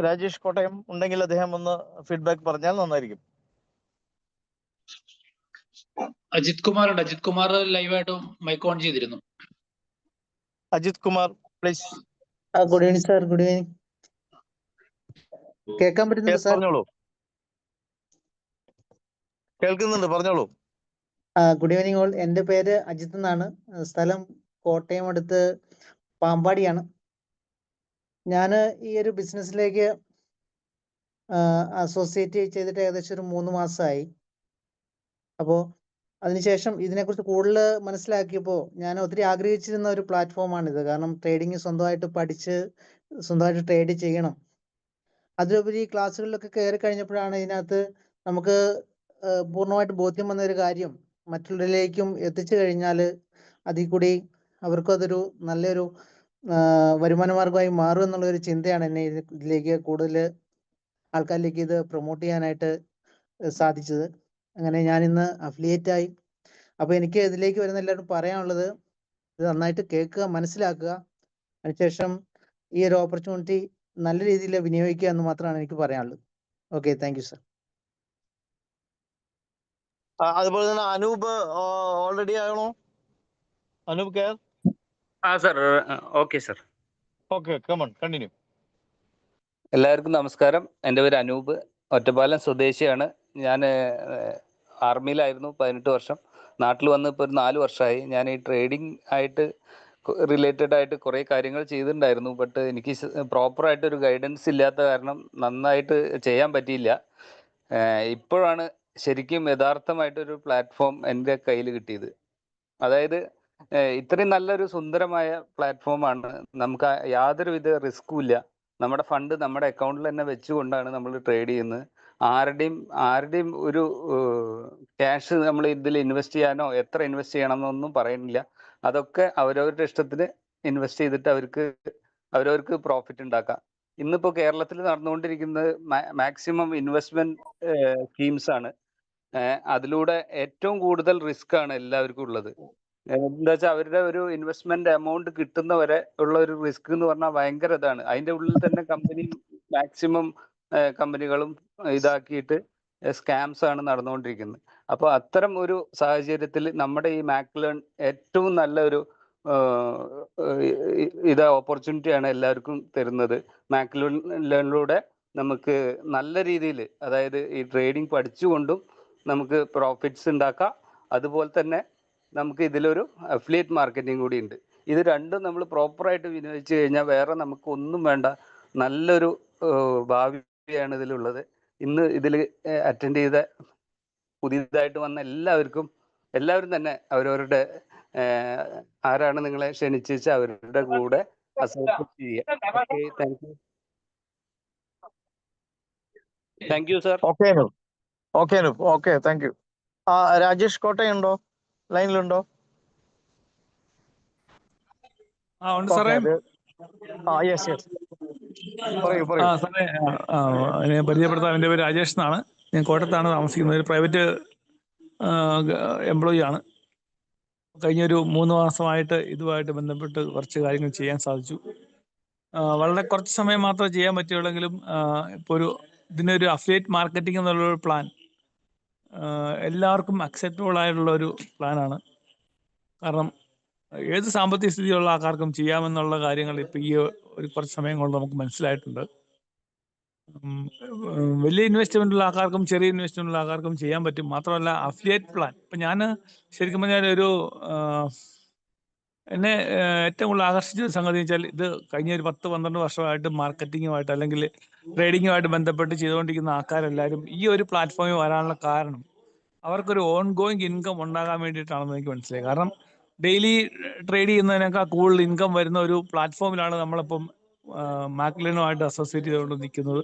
A: രാജേഷ് കോട്ടയം ഉണ്ടെങ്കിൽ അദ്ദേഹം ഒന്ന് ഫീഡ്ബാക്ക് പറഞ്ഞാൽ നന്നായിരിക്കും.
C: അജിത് കുമാർ ഉണ്ട്. അജിത് കുമാർ ലൈവായിട്ട് മൈക്ക് ഓൺ ചെയ്തിരുന്നു.
A: Ajith Kumar, please.
G: Good evening sir. Good evening. കേൾക്കാൻ പറ്റുന്നുണ്ട് സാർ?
A: പറഞ്ഞോളൂ. കേൾക്കുന്നുണ്ട്, പറഞ്ഞോളൂ.
G: Good evening all. എൻ്റെ പേര് അജിത് എന്നാണ്. സ്ഥലം കോട്ടയം അടുത്ത് പാമ്പാടിയാണ്. ഞാൻ ഈ ഒരു ബിസിനസ്സിലേക്ക് അസോസിയേറ്റ് ചെയ്തിട്ട് ഏകദേശം ഒരു 3 മാസമായി. അപ്പോൾ അതിനുശേഷം ഇതിനെക്കുറിച്ച് കൂടുതൽ മനസ്സിലാക്കിയപ്പോൾ ഞാൻ ഒത്തിരി ആഗ്രഹിച്ചിരുന്ന ഒരു പ്ലാറ്റ്ഫോമാണിത്. കാരണം ട്രേഡിങ് സ്വന്തമായിട്ട് പഠിച്ച് സ്വന്തമായിട്ട് ട്രേഡ് ചെയ്യണം. അതിലുപരി ക്ലാസ്സുകളിലൊക്കെ കയറി കഴിഞ്ഞപ്പോഴാണ് ഇതിനകത്ത് നമുക്ക് പൂർണ്ണമായിട്ട് ബോധ്യം വന്ന ഒരു കാര്യം മറ്റുള്ളവരിലേക്കും എത്തിച്ചു കഴിഞ്ഞാൽ അതിൽ കൂടി അവർക്കും അതൊരു നല്ലൊരു വരുമാന മാർഗമായി മാറും എന്നുള്ള ഒരു ചിന്തയാണ് എന്നെ ഇതിലേക്ക് കൂടുതൽ ആൾക്കാരിലേക്ക് ഇത് പ്രൊമോട്ട് ചെയ്യാനായിട്ട് സാധിച്ചത്. അങ്ങനെ ഞാൻ ഇന്ന് അഫിലിയേറ്റ് ആയി. അപ്പോൾ എനിക്ക് ഇതിലേക്ക് വരുന്ന എല്ലാവരും പറയാനുള്ളത്, ഇത് നന്നായിട്ട് കേൾക്കുക, മനസ്സിലാക്കുക, അതിനുശേഷം ഈ ഒരു ഓപ്പർച്യൂണിറ്റി നല്ല രീതിയിൽ വിനിയോഗിക്കുക എന്ന് മാത്രമാണ് എനിക്ക് പറയാനുള്ളത്. Okay, thank you sir.
A: അതുപോലെ തന്നെ അനൂപ് ഓൾറെഡി ആണോ? Anoop care?
E: Sir, okay sir.
A: Okay, come on continue.
E: എല്ലാവർക്കും നമസ്കാരം. എൻ്റെ പേര് അനൂപ്, ഒറ്റപ്പാലം സ്വദേശിയാണ്. ഞാൻ ആർമിയിലായിരുന്നു 18 വർഷം. നാട്ടിൽ വന്ന് ഇപ്പോൾ ഒരു 4 വർഷമായി. ഞാൻ ഈ ട്രേഡിംഗ് ആയിട്ട് റിലേറ്റഡ് ആയിട്ട് കുറേ കാര്യങ്ങൾ ചെയ്തിട്ടുണ്ടായിരുന്നു. ബട്ട് എനിക്ക് പ്രോപ്പറായിട്ടൊരു ഗൈഡൻസ് ഇല്ലാത്ത കാരണം നന്നായിട്ട് ചെയ്യാൻ പറ്റിയില്ല. ഇപ്പോഴാണ് ശരിക്കും യഥാർത്ഥമായിട്ടൊരു പ്ലാറ്റ്ഫോം എൻ്റെ കയ്യിൽ കിട്ടിയത്. അതായത് ഇത്രയും നല്ലൊരു സുന്ദരമായ പ്ലാറ്റ്ഫോമാണ്. നമുക്ക് യാതൊരുവിധ റിസ്ക്കും ഇല്ല. നമ്മുടെ ഫണ്ട് നമ്മുടെ അക്കൗണ്ടിൽ തന്നെ വെച്ചുകൊണ്ടാണ് നമ്മൾ ട്രേഡ് ചെയ്യുന്നത്. ആരുടെയും ഒരു ക്യാഷ് നമ്മൾ ഇതിൽ ഇൻവെസ്റ്റ് ചെയ്യാനോ എത്ര ഇൻവെസ്റ്റ് ചെയ്യണം എന്നൊന്നും പറയുന്നില്ല. അതൊക്കെ അവരവരുടെ ഇഷ്ടത്തിന് ഇൻവെസ്റ്റ് ചെയ്തിട്ട് അവരവർക്ക് പ്രോഫിറ്റ് ഉണ്ടാക്കാം. ഇന്നിപ്പോൾ കേരളത്തിൽ നടന്നുകൊണ്ടിരിക്കുന്നത് മാക്സിമം ഇൻവെസ്റ്റ്മെന്റ് സ്കീംസ് ആണ്. അതിലൂടെ ഏറ്റവും കൂടുതൽ റിസ്ക് ആണ് എല്ലാവർക്കും ഉള്ളത്. എന്താ വെച്ചാൽ അവരുടെ ഒരു ഇൻവെസ്റ്റ്മെന്റ് എമൗണ്ട് കിട്ടുന്നവരെ ഉള്ള ഒരു റിസ്ക് എന്ന് പറഞ്ഞാൽ ഭയങ്കര ഇതാണ്. അതിന്റെ ഉള്ളിൽ തന്നെ മാക്സിമം കമ്പനികളും ഇതാക്കിയിട്ട് സ്കാംസ് ആണ് നടന്നുകൊണ്ടിരിക്കുന്നത്. അപ്പോൾ അത്തരം ഒരു സാഹചര്യത്തിൽ നമ്മുടെ ഈ മാക്ലേൺ ഏറ്റവും നല്ല ഒരു ഓപ്പർച്യൂണിറ്റിയാണ് എല്ലാവർക്കും തരുന്നത്. മാക്ലേണിലൂടെ നമുക്ക് നല്ല രീതിയിൽ, അതായത് ഈ ട്രേഡിംഗ് പഠിച്ചുകൊണ്ടും നമുക്ക് പ്രോഫിറ്റ്സ് ഉണ്ടാക്കാം. അതുപോലെ തന്നെ നമുക്ക് ഇതിലൊരു അഫിലിയേറ്റ് മാർക്കറ്റിംഗ് കൂടി ഉണ്ട്. ഇത് രണ്ടും നമ്മൾ പ്രോപ്പറായിട്ട് വിനിയോഗിച്ച് കഴിഞ്ഞാൽ വേറെ നമുക്ക് ഒന്നും വേണ്ട. നല്ലൊരു ഭാവിയാണ് ഇതിലുള്ളത്. ഇന്ന് ഇതിൽ അറ്റൻഡ് ചെയ്ത പുതിയതായിട്ട് വന്ന എല്ലാവരും തന്നെ അവരവരുടെ ആരാണ് നിങ്ങളെ ക്ഷണിച്ച് അവരുടെ കൂടെ അസോസിയേറ്റ് ചെയ്യുക. Thank you sir.
A: Okay, thank you. Rajesh Kottayam ഉണ്ടോ? ലൈനിലുണ്ടോ?
F: ഉണ്ട് സാറേ.
A: യെസ് പറയൂ.
F: സാറേ, എന്നെ പരിചയപ്പെടുത്താൻ, എൻ്റെ പേര് രാജേഷ് എന്നാണ്. ഞാൻ കോട്ടയത്താണ് താമസിക്കുന്നത്. ഒരു പ്രൈവറ്റ് എംപ്ലോയി ആണ്. കഴിഞ്ഞൊരു 3 മാസമായിട്ട് ഇതുമായിട്ട് ബന്ധപ്പെട്ട് കുറച്ച് കാര്യങ്ങൾ ചെയ്യാൻ സാധിച്ചു. വളരെ കുറച്ച് സമയം മാത്രമേ ചെയ്യാൻ പറ്റുള്ളെങ്കിലും ഇപ്പോൾ ഇതിനൊരു അഫിലിയേറ്റ് മാർക്കറ്റിംഗ് എന്നുള്ളൊരു പ്ലാൻ എല്ലാവർക്കും അക്സെപ്റ്റബിൾ ആയിട്ടുള്ള ഒരു പ്ലാനാണ്. കാരണം ഏത് സാമ്പത്തിക സ്ഥിതിയുള്ള ആൾക്കാർക്കും ചെയ്യാമെന്നുള്ള കാര്യങ്ങൾ ഇപ്പോൾ ഈ ഒരു കുറച്ച് സമയം കൊണ്ട് നമുക്ക് മനസ്സിലായിട്ടുണ്ട്. വലിയ ഇൻവെസ്റ്റ്മെൻറ്റുള്ള ആൾക്കാർക്കും ചെറിയ ഇൻവെസ്റ്റ്മെൻറ്റുള്ള ആൾക്കാർക്കും ചെയ്യാൻ പറ്റും. മാത്രമല്ല അഫിലിയേറ്റ് പ്ലാൻ, ഇപ്പം ഞാൻ ശരിക്കും പറഞ്ഞാൽ എന്നെ ഏറ്റവും കൂടുതൽ ആകർഷിച്ച ഒരു സംഗതി വെച്ചാൽ, ഇത് കഴിഞ്ഞ ഒരു 10-12 വർഷമായിട്ട് മാർക്കറ്റിങ്ങുമായിട്ട് അല്ലെങ്കിൽ ട്രേഡിങ്ങുമായിട്ട് ബന്ധപ്പെട്ട് ചെയ്തുകൊണ്ടിരിക്കുന്ന ആൾക്കാരെല്ലാവരും ഈ ഒരു പ്ലാറ്റ്ഫോമിൽ വരാനുള്ള കാരണം അവർക്കൊരു ഓൺ ഗോയിങ് ഇൻകം ഉണ്ടാകാൻ വേണ്ടിയിട്ടാണെന്ന് എനിക്ക് മനസ്സിലായി. കാരണം ഡെയിലി ട്രേഡ് ചെയ്യുന്നതിനേക്കാൾ കൂടുതൽ ഇൻകം വരുന്ന ഒരു പ്ലാറ്റ്ഫോമിലാണ് നമ്മളിപ്പം മാക്ലിനുമായിട്ട് അസോസിയേറ്റ് ചെയ്തുകൊണ്ട് നിൽക്കുന്നത്.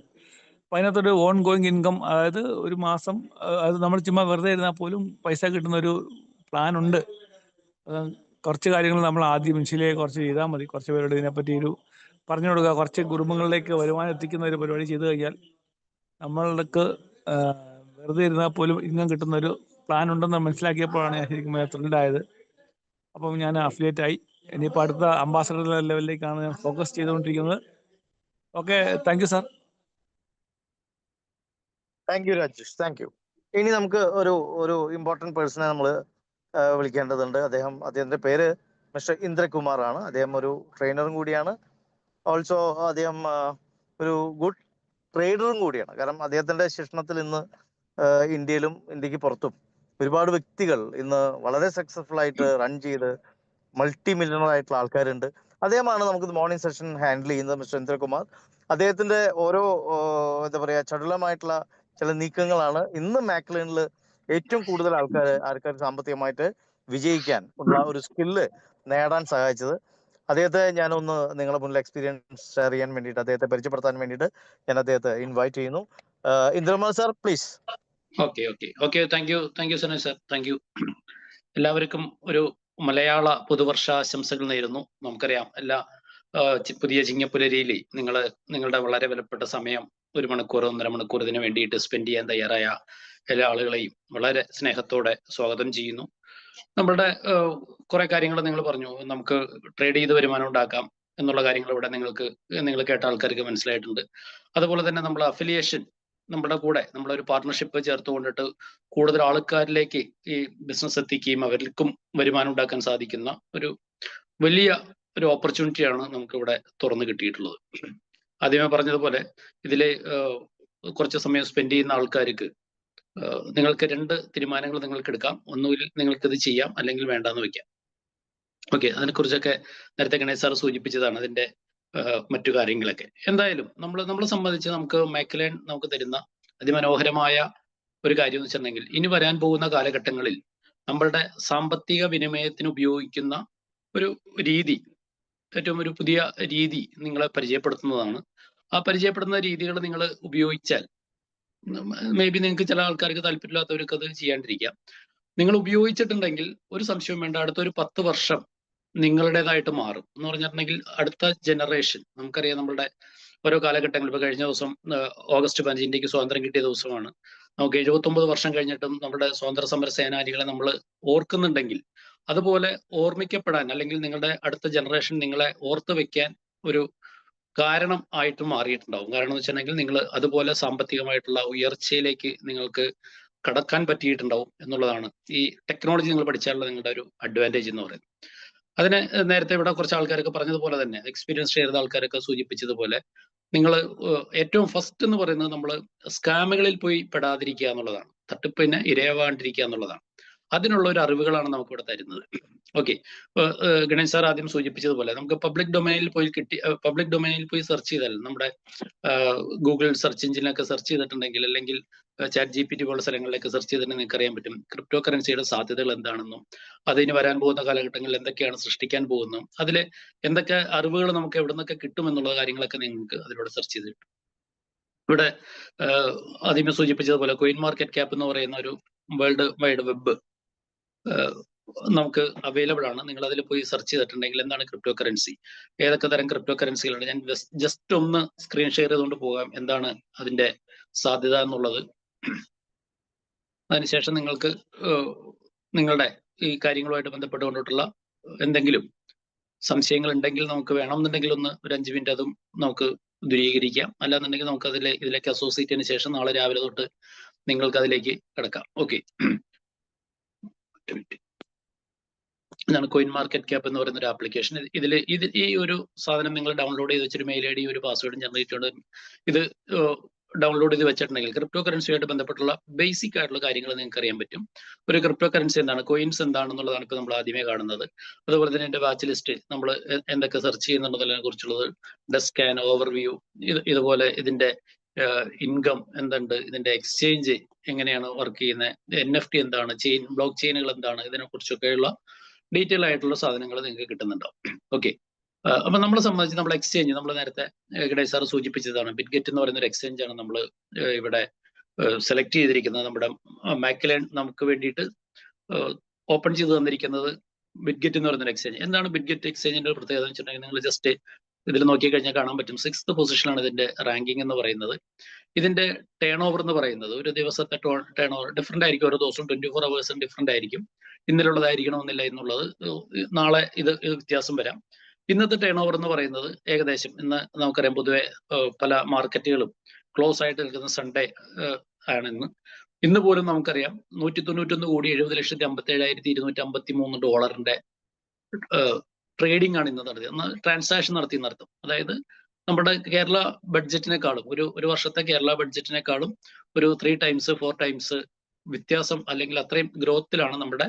F: അപ്പം അതിനകത്തൊരു ഓൺ ഗോയിങ് ഇൻകം, അതായത് ഒരു മാസം അത് നമ്മൾ ചുമ്മാ വെറുതെ ഇരുന്നാൽ പോലും പൈസ കിട്ടുന്നൊരു പ്ലാനുണ്ട്. കുറച്ച് കാര്യങ്ങൾ നമ്മൾ ആദ്യം ഇനിഷ്യലി കുറച്ച് ചെയ്താൽ മതി. കുറച്ച് പേരോട് ഇതിനെപ്പറ്റി പറഞ്ഞു കൊടുക്കുക. കുറച്ച് കുടുംബങ്ങളിലേക്ക് വരുമാനം എത്തിക്കുന്ന ഒരു പരിപാടി ചെയ്തു കഴിഞ്ഞാൽ നമ്മൾക്ക് വെറുതെ ഇരുന്നാൽ പോലും ഇൻകം കിട്ടുന്നൊരു പ്ലാൻ ഉണ്ടെന്ന് മനസ്സിലാക്കിയപ്പോഴാണ് ഞാൻ ശരിക്കും ത്രില്ഡായത്. അപ്പം ഞാൻ അഫിലിയേറ്റ് ആയി. ഇനിയിപ്പോൾ അടുത്ത അംബാസഡർ ലെവലിലേക്കാണ് ഞാൻ ഫോക്കസ് ചെയ്തുകൊണ്ടിരിക്കുന്നത്. Okay, thank you sir.
A: Thank you Rajesh, thank you. ഇനി നമുക്ക് ഒരു ഇമ്പോർട്ടൻറ്റ് പേഴ്സണെ നമ്മൾ വിളിക്കേണ്ടതുണ്ട്. അദ്ദേഹത്തിന്റെ പേര് മിസ്റ്റർ ഇന്ദ്രകുമാർ ആണ്. അദ്ദേഹം ഒരു ട്രെയിനറും കൂടിയാണ്. ഓൾസോ അദ്ദേഹം ഒരു ഗുഡ് ട്രേഡറും കൂടിയാണ്. കാരണം അദ്ദേഹത്തിന്റെ ശിക്ഷണത്തിൽ ഇന്ന് ഇന്ത്യയിലും ഇന്ത്യക്ക് പുറത്തും ഒരുപാട് വ്യക്തികൾ ഇന്ന് വളരെ സക്സസ്ഫുൾ ആയിട്ട് റൺ ചെയ്ത് മൾട്ടി മില്യണർ ആയിട്ടുള്ള ആൾക്കാരുണ്ട്. അദ്ദേഹമാണ് നമുക്ക് മോർണിംഗ് സെഷൻ ഹാൻഡിൽ ചെയ്യുന്നത്, മിസ്റ്റർ ഇന്ദ്രകുമാർ. അദ്ദേഹത്തിന്റെ ഓരോ എന്താ പറയുക ചടുലമായിട്ടുള്ള ചില നീക്കങ്ങളാണ് ഇന്ന് മാക്ലിനിൽ ഏറ്റവും കൂടുതൽ ആൾക്കാർ സാമ്പത്തികമായിട്ട് വിജയിക്കാൻ ഉള്ള ഒരു സ്കില്ല് നേടാൻ സഹായിച്ചത്. അദ്ദേഹത്തെ ഞാനൊന്ന് നിങ്ങളുടെ മുന്നിൽ എക്സ്പീരിയൻസ് ഷെയർ ചെയ്യാൻ വേണ്ടിയിട്ട്, അദ്ദേഹത്തെ പരിചയപ്പെടുത്താൻ വേണ്ടിയിട്ട് ഞാൻ അദ്ദേഹത്തെ ഇൻവൈറ്റ് ചെയ്യുന്നു. Indrakumar sir, please.
C: Okay. Thank you Sanoj sir. Thank U. എല്ലാവർക്കും ഒരു മലയാള പുതുവർഷാശംസകൾ നേരുന്നു. നമുക്കറിയാം പുതിയ ചിങ്ങപ്പുലരിയിൽ നിങ്ങളുടെ വളരെ വിലപ്പെട്ട സമയം 1 മണിക്കൂർ 1.5 മണിക്കൂർ ഇതിനു വേണ്ടിയിട്ട് സ്പെൻഡ് ചെയ്യാൻ തയ്യാറായ എല്ലാ ആളുകളെയും വളരെ സ്നേഹത്തോടെ സ്വാഗതം ചെയ്യുന്നു. നമ്മളുടെ കുറെ കാര്യങ്ങൾ നിങ്ങൾ പറഞ്ഞു, നമുക്ക് ട്രേഡ് ചെയ്ത് വരുമാനം ഉണ്ടാക്കാം എന്നുള്ള കാര്യങ്ങൾ ഇവിടെ നിങ്ങൾ കേട്ട ആൾക്കാർക്ക് മനസ്സിലായിട്ടുണ്ട്. അതുപോലെ തന്നെ നമ്മൾ അഫിലിയേഷൻ നമ്മുടെ കൂടെ നമ്മളൊരു പാർട്ണർഷിപ്പ് ചേർത്ത് കൊണ്ടിട്ട് കൂടുതൽ ആൾക്കാരിലേക്ക് ഈ ബിസിനസ് എത്തിക്കുകയും അവർക്കും വരുമാനം ഉണ്ടാക്കാൻ സാധിക്കുന്ന ഒരു വലിയ ഒരു ഓപ്പർച്യൂണിറ്റിയാണ് നമുക്ക് ഇവിടെ തുറന്നു കിട്ടിയിട്ടുള്ളത്. ആദ്യമേ പറഞ്ഞതുപോലെ ഇതിലെ കുറച്ച് സമയം സ്പെൻഡ് ചെയ്യുന്ന ആൾക്കാർക്ക് നിങ്ങൾക്ക് 2 തീരുമാനങ്ങൾ നിങ്ങൾക്ക് എടുക്കാം. ഒന്നുകിൽ നിങ്ങൾക്ക് ഇത് ചെയ്യാം, അല്ലെങ്കിൽ വേണ്ടാന്ന് വെക്കാം. ഓക്കെ, അതിനെക്കുറിച്ചൊക്കെ നേരത്തെ ഗണേശ് സാർ സൂചിപ്പിച്ചതാണ് അതിന്റെ മറ്റു കാര്യങ്ങളൊക്കെ. എന്തായാലും നമ്മളെ സംബന്ധിച്ച് നമുക്ക് മേഖലൻ നമുക്ക് തരുന്ന അതിമനോഹരമായ ഒരു കാര്യം എന്ന് വെച്ചിട്ടുണ്ടെങ്കിൽ, ഇനി വരാൻ പോകുന്ന കാലഘട്ടങ്ങളിൽ നമ്മളുടെ സാമ്പത്തിക വിനിമയത്തിന് ഉപയോഗിക്കുന്ന ഒരു രീതി, ഏറ്റവും ഒരു പുതിയ രീതി നിങ്ങളെ പരിചയപ്പെടുത്തുന്നതാണ്. ആ പരിചയപ്പെടുന്ന രീതികൾ നിങ്ങൾ ഉപയോഗിച്ചാൽ മേ ബി നിങ്ങൾക്ക് ചില ആൾക്കാർക്ക് താല്പര്യമില്ലാത്തവർക്ക് അത് ചെയ്യാണ്ടിരിക്കാം. നിങ്ങൾ ഉപയോഗിച്ചിട്ടുണ്ടെങ്കിൽ ഒരു സംശയവും വേണ്ട, അടുത്തൊരു 10 വർഷം നിങ്ങളുടേതായിട്ട് മാറും എന്ന് പറഞ്ഞിട്ടുണ്ടെങ്കിൽ അടുത്ത ജനറേഷൻ. നമുക്കറിയാം നമ്മളുടെ ഓരോ കാലഘട്ടങ്ങളിൽ, ഇപ്പൊ കഴിഞ്ഞ ദിവസം ഓഗസ്റ്റ് 15 ഇന്ത്യക്ക് സ്വാതന്ത്ര്യം കിട്ടിയ ദിവസമാണ്. നമുക്ക് 79 വർഷം കഴിഞ്ഞിട്ടും നമ്മുടെ സ്വാതന്ത്ര്യ സമര സേനാനികളെ നമ്മൾ ഓർക്കുന്നുണ്ടെങ്കിൽ, അതുപോലെ ഓർമ്മിക്കപ്പെടാൻ അല്ലെങ്കിൽ നിങ്ങളുടെ അടുത്ത ജനറേഷൻ നിങ്ങളെ ഓർത്ത് വെക്കാൻ ഒരു കാരണം ആയിട്ട് മാറിയിട്ടുണ്ടാവും. കാരണം എന്ന് വെച്ചിട്ടുണ്ടെങ്കിൽ നിങ്ങൾ അതുപോലെ സാമ്പത്തികമായിട്ടുള്ള ഉയർച്ചയിലേക്ക് നിങ്ങൾക്ക് കടക്കാൻ പറ്റിയിട്ടുണ്ടാവും എന്നുള്ളതാണ് ഈ ടെക്നോളജി നിങ്ങൾ പഠിച്ചാലുള്ള നിങ്ങളുടെ ഒരു അഡ്വാൻറ്റേജ് എന്ന് പറയുന്നത്. അതിന് നേരത്തെ ഇവിടെ കുറച്ച് ആൾക്കാരൊക്കെ പറഞ്ഞതുപോലെ തന്നെ, എക്സ്പീരിയൻസ് ചെയ്ത ആൾക്കാരൊക്കെ സൂചിപ്പിച്ചതുപോലെ, നിങ്ങൾ ഏറ്റവും ഫസ്റ്റ് എന്ന് പറയുന്നത് നമ്മൾ സ്കാമുകളിൽ പോയി പെടാതിരിക്കുക എന്നുള്ളതാണ്. തട്ടിപ്പിന് ഇരയാവാണ്ടിരിക്കുക എന്നുള്ളതാണ്. അതിനുള്ള ഒരു അറിവുകളാണ് നമുക്ക് ഇവിടെ തരുന്നത്. ഓക്കെ, ഗണേശ് സാർ ആദ്യം സൂചിപ്പിച്ചതുപോലെ നമുക്ക് പബ്ലിക് ഡൊമൈനിൽ പോയി സെർച്ച് ചെയ്താൽ, നമ്മുടെ ഗൂഗിൾ സെർച്ച് എഞ്ചിനൊക്കെ സെർച്ച് ചെയ്തിട്ടുണ്ടെങ്കിൽ, അല്ലെങ്കിൽ ചാറ്റ് GPT പോലുള്ള സ്ഥലങ്ങളിലേക്ക് സെർച്ച് ചെയ്തിട്ടുണ്ടെങ്കിൽ നിങ്ങൾക്ക് അറിയാൻ പറ്റും ക്രിപ്റ്റോ കറൻസിയുടെ സാധ്യതകൾ എന്താണെന്നും അതിന് വരാൻ പോകുന്ന കാലഘട്ടങ്ങളിൽ എന്തൊക്കെയാണ് സൃഷ്ടിക്കാൻ പോകുന്നതും അതിൽ എന്തൊക്കെ അറിവുകൾ നമുക്ക് എവിടെ നിന്നൊക്കെ കിട്ടും എന്നുള്ള കാര്യങ്ങളൊക്കെ നിങ്ങൾക്ക് അതിലൂടെ സെർച്ച് ചെയ്ത് കിട്ടും. ഇവിടെ ആദ്യമേ സൂചിപ്പിച്ചതുപോലെ കോയിൻ മാർക്കറ്റ് ക്യാപ്പ് എന്ന് പറയുന്ന ഒരു വേൾഡ് വൈഡ് വെബ് നമുക്ക് അവൈലബിൾ ആണ്. നിങ്ങൾ അതിൽ പോയി സെർച്ച് ചെയ്തിട്ടുണ്ടെങ്കിൽ എന്താണ് ക്രിപ്റ്റോ കറൻസി, ഏതൊക്കെ തരം ക്രിപ്റ്റോ കറൻസികളുണ്ട്, ഞാൻ ജസ്റ്റ് ഒന്ന് സ്ക്രീൻ ഷെയർ ചെയ്തുകൊണ്ട് പോകാം എന്താണ് അതിന്റെ സാധ്യത എന്നുള്ളത്. അതിനുശേഷം നിങ്ങൾക്ക് നിങ്ങളുടെ ഈ കാര്യങ്ങളുമായിട്ട് ബന്ധപ്പെട്ടുകൊണ്ടിട്ടുള്ള എന്തെങ്കിലും സംശയങ്ങൾ ഉണ്ടെങ്കിൽ നമുക്ക് വേണമെന്നുണ്ടെങ്കിൽ ഒരു 5 മിനിറ്റ് അതും നമുക്ക് ദൂരീകരിക്കാം. അല്ലാന്നുണ്ടെങ്കിൽ നമുക്ക് ഇതിലേക്ക് അസോസിയേറ്റ് ചെയ്തതിനു ശേഷം നാളെ രാവിലെ തൊട്ട് നിങ്ങൾക്ക് അതിലേക്ക് കിടക്കാം. ഓക്കെ, ഇതാണ് കോയിൻ മാർക്കറ്റ് ക്യാപ്പ് എന്ന് പറയുന്ന ഒരു ആപ്ലിക്കേഷൻ. ഈ ഒരു സാധനം നിങ്ങൾ ഡൗൺലോഡ് ചെയ്ത് വെച്ചൊരു മെയിൽ ID ഒരു പാസ്വേഡും ജനറേറ്റ് ചെയ്ത് ഇത് ഡൗൺലോഡ് ചെയ്ത് വെച്ചിട്ടുണ്ടെങ്കിൽ ക്രിപ്റ്റോ കറൻസിയായിട്ട് ബന്ധപ്പെട്ടുള്ള ബേസിക് ആയിട്ടുള്ള കാര്യങ്ങൾ നിങ്ങൾക്ക് അറിയാൻ പറ്റും. ഒരു ക്രിപ്റ്റോ കറൻസി എന്താണ്, കോയിൻസ് എന്താണെന്നുള്ളതാണ് ഇപ്പോൾ നമ്മൾ ആദ്യമേ കാണുന്നത്. അതുപോലെ തന്നെ എൻ്റെ വാച്ച് ലിസ്റ്റ് നമ്മൾ എന്തൊക്കെ സെർച്ച് ചെയ്യുന്നുള്ളതിനെ കുറിച്ചുള്ളത്, ഡെസ്കാൻ ഓവർവ്യൂ, ഇതുപോലെ ഇതിന്റെ ഇൻകം എന്തുണ്ട്, ഇതിന്റെ എക്സ്ചേഞ്ച് എങ്ങനെയാണ് വർക്ക് ചെയ്യുന്നത്, NFT എന്താണ്, ബ്ലോക്ക് ചെയിനുകൾ എന്താണ്, ഇതിനെ കുറിച്ചൊക്കെയുള്ള ഡീറ്റെയിൽ ആയിട്ടുള്ള സാധനങ്ങൾ നിങ്ങൾക്ക് കിട്ടുന്നുണ്ടാവും. ഓക്കെ, അപ്പൊ നമ്മളെ സംബന്ധിച്ച് നമ്മൾ എക്സ്ചേഞ്ച്, നമ്മൾ നേരത്തെ ഗണേശ് സാർ സൂചിപ്പിച്ചതാണ്, ബിറ്റ്ഗെറ്റ് എന്ന് പറയുന്ന ഒരു എക്സ്ചേഞ്ച് ആണ് നമ്മൾ ഇവിടെ സെലക്ട് ചെയ്തിരിക്കുന്നത്. നമ്മുടെ മാക്ലെൻ നമുക്ക് വേണ്ടിയിട്ട് ഓപ്പൺ ചെയ്ത് തന്നിരിക്കുന്നത് ബിറ്റ്ഗെറ്റ് എന്ന് പറയുന്ന ഒരു എക്സ്ചേഞ്ച്. എന്താണ് ബിറ്റ്ഗെറ്റ് എക്സ്ചേഞ്ചിന്റെ ഒരു പ്രത്യേകത എന്ന് വെച്ചിട്ടുണ്ടെങ്കിൽ, നിങ്ങൾ ജസ്റ്റ് ഇതിൽ നോക്കിക്കഴിഞ്ഞാൽ കാണാൻ പറ്റും 6th പൊസിഷനാണ് ഇതിന്റെ റാങ്കിങ് എന്ന് പറയുന്നത്. ഇതിന്റെ ടേൺ ഓവർ എന്ന് പറയുന്നത് ഒരു ദിവസത്തെ ടേൺ ഓവർ ഡിഫറെന്റ് ആയിരിക്കും, ഓരോ ദിവസവും 24 hours ഡിഫറെന്റ് ആയിരിക്കും. ഇന്നലുള്ളതായിരിക്കണമെന്നില്ല എന്നുള്ളത്, നാളെ ഇത് വ്യത്യാസം വരാം. ഇന്നത്തെ ടേൺ ഓവർ എന്ന് പറയുന്നത് ഏകദേശം, ഇന്ന് നമുക്കറിയാം പൊതുവെ പല മാർക്കറ്റുകളും ക്ലോസ് ആയിട്ട് നിൽക്കുന്ന സൺഡേ ആണെന്ന്. ഇന്ന് പോലും നമുക്കറിയാം 191,70,57,253 ഡോളറിന്റെ ട്രേഡിംഗ് ആണ് ഇന്ന് നടത്തിയത്, ട്രാൻസാക്ഷൻ നടത്തിയെന്നർത്ഥം. അതായത് നമ്മുടെ കേരള ബഡ്ജറ്റിനെക്കാളും ഒരു വർഷത്തെ കേരള ബഡ്ജറ്റിനെക്കാളും ഒരു 3 times 4 times വ്യത്യാസം, അല്ലെങ്കിൽ അത്രയും ഗ്രോത്തിലാണ് നമ്മുടെ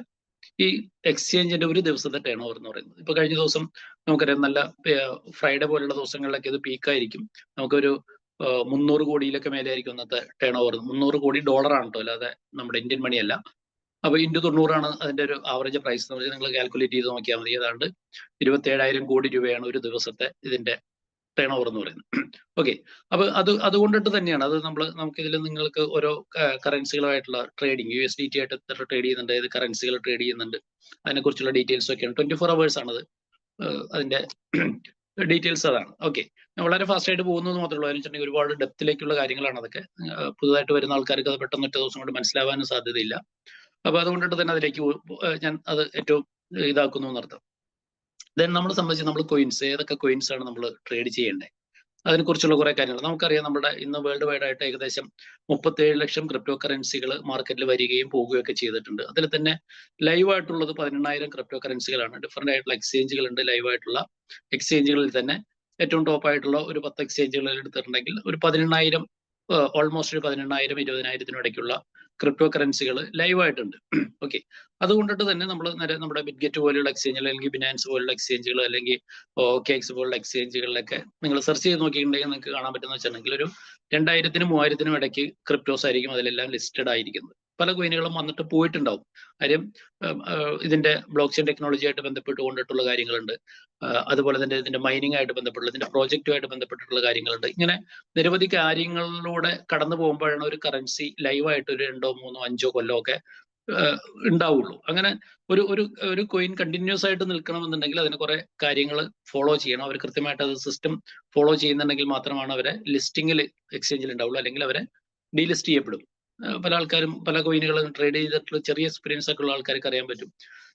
C: ഈ എക്സ്ചേഞ്ചിന്റെ ഒരു ദിവസത്തെ ടേൺ ഓവർ എന്ന് പറയുന്നത്. ഇപ്പൊ കഴിഞ്ഞ ദിവസം നമുക്കറിയാം നല്ല ഫ്രൈഡേ പോലുള്ള ദിവസങ്ങളിലൊക്കെ ഇത് പീക്കായിരിക്കും. നമുക്കൊരു 300 കോടിയിലൊക്കെ മേലെ ആയിരിക്കും ഇന്നത്തെ ടേൺ ഓവർ. 300 കോടി ഡോളറാണ് കേട്ടോ, അല്ലാതെ നമ്മുടെ ഇന്ത്യൻ മണിയല്ല. അപ്പൊ into 90 അതിന്റെ ഒരു ആവറേജ് പ്രൈസ് എന്ന് പറഞ്ഞാൽ നിങ്ങൾ കാൽക്കുലേറ്റ് ചെയ്ത് നോക്കിയാൽ മതി. ഏതാണ്ട് 27,000 കോടി രൂപയാണ് ഒരു ദിവസത്തെ ഇതിന്റെ ടേൺ ഓവർ എന്ന് പറയുന്നത്. ഓക്കെ, അപ്പൊ അതുകൊണ്ടിട്ട് തന്നെയാണ് നമുക്കിതിൽ നിങ്ങൾക്ക് ഓരോ കറൻസികളായിട്ടുള്ള ട്രേഡിങ് USDT ആയിട്ട് എത്ര ട്രേഡ് ചെയ്യുന്നുണ്ട്, ഏത് കറൻസികൾ ട്രേഡ് ചെയ്യുന്നുണ്ട്, അതിനെക്കുറിച്ചുള്ള ഡീറ്റെയിൽസ് ഒക്കെയാണ്. 24 hours ആണത്, അതിന്റെ ഡീറ്റെയിൽസ് അതാണ്. ഓക്കെ, വളരെ ഫാസ്റ്റ് ആയിട്ട് പോകുന്നത് മാത്രമേ ഉള്ളൂ. അതിനുവെച്ചിട്ടുണ്ടെങ്കിൽ ഒരുപാട് ഡെപ്തിലേക്കുള്ള കാര്യങ്ങളാണ് അതൊക്കെ. പുതുതായിട്ട് വരുന്ന ആൾക്കാർക്ക് അത് പെട്ടെന്ന് ഒറ്റ ദിവസം കൊണ്ട് മനസ്സിലാവാനും സാധ്യതയില്ല. അപ്പൊ അതുകൊണ്ടിട്ട് തന്നെ അതിലേക്ക് ഞാൻ അത് ഏറ്റവും ഇതാക്കുന്നു എന്നർത്ഥം. ദെൻ നമ്മളെ സംബന്ധിച്ച് നമ്മൾ കോയിൻസ്, ഏതൊക്കെ കോയിൻസ് ആണ് നമ്മൾ ട്രേഡ് ചെയ്യേണ്ടത്, അതിനെക്കുറിച്ചുള്ള കുറെ കാര്യങ്ങൾ നമുക്കറിയാം. നമ്മുടെ ഇന്ന് വേൾഡ് വൈഡ് ആയിട്ട് ഏകദേശം 37 ലക്ഷം ക്രിപ്റ്റോ കറൻസികൾ മാർക്കറ്റിൽ വരികയും പോവുകയൊക്കെ ചെയ്തിട്ടുണ്ട്. അതിൽ തന്നെ ലൈവായിട്ടുള്ളത് 18,000 ക്രിപ്റ്റോ കറൻസികളാണ്. ഡിഫറെന്റ് ആയിട്ടുള്ള എക്സ്ചേഞ്ചുകൾ ഉണ്ട്. ലൈവായിട്ടുള്ള എക്സ്ചേഞ്ചുകളിൽ തന്നെ ഏറ്റവും ടോപ്പ് ആയിട്ടുള്ള ഒരു 10 എക്സ്ചേഞ്ചുകളിൽ എടുത്തിട്ടുണ്ടെങ്കിൽ ഒരു 18,000, ഓൾമോസ്റ്റ് ഒരു 18,000 20,000 ഇടയ്ക്കുള്ള ക്രിപ്റ്റോ കറൻസികൾ ലൈവായിട്ടുണ്ട്. ഓക്കെ, അതുകൊണ്ടിട്ട് തന്നെ നമ്മൾ നമ്മുടെ ബിറ്റ്ഗെറ്റ് പോലെയുള്ള എക്സ്ചേഞ്ചുകൾ, അല്ലെങ്കിൽ ബിനാൻസ് പോലുള്ള എക്സ്ചേഞ്ചുകൾ, അല്ലെങ്കിൽ OKX പോലുള്ള എക്സ്ചേഞ്ചുകളിലൊക്കെ നിങ്ങൾ സെർച്ച് ചെയ്ത് നോക്കിയിട്ടുണ്ടെങ്കിൽ നിങ്ങൾക്ക് കാണാൻ പറ്റുന്ന വെച്ചിട്ടുണ്ടെങ്കിൽ ഒരു 2,000-നും 3,000-നും ഇടയ്ക്ക് ക്രിപ്റ്റോസ് ആയിരിക്കും അതിലെല്ലാം ലിസ്റ്റഡ് ആയിരിക്കുന്നത്. പല കോയിനുകളും വന്നിട്ട് പോയിട്ടുണ്ടാവും. കാര്യം ഇതിന്റെ ബ്ലോക്ക് ചെയിൻ ടെക്നോളജി ആയിട്ട് ബന്ധപ്പെട്ട് കൊണ്ടിട്ടുള്ള കാര്യങ്ങളുണ്ട്. അതുപോലെ തന്നെ ഇതിന്റെ മൈനിങ് ആയിട്ട് ബന്ധപ്പെട്ടുള്ള, ഇതിന്റെ പ്രോജക്റ്റുമായിട്ട് ബന്ധപ്പെട്ടിട്ടുള്ള കാര്യങ്ങളുണ്ട്. ഇങ്ങനെ നിരവധി കാര്യങ്ങളിലൂടെ കടന്നു പോകുമ്പോഴാണ് ഒരു കറൻസി ലൈവായിട്ട് ഒരു 2, 3, 5 കൊല്ലമൊക്കെ ഉണ്ടാവുള്ളൂ. അങ്ങനെ ഒരു കോയിൻ കണ്ടിന്യൂസ് ആയിട്ട് നിൽക്കണമെന്നുണ്ടെങ്കിൽ അതിന് കുറെ കാര്യങ്ങൾ ഫോളോ ചെയ്യണം. അവർ കൃത്യമായിട്ട് അത് സിസ്റ്റം ഫോളോ ചെയ്യുന്നുണ്ടെങ്കിൽ മാത്രമാണ് അവരെ ലിസ്റ്റിംഗിൽ എക്സ്ചേഞ്ചിൽ ഉണ്ടാവുള്ളൂ, അല്ലെങ്കിൽ അവരെ ഡീലിസ്റ്റ് ചെയ്യപ്പെടും. പല ആൾക്കാരും പല കോയിനുകളും ട്രേഡ് ചെയ്തിട്ടുള്ള ചെറിയ എക്സ്പീരിയൻസ് ഒക്കെ ഉള്ള ആൾക്കാർക്ക് അറിയാൻ പറ്റും.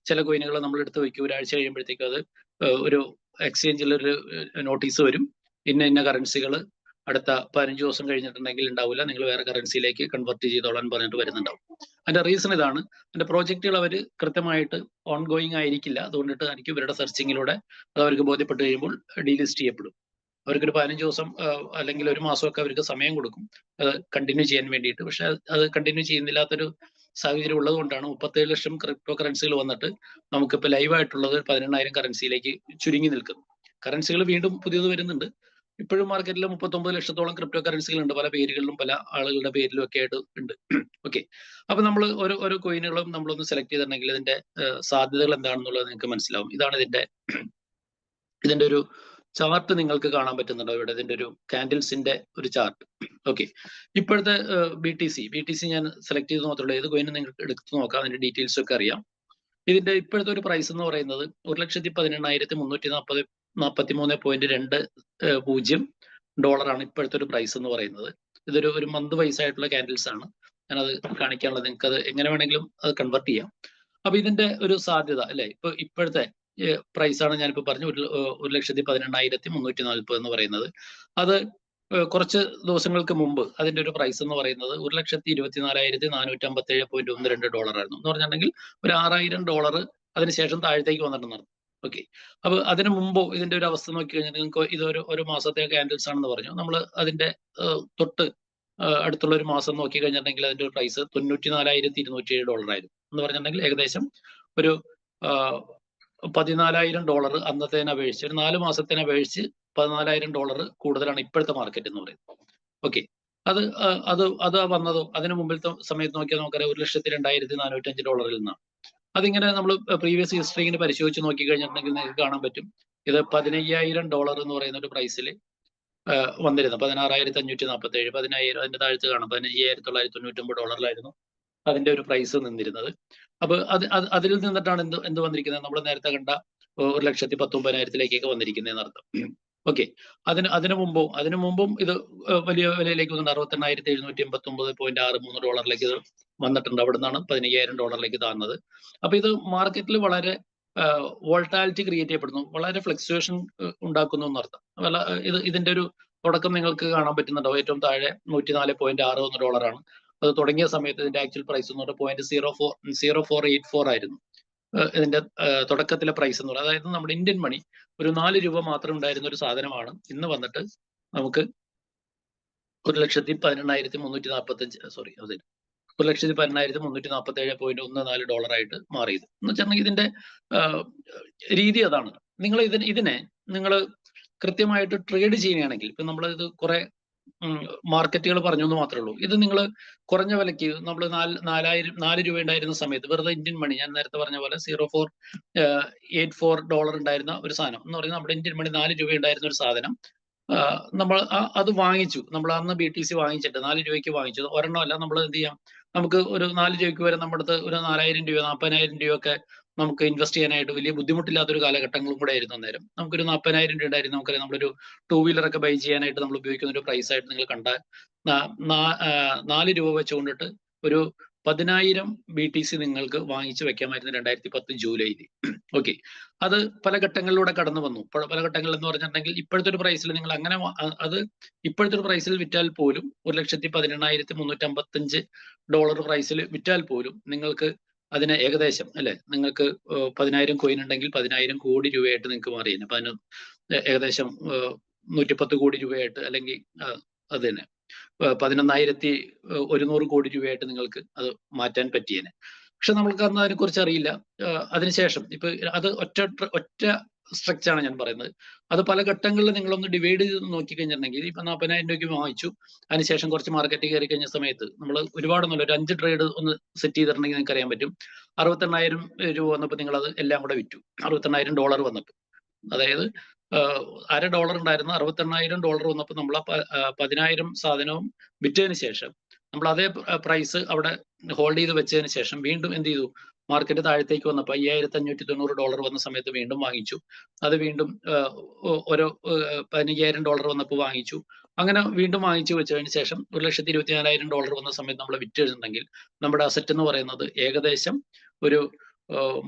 C: ചില കോയിനുകൾ നമ്മൾ എടുത്ത് വയ്ക്കും, ഒരാഴ്ച കഴിയുമ്പോഴത്തേക്കും അത് ഒരു എക്സ്ചേഞ്ചിൽ ഒരു നോട്ടീസ് വരും, ഇന്ന കറൻസികൾ അടുത്ത 15 ദിവസം കഴിഞ്ഞിട്ടുണ്ടെങ്കിൽ ഉണ്ടാവില്ല, നിങ്ങൾ വേറെ കറൻസിയിലേക്ക് കൺവെർട്ട് ചെയ്തോളാൻ പറഞ്ഞിട്ട് വരുന്നുണ്ടാവും. അതിന്റെ റീസൺ ഇതാണ്, അതിന്റെ പ്രോജക്റ്റുകൾ അവർ കൃത്യമായിട്ട് ഓൺ ഗോയിങ് ആയിരിക്കില്ല. അതുകൊണ്ടിട്ട് എനിക്ക് ഇവരുടെ സെർച്ചിങ്ങിലൂടെ അത് അവർക്ക് ബോധ്യപ്പെട്ട് കഴിയുമ്പോൾ ഡീലിസ്റ്റ് ചെയ്യപ്പെടും. അവർക്കൊരു 15 ദിവസം അല്ലെങ്കിൽ ഒരു മാസമൊക്കെ അവർക്ക് സമയം കൊടുക്കും അത് കണ്ടിന്യൂ ചെയ്യാൻ വേണ്ടിയിട്ട്. പക്ഷെ അത് കണ്ടിന്യൂ ചെയ്യുന്നില്ലാത്തൊരു സാഹചര്യം ഉള്ളത് കൊണ്ടാണ് 37 ലക്ഷം ക്രിപ്റ്റോ കറൻസികൾ വന്നിട്ട് നമുക്കിപ്പോൾ ലൈവായിട്ടുള്ളത് 18,000 കറൻസിയിലേക്ക് ചുരുങ്ങി നിൽക്കുന്നു. കറൻസികൾ വീണ്ടും പുതിയത് വരുന്നുണ്ട്. ഇപ്പോഴും മാർക്കറ്റിൽ 39 ലക്ഷത്തോളം ക്രിപ്റ്റോ കറൻസികൾ ഉണ്ട്, പല പേരുകളിലും പല ആളുകളുടെ പേരിലും ഒക്കെ ആയിട്ട് ഉണ്ട്. ഓക്കെ, അപ്പൊ നമ്മൾ ഓരോ കോയിനുകളും നമ്മളൊന്ന് സെലക്ട് ചെയ്തിട്ടുണ്ടെങ്കിൽ ഇതിന്റെ സാധ്യതകൾ എന്താണെന്നുള്ളത് നിങ്ങൾക്ക് മനസ്സിലാവും. ഇതാണ് ഇതിന്റെ ഒരു ചാർട്ട് നിങ്ങൾക്ക് കാണാൻ പറ്റുന്നുണ്ടോ ഇവിടെ? ഇതിന്റെ ഒരു കാൻഡിൽസിന്റെ ഒരു ചാർട്ട്. ഓക്കെ, ഇപ്പോഴത്തെ BTC ഞാൻ സെലക്ട് ചെയ്ത് മാത്രമേ, ഏത് കോയിനും നിങ്ങൾക്ക് എടുത്ത് നോക്കാം, അതിന്റെ ഡീറ്റെയിൽസ് ഒക്കെ അറിയാം. ഇതിന്റെ ഇപ്പോഴത്തെ ഒരു പ്രൈസ് എന്ന് പറയുന്നത് 1,18,343.20 ആണ് ഇപ്പോഴത്തെ ഒരു പ്രൈസ് എന്ന് പറയുന്നത്. ഇതൊരു മന്ത് വൈസ് ആയിട്ടുള്ള കാൻഡിൽസ് ആണ്. ഞാനത് കാണിക്കാനുള്ളത്, നിങ്ങൾക്ക് അത് എങ്ങനെ വേണമെങ്കിലും അത് കൺവെർട്ട് ചെയ്യാം. അപ്പൊ ഇതിന്റെ ഒരു സാധ്യത അല്ലെ, ഇപ്പോഴത്തെ പ്രൈസ് ആണ് ഞാനിപ്പോ പറഞ്ഞു, 1,18,340 എന്ന് പറയുന്നത്. അത് കുറച്ച് ദിവസങ്ങൾക്ക് മുമ്പ് അതിന്റെ ഒരു പ്രൈസ് എന്ന് പറയുന്നത് 1,24,457.12 ആയിരുന്നു. എന്ന് പറഞ്ഞിട്ടുണ്ടെങ്കിൽ ഒരു $6,000 അതിനുശേഷം താഴത്തേക്ക് വന്നിട്ടുണ്ടായിരുന്നു. ഓക്കെ, അപ്പൊ അതിനു മുമ്പോ ഇതിന്റെ ഒരു അവസ്ഥ നോക്കി കഴിഞ്ഞാൽ നിങ്ങൾക്ക് ഒരു മാസത്തെ കാൻഡിൽസ് ആണെന്ന് പറഞ്ഞു. നമ്മൾ അതിന്റെ തൊട്ട് അടുത്തുള്ള ഒരു മാസം നോക്കി കഴിഞ്ഞിട്ടുണ്ടെങ്കിൽ അതിന്റെ ഒരു പ്രൈസ് $94,207 ആയിരുന്നു. എന്ന് പറഞ്ഞിട്ടുണ്ടെങ്കിൽ ഏകദേശം ഒരു $14,000 അന്നത്തേനെ അപേക്ഷിച്ച്, ഒരു 4 മാസത്തിനെ അപേക്ഷിച്ച് $14,000 കൂടുതലാണ് ഇപ്പോഴത്തെ മാർക്കറ്റ് എന്ന് പറയുന്നത്. ഓക്കെ, അത് വന്നതോ അതിന് മുമ്പിലത്തെ സമയത്ത് നോക്കിയാൽ നമുക്കറിയാം $1,02,405 നിന്നാണ്. അതിങ്ങനെ നമ്മൾ പ്രീവിയസ് ഹിസ്റ്ററി ഇങ്ങനെ പരിശോധിച്ച് നോക്കി കഴിഞ്ഞിട്ടുണ്ടെങ്കിൽ നിങ്ങൾക്ക് കാണാൻ പറ്റും, ഇത് $15,000 എന്ന് പറയുന്ന ഒരു പ്രൈസിൽ വന്നിരുന്നു. $16,547, 10,000 അതിന്റെ താഴ്ത്ത് കാണാം, $15,999 അതിന്റെ ഒരു പ്രൈസ് നിന്നിരുന്നത്. അപ്പൊ അതിൽ നിന്നിട്ടാണ് എന്ത് വന്നിരിക്കുന്നത്, നമ്മൾ നേരത്തെ കണ്ട 1,19,000 വന്നിരിക്കുന്നതെന്ന് അർത്ഥം. ഓക്കെ, അതിനു മുമ്പും ഇത് വലിയ വിലയിലേക്ക് വന്നിട്ടുണ്ട്. $61,789.63 ഇത് വന്നിട്ടുണ്ട്. അവിടെ നിന്നാണ് $15,000 താഴ്ന്നത്. അപ്പൊ ഇത് മാർക്കറ്റിൽ വളരെ വോൾട്ടാലിറ്റി ക്രിയേറ്റ് ചെയ്യപ്പെടുന്നു, വളരെ ഫ്ലക്ച്വേഷൻ ഉണ്ടാക്കുന്നു എന്നർത്ഥം. ഇതിന്റെ ഒരു തുടക്കം നിങ്ങൾക്ക് കാണാൻ പറ്റുന്നുണ്ടോ? ഏറ്റവും താഴെ $104.61 ആണ്. അത് തുടങ്ങിയ സമയത്ത് ഇതിന്റെ ആക്ച്വൽ പ്രൈസ് എന്ന് പറഞ്ഞാൽ 0.0484 ആയിരുന്നു ഇതിന്റെ തുടക്കത്തിലെ പ്രൈസ് എന്ന് പറയുന്നത്. അതായത് നമ്മുടെ ഇന്ത്യൻ മണി ഒരു 4 രൂപ മാത്രം ഉണ്ടായിരുന്ന ഒരു സാധനമാണ് ഇന്ന് വന്നിട്ട് നമുക്ക് 1,18,347.14 ആയിട്ട് മാറിയത്. എന്ന് വെച്ചിട്ടുണ്ടെങ്കിൽ ഇതിന്റെ രീതി അതാണ്. നിങ്ങൾ നിങ്ങൾ കൃത്യമായിട്ട് ട്രേഡ് ചെയ്യുകയാണെങ്കിൽ, ഇപ്പൊ നമ്മൾ ഇത് കുറെ മാർക്കറ്റുകൾ പറഞ്ഞു എന്ന് മാത്രമേ ഉള്ളൂ. ഇത് നിങ്ങൾ കുറഞ്ഞ വിലയ്ക്ക് നമ്മൾ 4 രൂപ ഉണ്ടായിരുന്ന സമയത്ത് വെറുതെ ഇന്ത്യൻ മണി, ഞാൻ നേരത്തെ പറഞ്ഞ പോലെ $0.484 ഉണ്ടായിരുന്ന ഒരു സാധനം എന്ന് പറയുന്നത് നമ്മുടെ ഇന്ത്യൻ മണി 4 രൂപ ഉണ്ടായിരുന്ന ഒരു സാധനം നമ്മൾ അത് വാങ്ങിച്ചു. നമ്മൾ അന്ന് BTC വാങ്ങിച്ചിട്ട് 4 രൂപയ്ക്ക് വാങ്ങിച്ചു. ഒരെണ്ണമല്ല, നമ്മൾ എന്ത് ചെയ്യാം, നമുക്ക് ഒരു 4 രൂപയ്ക്ക് വരെ നമ്മുടെ അടുത്ത് ഒരു 4000 രൂപ 40,000 രൂപയൊക്കെ നമുക്ക് ഇൻവെസ്റ്റ് ചെയ്യാനായിട്ട് വലിയ ബുദ്ധിമുട്ടില്ലാത്തൊരു കാലഘട്ടങ്ങളും കൂടെ ആയിരുന്നു അന്നേരം. നമുക്കൊരു 40,000 രൂപ ഉണ്ടായിരുന്നു. നമുക്കറിയാം, നമ്മളൊരു 2 വീലറൊക്കെ ബൈ ചെയ്യാനായിട്ട് നമ്മൾ ഉപയോഗിക്കുന്ന ഒരു പ്രൈസ് ആയിട്ട് നിങ്ങൾ കണ്ടാൽ 4 രൂപ വെച്ചുകൊണ്ടിട്ട് ഒരു 10,000 BTC നിങ്ങൾക്ക് വാങ്ങിച്ചു വെക്കാമായിരുന്നു 2010 ജൂലൈയിൽ. ഓക്കെ, അത് പല ഘട്ടങ്ങളിലൂടെ കടന്നു വന്നു. പല ഘട്ടങ്ങൾ എന്ന് പറഞ്ഞിട്ടുണ്ടെങ്കിൽ ഇപ്പോഴത്തെ ഒരു പ്രൈസിൽ നിങ്ങൾ അങ്ങനെ അത് ഇപ്പോഴത്തെ ഒരു പ്രൈസിൽ വിറ്റാൽ പോലും $1,18,355 പ്രൈസിൽ വിറ്റാൽ പോലും നിങ്ങൾക്ക് അതിന് ഏകദേശം അല്ലെ, നിങ്ങൾക്ക് 10,000 കോയിൻ ഉണ്ടെങ്കിൽ 10,000 കോടി രൂപയായിട്ട് നിങ്ങൾക്ക് മാറിയേനെ. അപ്പൊ അതിന് ഏകദേശം 110 കോടി രൂപയായിട്ട്, അല്ലെങ്കിൽ അത് തന്നെ 11,100 കോടി രൂപയായിട്ട് നിങ്ങൾക്ക് അത് മാറ്റാൻ പറ്റിയേനെ. പക്ഷെ നമ്മൾക്ക് അന്ന് അതിനെക്കുറിച്ച് അറിയില്ല. അതിനുശേഷം ഇപ്പൊ അത് ഒറ്റ സ്ട്രക്ചർ ആണ് ഞാൻ പറയുന്നത്. അത് പല ഘട്ടങ്ങളിൽ നിങ്ങളൊന്ന് ഡിവൈഡ് ചെയ്ത് നോക്കി കഴിഞ്ഞിട്ടുണ്ടെങ്കിൽ ഇപ്പൊ 40,000 രൂപയ്ക്ക് വാങ്ങിച്ചു, അതിനുശേഷം കുറച്ച് മാർക്കറ്റിൽ കയറി കഴിഞ്ഞ സമയത്ത് നമ്മൾ ഒരുപാടൊന്നുമില്ല, ഒരു 5 ട്രേഡ് ഒന്ന് സെറ്റ് ചെയ്തിട്ടുണ്ടെങ്കിൽ നിങ്ങൾക്ക് അറിയാൻ പറ്റും. 68,000 രൂപ വന്നപ്പോൾ നിങ്ങൾ അത് എല്ലാം കൂടെ വിറ്റു. $68,000 വന്നപ്പോൾ, അതായത് $1 ഉണ്ടായിരുന്ന $68,000 വന്നപ്പോൾ നമ്മൾ 10,000 സാധനവും വിറ്റതിന് ശേഷം നമ്മൾ അതേ പ്രൈസ് അവിടെ ഹോൾഡ് ചെയ്ത് വെച്ചതിന് ശേഷം വീണ്ടും എന്ത് ചെയ്തു, മാർക്കറ്റ് താഴത്തേക്ക് വന്നപ്പോൾ $5,590 വന്ന സമയത്ത് വീണ്ടും വാങ്ങിച്ചു. അത് വീണ്ടും ഓരോ $15,000 വന്നപ്പോൾ വാങ്ങിച്ചു. അങ്ങനെ വീണ്ടും വാങ്ങിച്ചു വെച്ചതിന് ശേഷം $1,24,000 വന്ന സമയത്ത് നമ്മൾ വിറ്റിട്ടുണ്ടെങ്കിൽ നമ്മുടെ അസറ്റ് എന്ന് പറയുന്നത് ഏകദേശം ഒരു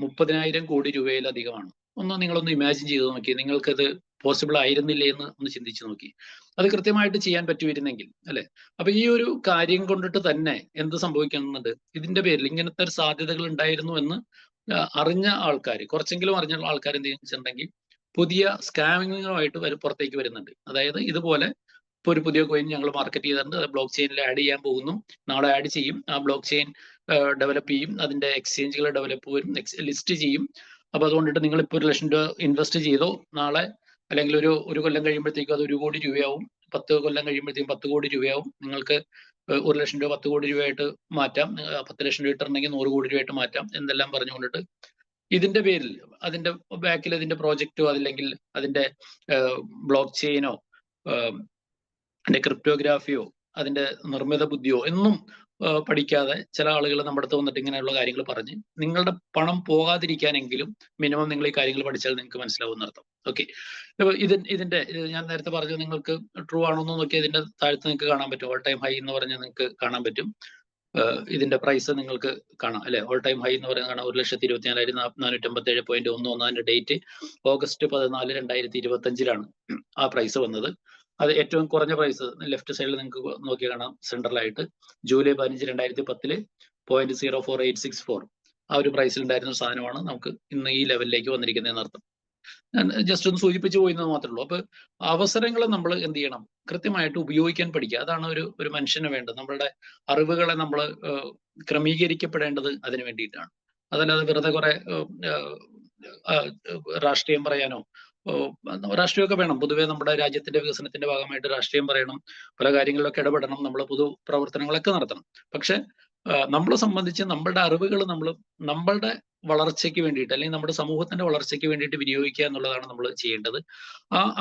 C: 30,000 കോടി രൂപയിലധികമാണ്. നിങ്ങളൊന്ന് ഇമാജിൻ ചെയ്ത് നോക്കി, നിങ്ങൾക്കത് പോസിബിൾ ആയിരുന്നില്ലേ എന്ന് ഒന്ന് ചിന്തിച്ചു നോക്കി. അത് കൃത്യമായിട്ട് ചെയ്യാൻ പറ്റുമായിരുന്നെങ്കിൽ അല്ലെ. അപ്പൊ ഈ ഒരു കാര്യം കൊണ്ടിട്ട് തന്നെ എന്ത് സംഭവിക്കുന്നുണ്ട്, ഇതിന്റെ പേരിൽ ഇങ്ങനത്തെ ഒരു സാധ്യതകൾ ഉണ്ടായിരുന്നു എന്ന് അറിഞ്ഞ ആൾക്കാർ, കുറച്ചെങ്കിലും അറിഞ്ഞ ആൾക്കാർ എന്ത് ചെയ്യുന്നുണ്ടെങ്കിൽ പുതിയ സ്കാമിങ്ങുമായിട്ട് പുറത്തേക്ക് വരുന്നുണ്ട്. അതായത് ഇതുപോലെ ഇപ്പൊ ഒരു പുതിയ കോയിൻ ഞങ്ങൾ മാർക്കറ്റ് ചെയ്തിട്ടുണ്ട്, അത് ബ്ലോക്ക് ചെയിനിൽ ആഡ് ചെയ്യാൻ പോകുന്നു, നാളെ ആഡ് ചെയ്യും, ആ ബ്ലോക്ക് ചെയിൻ ഡെവലപ്പ് ചെയ്യും, അതിന്റെ എക്സ്ചേഞ്ചുകൾ ഡെവലപ്പ് വരും, ലിസ്റ്റ് ചെയ്യും. അപ്പൊ അതുകൊണ്ടിട്ട് നിങ്ങൾ ഇപ്പോൾ 1 ലക്ഷം രൂപ ഇൻവെസ്റ്റ് ചെയ്തോ, നാളെ അല്ലെങ്കിൽ ഒരു കൊല്ലം കഴിയുമ്പോഴത്തേക്കും അത് 1 കോടി രൂപയാവും, 10 കൊല്ലം കഴിയുമ്പോഴത്തേക്കും 10 കോടി രൂപയാവും. നിങ്ങൾക്ക് 1 ലക്ഷം രൂപ 10 കോടി രൂപയായിട്ട് മാറ്റാം, 10 ലക്ഷം രൂപ ഇട്ടിട്ടുണ്ടെങ്കിൽ 100 കോടി രൂപയായിട്ട് മാറ്റാം എന്നെല്ലാം പറഞ്ഞുകൊണ്ടിട്ട് ഇതിന്റെ പേരിൽ അതിന്റെ ബാക്കിൽ അതിന്റെ പ്രോജക്റ്റോ അല്ലെങ്കിൽ അതിന്റെ ബ്ലോക്ക് ചെയിനോ അതിന്റെ ക്രിപ്റ്റോഗ്രാഫിയോ അതിന്റെ നിർമ്മിത ബുദ്ധിയോ ഒന്നും പഠിക്കാതെ ചില ആളുകൾ നമ്മുടെ അടുത്ത് വന്നിട്ട് ഇങ്ങനെയുള്ള കാര്യങ്ങൾ പറഞ്ഞ് നിങ്ങളുടെ പണം പോകാതിരിക്കാനെങ്കിലും മിനിമം നിങ്ങൾ ഈ കാര്യങ്ങൾ പഠിച്ചാൽ നിങ്ങൾക്ക് മനസ്സിലാവും അർത്ഥം. ഓക്കെ, ഇതിന്റെ ഞാൻ നേരത്തെ പറഞ്ഞു, നിങ്ങൾക്ക് ട്രൂ ആണോ എന്ന് നോക്കി ഇതിന്റെ താഴത്ത് നിങ്ങൾക്ക് കാണാൻ പറ്റും. ഓൾ ടൈം ഹൈ എന്ന് പറഞ്ഞാൽ നിങ്ങൾക്ക് കാണാൻ പറ്റും. ഇതിന്റെ പ്രൈസ് നിങ്ങൾക്ക് കാണാം അല്ലെ. ഓൾ ടൈം ഹൈ എന്ന് പറയുന്നത് കാണാം, 1,24,457.11. അതിന്റെ ഡേറ്റ് August 14, 2025 ആ പ്രൈസ് വന്നത്. അത് ഏറ്റവും കുറഞ്ഞ പ്രൈസ് ലെഫ്റ്റ് സൈഡിൽ നിങ്ങൾക്ക് നോക്കി കാണാം, സെൻട്രലായിട്ട് July 15, 2010 0.04864 ആ ഒരു പ്രൈസിൽ ഉണ്ടായിരുന്ന സാധനമാണ് നമുക്ക് ഇന്ന് ഈ ലെവലിലേക്ക് വന്നിരിക്കുന്നതെന്ന് അർത്ഥം. ഞാൻ ജസ്റ്റ് ഒന്ന് സൂചിപ്പിച്ചു പോയെന്ന് മാത്രമേ ഉള്ളൂ. അപ്പൊ അവസരങ്ങൾ നമ്മൾ എന്ത് ചെയ്യണം, കൃത്യമായിട്ട് ഉപയോഗിക്കാൻ പഠിക്കുക. അതാണ് ഒരു മനുഷ്യന് വേണ്ടത്. നമ്മളുടെ അറിവുകളെ നമ്മൾ ക്രമീകരിക്കപ്പെടേണ്ടത് അതിന് വേണ്ടിയിട്ടാണ്. അതല്ലാതെ വെറുതെ കുറെ രാഷ്ട്രീയം പറയാനോ, രാഷ്ട്രീയമൊക്കെ വേണം, പൊതുവെ നമ്മുടെ രാജ്യത്തിന്റെ വികസനത്തിന്റെ ഭാഗമായിട്ട് രാഷ്ട്രീയം പറയണം, പല കാര്യങ്ങളിലൊക്കെ ഇടപെടണം, നമ്മൾ പൊതു പ്രവർത്തനങ്ങളൊക്കെ നടത്തണം. പക്ഷെ നമ്മളെ സംബന്ധിച്ച് നമ്മളുടെ അറിവുകൾ നമ്മൾ നമ്മളുടെ വളർച്ചയ്ക്ക് വേണ്ടിയിട്ട് അല്ലെങ്കിൽ നമ്മുടെ സമൂഹത്തിന്റെ വളർച്ചയ്ക്ക് വേണ്ടിയിട്ട് വിനിയോഗിക്കുക എന്നുള്ളതാണ് നമ്മൾ ചെയ്യേണ്ടത്.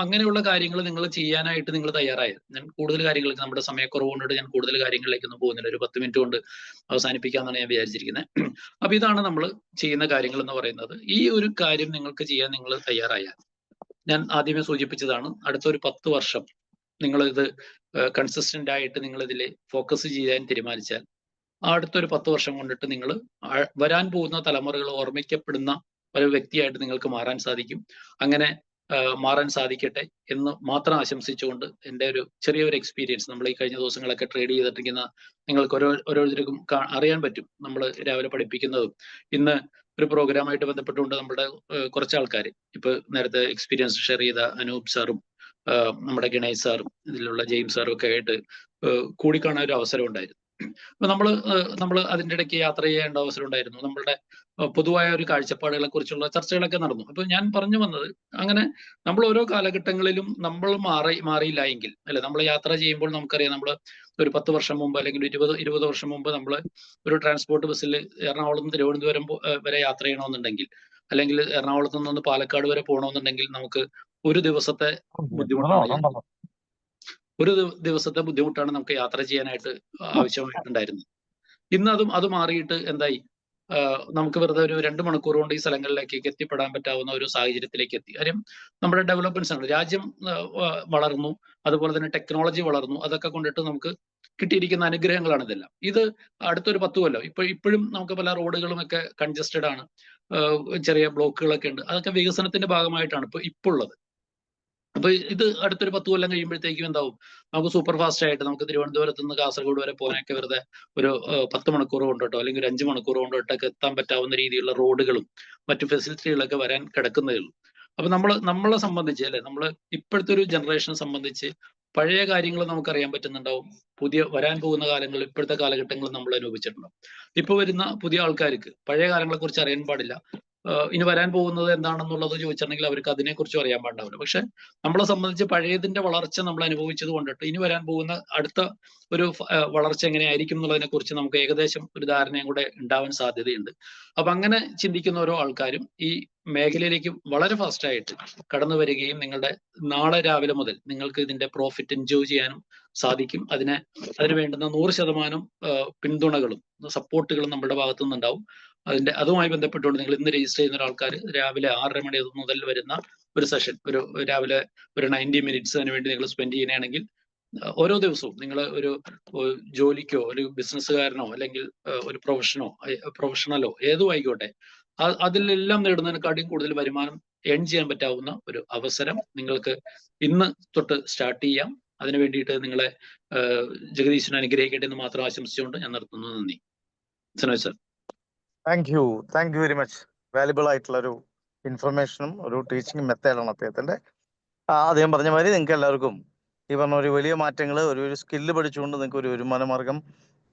C: അങ്ങനെയുള്ള കാര്യങ്ങൾ നിങ്ങൾ ചെയ്യാനായിട്ട് നിങ്ങൾ തയ്യാറായത്. ഞാൻ കൂടുതൽ കാര്യങ്ങൾക്ക് നമ്മുടെ സമയക്കുറവ് കൊണ്ടിട്ട് ഞാൻ കൂടുതൽ കാര്യങ്ങളിലേക്കൊന്നും പോകുന്നില്ല, ഒരു 10 മിനിറ്റ് കൊണ്ട് അവസാനിപ്പിക്കാമെന്നാണ് ഞാൻ വിചാരിച്ചിരിക്കുന്നത്. അപ്പൊ ഇതാണ് നമ്മൾ ചെയ്യുന്ന കാര്യങ്ങൾ എന്ന് പറയുന്നത്. ഈ ഒരു കാര്യം നിങ്ങൾക്ക് ചെയ്യാൻ നിങ്ങൾ തയ്യാറായാൽ, ഞാൻ ആദ്യമേ സൂചിപ്പിച്ചതാണ്, അടുത്തൊരു 10 വർഷം നിങ്ങൾ ഇത് കൺസിസ്റ്റന്റ് ആയിട്ട് നിങ്ങൾ ഇതിൽ ഫോക്കസ് ചെയ്യാൻ തീരുമാനിച്ചാൽ അടുത്തൊരു 10 വർഷം കൊണ്ടിട്ട് നിങ്ങൾ വരാൻ പോകുന്ന തലമുറകൾ ഓർമ്മിക്കപ്പെടുന്ന ഒരു വ്യക്തിയായിട്ട് നിങ്ങൾക്ക് മാറാൻ സാധിക്കും. അങ്ങനെ മാറാൻ സാധിക്കട്ടെ എന്ന് മാത്രം ആശംസിച്ചുകൊണ്ട് എൻ്റെ ഒരു ചെറിയൊരു എക്സ്പീരിയൻസ്, നമ്മൾ ഈ കഴിഞ്ഞ ദിവസങ്ങളൊക്കെ ട്രേഡ് ചെയ്തിട്ടിരിക്കുന്ന നിങ്ങൾക്ക് ഓരോരുത്തർക്കും അറിയാൻ പറ്റും. നമ്മൾ രാവിലെ പഠിപ്പിക്കുന്നതും ഇന്ന് ഒരു പ്രോഗ്രാമായിട്ട് ബന്ധപ്പെട്ടുകൊണ്ട് നമ്മുടെ കുറച്ച് ആൾക്കാർ, ഇപ്പൊ നേരത്തെ എക്സ്പീരിയൻസ് ഷെയർ ചെയ്ത അനൂപ് സാറും നമ്മുടെ ഗണേഷ് സാറും ഇതിലുള്ള ജെയിംസ് സാറും ഒക്കെ ആയിട്ട് കൂടിക്കാണാൻ ഒരു അവസരം ഉണ്ടായിരുന്നു. അപ്പൊ നമ്മൾ അതിൻ്റെ ഇടയ്ക്ക് യാത്ര ചെയ്യേണ്ട അവസരം ഉണ്ടായിരുന്നു. നമ്മളുടെ പൊതുവായ ഒരു കാഴ്ചപ്പാടുകളെ കുറിച്ചുള്ള ചർച്ചകളൊക്കെ നടന്നു. അപ്പൊ ഞാൻ പറഞ്ഞു വന്നത്, അങ്ങനെ നമ്മൾ ഓരോ കാലഘട്ടങ്ങളിലും നമ്മൾ മാറിയില്ല എങ്കിൽ അല്ലെ, നമ്മൾ യാത്ര ചെയ്യുമ്പോൾ നമുക്കറിയാം, നമ്മൾ ഒരു 10 വർഷം മുമ്പ് അല്ലെങ്കിൽ 20 വർഷം മുമ്പ് നമ്മൾ ഒരു ട്രാൻസ്പോർട്ട് ബസ്സിൽ എറണാകുളത്ത് നിന്ന് തിരുവനന്തപുരം വരെ യാത്ര ചെയ്യണമെന്നുണ്ടെങ്കിൽ, അല്ലെങ്കിൽ എറണാകുളത്ത് നിന്ന് പാലക്കാട് വരെ പോകണമെന്നുണ്ടെങ്കിൽ നമുക്ക് ഒരു ദിവസത്തെ ബുദ്ധിമുട്ടാണ്. ഒരു ദിവസത്തെ ബുദ്ധിമുട്ടാണ് നമുക്ക് യാത്ര ചെയ്യാനായിട്ട് ആവശ്യമായിട്ടുണ്ടായിരുന്നത്. ഇന്ന് അത് മാറിയിട്ട് എന്തായി, നമുക്ക് വെറുതെ ഒരു 2 മണിക്കൂർ കൊണ്ട് ഈ സ്ഥലങ്ങളിലേക്കൊക്കെ എത്തിപ്പെടാൻ പറ്റാവുന്ന ഒരു സാഹചര്യത്തിലേക്ക് എത്തി. കാര്യം നമ്മുടെ ഡെവലപ്മെന്റ്സ് ആണ്, രാജ്യം വളർന്നു, അതുപോലെ തന്നെ ടെക്നോളജി വളർന്നു. അതൊക്കെ കൊണ്ടിട്ട് നമുക്ക് കിട്ടിയിരിക്കുന്ന അനുഗ്രഹങ്ങളാണ് ഇതെല്ലാം. ഇത് അടുത്തൊരു 10 കൊല്ലം ഇപ്പോഴും നമുക്ക് പല റോഡുകളും ഒക്കെ കൺജസ്റ്റഡ് ആണ്, ചെറിയ ബ്ലോക്കുകളൊക്കെ ഉണ്ട്. അതൊക്കെ വികസനത്തിന്റെ ഭാഗമായിട്ടാണ് ഇപ്പോൾ ഉള്ളത്. അപ്പൊ ഇത് അടുത്തൊരു 10 കൊല്ലം കഴിയുമ്പോഴത്തേക്കും എന്താവും, നമുക്ക് സൂപ്പർ ഫാസ്റ്റ് ആയിട്ട് നമുക്ക് തിരുവനന്തപുരത്ത് നിന്ന് കാസർഗോഡ് വരെ പോകാനൊക്കെ വെറുതെ ഒരു 10 മണിക്കൂർ കൊണ്ടോട്ടോ അല്ലെങ്കിൽ ഒരു 5 മണിക്കൂർ കൊണ്ടോട്ടൊക്കെ എത്താൻ പറ്റാവുന്ന രീതിയിലുള്ള റോഡുകളും മറ്റു ഫെസിലിറ്റികളൊക്കെ വരാൻ കിടക്കുന്നതേ ഉള്ളൂ. അപ്പൊ നമ്മളെ സംബന്ധിച്ച് അല്ലെ, നമ്മൾ ഇപ്പോഴത്തെ ഒരു ജനറേഷനെ സംബന്ധിച്ച് പഴയ കാര്യങ്ങൾ നമുക്കറിയാൻ പറ്റുന്നുണ്ടാവും, പുതിയ വരാൻ പോകുന്ന കാലങ്ങൾ ഇപ്പോഴത്തെ കാലഘട്ടങ്ങൾ നമ്മൾ അനുഭവിച്ചിട്ടുണ്ടാവും. ഇപ്പൊ വരുന്ന പുതിയ ആൾക്കാർക്ക് പഴയ കാലങ്ങളെ കുറിച്ച് അറിയാൻ പാടില്ല, ഇനി വരാൻ പോകുന്നത് എന്താണെന്നുള്ളത് ചോദിച്ചിട്ടുണ്ടെങ്കിൽ അവർക്ക് അതിനെക്കുറിച്ചും അറിയാൻ പാടില്ല. പക്ഷെ നമ്മളെ സംബന്ധിച്ച് പഴയതിന്റെ വളർച്ച നമ്മൾ അനുഭവിച്ചത് കൊണ്ടിട്ട് ഇനി വരാൻ പോകുന്ന അടുത്ത ഒരു വളർച്ച എങ്ങനെയായിരിക്കും എന്നുള്ളതിനെ കുറിച്ച് നമുക്ക് ഏകദേശം ഒരു ധാരണയും കൂടെ ഉണ്ടാവാൻ സാധ്യതയുണ്ട്. അപ്പൊ അങ്ങനെ ചിന്തിക്കുന്ന ഓരോ ആൾക്കാരും ഈ മേഖലയിലേക്ക് വളരെ ഫാസ്റ്റ് ആയിട്ട് കടന്നു വരികയും നിങ്ങളുടെ നാളെ രാവിലെ മുതൽ നിങ്ങൾക്ക് ഇതിന്റെ പ്രോഫിറ്റ് എൻജോയ് ചെയ്യാനും സാധിക്കും. അതിന് വേണ്ടുന്ന 100% പിന്തുണകളും സപ്പോർട്ടുകളും നമ്മുടെ ഭാഗത്തു നിന്നുണ്ടാവും. അതുമായി ബന്ധപ്പെട്ടുകൊണ്ട് നിങ്ങൾ ഇന്ന് രജിസ്റ്റർ ചെയ്യുന്ന ആൾക്കാർ രാവിലെ 6:30 മണി മുതൽ വരുന്ന ഒരു സെഷൻ, രാവിലെ ഒരു 90 മിനിറ്റ്സ് അതിന് വേണ്ടി നിങ്ങൾ സ്പെൻഡ് ചെയ്യുകയാണെങ്കിൽ ഓരോ ദിവസവും നിങ്ങൾ ഒരു ജോലിക്കോ ഒരു ബിസിനസ്സുകാരനോ അല്ലെങ്കിൽ ഒരു പ്രൊഫഷണലോ ഏതും ആയിക്കോട്ടെ, അതിലെല്ലാം നേടുന്നതിനെക്കാട്ടിയും കൂടുതൽ വരുമാനം ഏൺ ചെയ്യാൻ പറ്റാവുന്ന ഒരു അവസരം നിങ്ങൾക്ക് ഇന്ന് തൊട്ട് സ്റ്റാർട്ട് ചെയ്യാം. അതിനു വേണ്ടിയിട്ട് നിങ്ങളെ ജഗദീശൻ അനുഗ്രഹിക്കട്ടെ എന്ന് മാത്രം ആശംസിച്ചുകൊണ്ട് ഞാൻ നിർത്തുന്നു. നന്ദി. Sanoj sir.
A: Thank you very much. Valuable ആയിട്ടുള്ള ഒരു ഇൻഫർമേഷനും ഒരു ടീച്ചിങ് മെത്തേഡാണ് അദ്ദേഹത്തിന്റെ. അദ്ദേഹം പറഞ്ഞ മാതിരി നിങ്ങൾക്ക് എല്ലാവർക്കും ഈ പറഞ്ഞ ഒരു വലിയ മാറ്റങ്ങൾ, ഒരു സ്കില്ല് പഠിച്ചുകൊണ്ട് നിങ്ങൾക്ക് ഒരു വരുമാന മാർഗം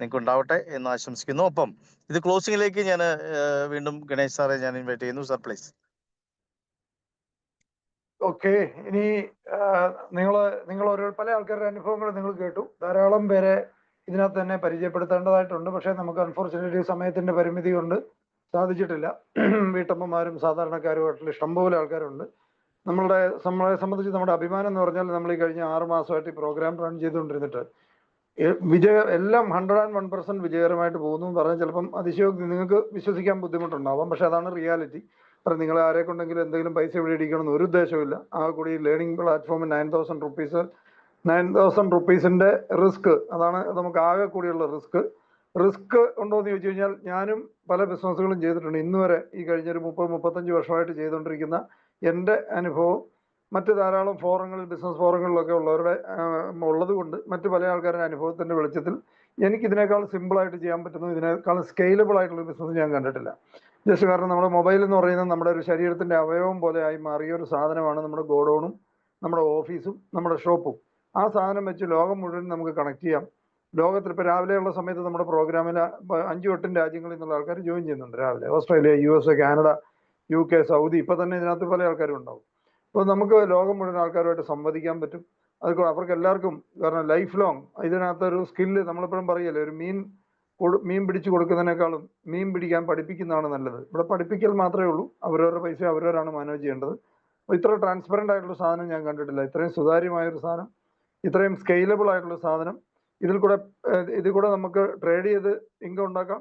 A: നിങ്ങൾക്ക് ഉണ്ടാവട്ടെ എന്ന് ആശംസിക്കുന്നു. ഒപ്പം ഇത് ക്ലോസിംഗിലേക്ക് ഞാൻ വീണ്ടും ഗണേഷ് സാറെ ഞാൻ ഇൻവൈറ്റ് ചെയ്യുന്നു. Sir please.
B: ഓക്കെ, ഇനി നിങ്ങൾ ഓരോ പല ആൾക്കാരുടെ അനുഭവങ്ങൾ നിങ്ങൾ കേട്ടു. ധാരാളം പേരെ ഇതിനകത്ത് തന്നെ പരിചയപ്പെടുത്തേണ്ടതായിട്ടുണ്ട്. പക്ഷേ നമുക്ക് അൺഫോർച്ചുനേറ്റ്ലി സമയത്തിന്റെ പരിമിതി കൊണ്ട് സാധിച്ചിട്ടില്ല. വീട്ടമ്മമാരും സാധാരണക്കാരുമായിട്ടുള്ള ഇഷ്ടംപോലെ ആൾക്കാരുണ്ട്. നമ്മളെ സംബന്ധിച്ച് നമ്മുടെ അഭിമാനം എന്ന് പറഞ്ഞാൽ നമ്മൾ ഈ കഴിഞ്ഞ 6 മാസമായിട്ട് ഈ പ്രോഗ്രാം റൺ ചെയ്തുകൊണ്ടിരുന്നിട്ട് എല്ലാം 101% വിജയകരമായിട്ട് പോകുന്നു എന്ന് പറഞ്ഞാൽ ചിലപ്പം അതിശയോക്തി, നിങ്ങൾക്ക് വിശ്വസിക്കാൻ ബുദ്ധിമുട്ടുണ്ടാവാം. പക്ഷെ അതാണ് റിയാലിറ്റി. കാരണം നിങ്ങൾ ആരെ കൊണ്ടെങ്കിലും എന്തെങ്കിലും പൈസ ഇവിടെ ഇടിക്കണമെന്ന് ഒരു ഉദ്ദേശമില്ല. ആ കൂടി ലേണിംഗ് പ്ലാറ്റ്ഫോമിൽ 9,000 റുപ്പീസിന്റെ റിസ്ക്, അതാണ് നമുക്ക് ആകെ കൂടിയുള്ള റിസ്ക് ഉണ്ടോ എന്ന് ചോദിച്ചു കഴിഞ്ഞാൽ ഞാനും പല ബിസിനസ്സുകളും ചെയ്തിട്ടുണ്ട്. ഇന്ന് വരെ ഈ കഴിഞ്ഞൊരു 30-35 വർഷമായിട്ട് ചെയ്തുകൊണ്ടിരിക്കുന്ന എൻ്റെ അനുഭവം മറ്റ് ധാരാളം ഫോറങ്ങളിൽ, ബിസിനസ് ഫോറങ്ങളിലൊക്കെ ഉള്ളത് കൊണ്ട് മറ്റു പല ആൾക്കാരുടെ അനുഭവത്തിന്റെ വെളിച്ചത്തിൽ എനിക്ക് ഇതിനേക്കാൾ സിമ്പിളായിട്ട് ചെയ്യാൻ പറ്റുന്നു, ഇതിനേക്കാൾ സ്കെയിലബിൾ ആയിട്ടുള്ള ബിസിനസ് ഞാൻ കണ്ടിട്ടില്ല. ജസ്റ്റ് കാരണം നമ്മുടെ മൊബൈൽ എന്ന് പറയുന്നത് നമ്മുടെ ഒരു ശരീരത്തിന്റെ അവയവം പോലെ ആയി മാറിയ ഒരു സാധനമാണ് നമ്മുടെ ഗോഡൗണും നമ്മുടെ ഓഫീസും നമ്മുടെ ഷോപ്പും. ആ സാധനം വെച്ച് ലോകം മുഴുവൻ നമുക്ക് കണക്ട് ചെയ്യാം. ലോകത്തിൽ ഇപ്പോൾ രാവിലെയുള്ള സമയത്ത് നമ്മുടെ പ്രോഗ്രാമിൽ 5-8 രാജ്യങ്ങളിൽ നിന്നുള്ള ആൾക്കാർ ജോയിൻ ചെയ്യുന്നുണ്ട് രാവിലെ. Australia, US, Canada, UK, Saudi, ഇപ്പം തന്നെ ഇതിനകത്ത് പല ആൾക്കാരും ഉണ്ടാവും. അപ്പോൾ നമുക്ക് ലോകം മുഴുവൻ ആൾക്കാരുമായിട്ട് സംവദിക്കാൻ പറ്റും. അവർക്ക് എല്ലാവർക്കും, കാരണം ലൈഫ് ലോങ് ഇതിനകത്തൊരു സ്കില്ല്, നമ്മളിപ്പോഴും പറയല്ലേ, ഒരു മീൻ പിടിച്ചു കൊടുക്കുന്നതിനേക്കാളും മീൻ പിടിക്കാൻ പഠിപ്പിക്കുന്നതാണ് നല്ലത്. ഇവിടെ പഠിപ്പിക്കൽ മാത്രമേ ഉള്ളൂ. അവരവരുടെ പൈസ അവരവരാണ് മാനേജ് ചെയ്യേണ്ടത്. അപ്പോൾ ഇത്ര ട്രാൻസ്പെറൻ്റ് ആയിട്ടുള്ള സാധനം ഞാൻ കണ്ടിട്ടില്ല. ഇത്രയും സുതാര്യമായൊരു സാധനം, ഇത്രയും സ്കെയിലബിൾ ആയിട്ടുള്ള സാധനം. ഇതിൽ കൂടെ നമുക്ക് ട്രേഡ് ചെയ്ത് ഇൻകം ഉണ്ടാക്കാം.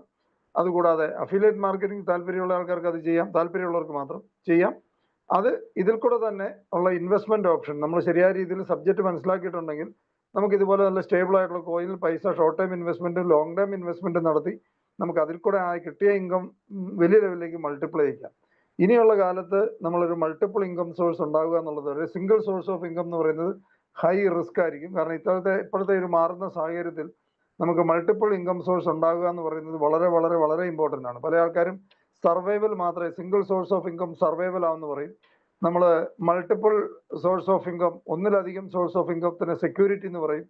B: അതുകൂടാതെ അഫിലിയേറ്റ് മാർക്കറ്റിംഗ് താല്പര്യമുള്ള ആൾക്കാർക്ക് അത് ചെയ്യാം, താല്പര്യമുള്ളവർക്ക് മാത്രം ചെയ്യാം. ഇതിൽ കൂടെ തന്നെ ഉള്ള ഇൻവെസ്റ്റ്മെന്റ് ഓപ്ഷൻ നമ്മൾ ശരിയായ രീതിയിൽ സബ്ജക്റ്റ് മനസ്സിലാക്കിയിട്ടുണ്ടെങ്കിൽ നമുക്ക് ഇതുപോലെ നല്ല സ്റ്റേബിൾ ആയിട്ടുള്ള കോയിനിൽ പൈസ ഷോർട്ട് ടൈം ഇൻവെസ്റ്റ്മെന്റും ലോങ് ടൈം ഇൻവെസ്റ്റ്മെന്റും നടത്തി നമുക്ക് അതിൽ കൂടെ കിട്ടിയ ഇൻകം വലിയ ലെവലിലേക്ക് മൾട്ടിപ്ലൈ ചെയ്യാം. ഇനിയുള്ള കാലത്ത് നമ്മളൊരു മൾട്ടിപ്പിൾ ഇൻകം സോഴ്സ് ഉണ്ടാകുക എന്നുള്ളത്, ഒരു സിംഗിൾ സോഴ്സ് ഓഫ് ഇൻകം എന്ന് പറയുന്നത് ഹൈ റിസ്ക് ആയിരിക്കും. കാരണം ഇപ്പോഴത്തെ ഒരു മാറുന്ന സാഹചര്യത്തിൽ നമുക്ക് മൾട്ടിപ്പിൾ ഇൻകം സോഴ്സ് ഉണ്ടാകുക എന്ന് പറയുന്നത് വളരെ വളരെ വളരെ ഇമ്പോർട്ടൻ്റ് ആണ്. പല ആൾക്കാരും സർവൈവൽ മാത്രമേ, single source of income survival ആണെന്ന് പറയും. നമ്മൾ മൾട്ടിപ്പിൾ സോഴ്സ് ഓഫ് ഇൻകം, ഒന്നിലധികം സോഴ്സ് ഓഫ് ഇൻകത്തിന് സെക്യൂരിറ്റി എന്ന് പറയും.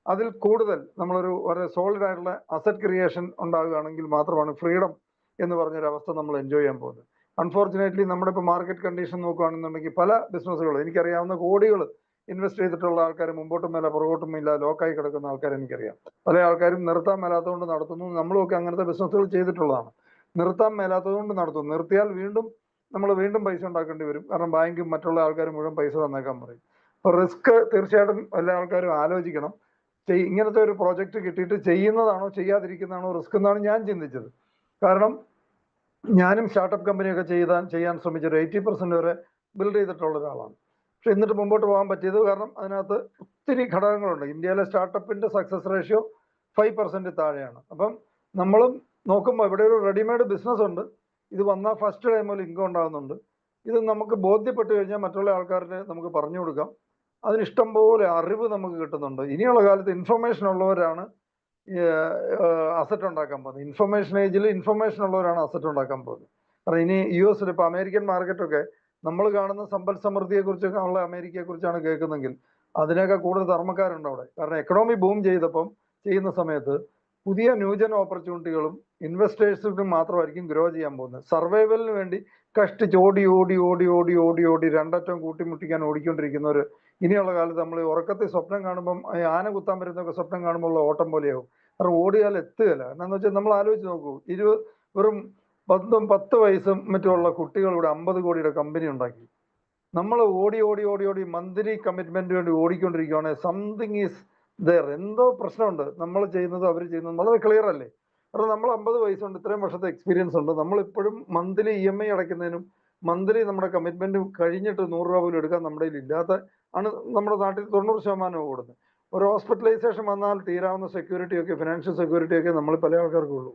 B: അതിൽ കൂടുതൽ നമ്മളൊരു സോളിഡ് ആയിട്ടുള്ള അസറ്റ് ക്രിയേഷൻ ഉണ്ടാകുകയാണെങ്കിൽ മാത്രമാണ് ഫ്രീഡം എന്ന് പറഞ്ഞൊരവസ്ഥ നമ്മൾ എൻജോയ് ചെയ്യാൻ പോകുന്നത്. അൺഫോർച്ചുനേറ്റ്ലി നമ്മുടെ ഇപ്പോൾ മാർക്കറ്റ് കണ്ടീഷൻ നോക്കുകയാണെന്നുണ്ടെങ്കിൽ പല ബിസിനസ്സുകൾ, എനിക്കറിയാവുന്ന കോടികൾ ഇൻവെസ്റ്റ് ചെയ്തിട്ടുള്ള ആൾക്കാർ മുമ്പോട്ടും മേല പുറകോട്ടും ഇല്ല ലോക്കായി കിടക്കുന്ന ആൾക്കാർ എനിക്കറിയാം. പല ആൾക്കാരും നിർത്താൻ മേലാത്തതുകൊണ്ട് നടത്തുന്നു. നമ്മളുമൊക്കെ അങ്ങനത്തെ ബിസിനസ്സുകൾ ചെയ്തിട്ടുള്ളതാണ്. നിർത്താൻ മേലാത്തതുകൊണ്ട് നടത്തുന്നു. നിർത്തിയാൽ വീണ്ടും പൈസ ഉണ്ടാക്കേണ്ടി വരും. കാരണം ബാങ്കും മറ്റുള്ള ആൾക്കാരും മുഴുവൻ പൈസ തന്നേക്കാൻ പറയും. അപ്പോൾ റിസ്ക് തീർച്ചയായിട്ടും എല്ലാ ആൾക്കാരും ആലോചിക്കണം. ഇങ്ങനത്തെ ഒരു പ്രോജക്റ്റ് കിട്ടിയിട്ട് ചെയ്യുന്നതാണോ ചെയ്യാതിരിക്കുന്നതാണോ റിസ്ക് എന്നാണ് ഞാൻ ചിന്തിച്ചത്. കാരണം ഞാനും സ്റ്റാർട്ടപ്പ് കമ്പനിയൊക്കെ ചെയ്യാൻ ശ്രമിച്ചൊരു 80% വരെ ബിൽഡ് ചെയ്തിട്ടുള്ള ഒരാളാണ്. പക്ഷെ എന്നിട്ട് മുമ്പോട്ട് പോകാൻ പറ്റിയത് കാരണം അതിനകത്ത് ഒത്തിരി ഘടകങ്ങളുണ്ട്. ഇന്ത്യയിലെ സ്റ്റാർട്ടപ്പിന്റെ സക്സസ് റേഷ്യോ 5% താഴെയാണ്. അപ്പം നമ്മളും നോക്കുമ്പോൾ ഇവിടെ ഒരു റെഡിമെയ്ഡ് ബിസിനസ് ഉണ്ട്, ഇത് വന്നാൽ ഫസ്റ്റ് ടൈം മുതൽ ഇൻകം ഉണ്ടാകുന്നുണ്ട്. ഇത് നമുക്ക് ബോധ്യപ്പെട്ട് കഴിഞ്ഞാൽ മറ്റുള്ള ആൾക്കാർക്ക് നമുക്ക് പറഞ്ഞു കൊടുക്കാം. അതിന് ഇഷ്ടം പോലെ അറിവ് നമുക്ക് കിട്ടുന്നുണ്ട്. ഇനിയുള്ള കാലത്ത് ഇൻഫർമേഷൻ ഉള്ളവരാണ് അസറ്റ് ഉണ്ടാക്കാൻ പോകുന്നത്. ഇൻഫർമേഷൻ ഏജിൽ ഇൻഫർമേഷൻ ഉള്ളവരാണ് അസറ്റ് ഉണ്ടാക്കാൻ പോകുന്നത്. കാരണം ഇനി US ഇപ്പോൾ അമേരിക്കൻ മാർക്കറ്റൊക്കെ നമ്മൾ കാണുന്ന സമ്പൽ സമൃദ്ധിയെക്കുറിച്ചൊക്കെ ഉള്ള അമേരിക്കയെക്കുറിച്ചാണ് കേൾക്കുന്നെങ്കിൽ അതിനേക്കാൾ കൂടുതൽ ധർമ്മക്കാരുണ്ട് അവിടെ. കാരണം എക്കണോമി ബൂം ചെയ്യുന്ന സമയത്ത് പുതിയ ന്യൂജൻ ഓപ്പർച്യൂണിറ്റികളും ഇൻവെസ്റ്റേഴ്സിനും മാത്രമായിരിക്കും ഗ്രോ ചെയ്യാൻ പോകുന്നത്. സർവൈവലിന് വേണ്ടി കഷ്ടിച്ച് ഓടി രണ്ടറ്റം കൂട്ടിമുട്ടിക്കാൻ ഓടിക്കൊണ്ടിരിക്കുന്നവർ ഇനിയുള്ള കാലത്ത് നമ്മൾ ഉറക്കത്തിൽ സ്വപ്നം കാണുമ്പം ആന കുത്താൻ വരുന്നൊക്കെ സ്വപ്നം കാണുമ്പോൾ ഉള്ള ഓട്ടം പോലെയാവും. കാരണം ഓടിയാൽ എത്തുകയില്ല. എന്നാന്ന് വെച്ചാൽ നമ്മൾ ആലോചിച്ച് നോക്കൂ, വെറും 10 വയസ്സും മറ്റുള്ള കുട്ടികൾ ഇവിടെ 50 കോടിയുടെ കമ്പനി ഉണ്ടാക്കി. നമ്മൾ ഓടി മന്ത്ലി കമ്മിറ്റ്മെന്റ് വേണ്ടി ഓടിക്കൊണ്ടിരിക്കുകയാണ്. സംതിങ് ഈസ് ദർ, എന്തോ പ്രശ്നമുണ്ട്. നമ്മൾ ചെയ്യുന്നത് അവർ ചെയ്യുന്നത് വളരെ ക്ലിയർ അല്ലേ? കാരണം നമ്മൾ 50 വയസ്സുണ്ട്, ഇത്രയും വർഷത്തെ എക്സ്പീരിയൻസ് ഉണ്ട്. നമ്മളിപ്പോഴും മന്ത്ലി EMI അടയ്ക്കുന്നതിനും മന്ത്ലി നമ്മുടെ കമ്മിറ്റ്മെന്റ് കഴിഞ്ഞിട്ട് 100 രൂപ പോലും എടുക്കാൻ നമ്മുടെ കയ്യിൽ ഇല്ലാത്ത ആണ് നമ്മുടെ നാട്ടിൽ 90% ഓടുന്നത്. ഒരു ഹോസ്പിറ്റലൈസേഷൻ വന്നാൽ തീരാവുന്ന സെക്യൂരിറ്റി ഒക്കെ, ഫിനാൻഷ്യൽ സെക്യൂരിറ്റി ഒക്കെ നമ്മൾ പല ആൾക്കാർക്കും ഉള്ളൂ.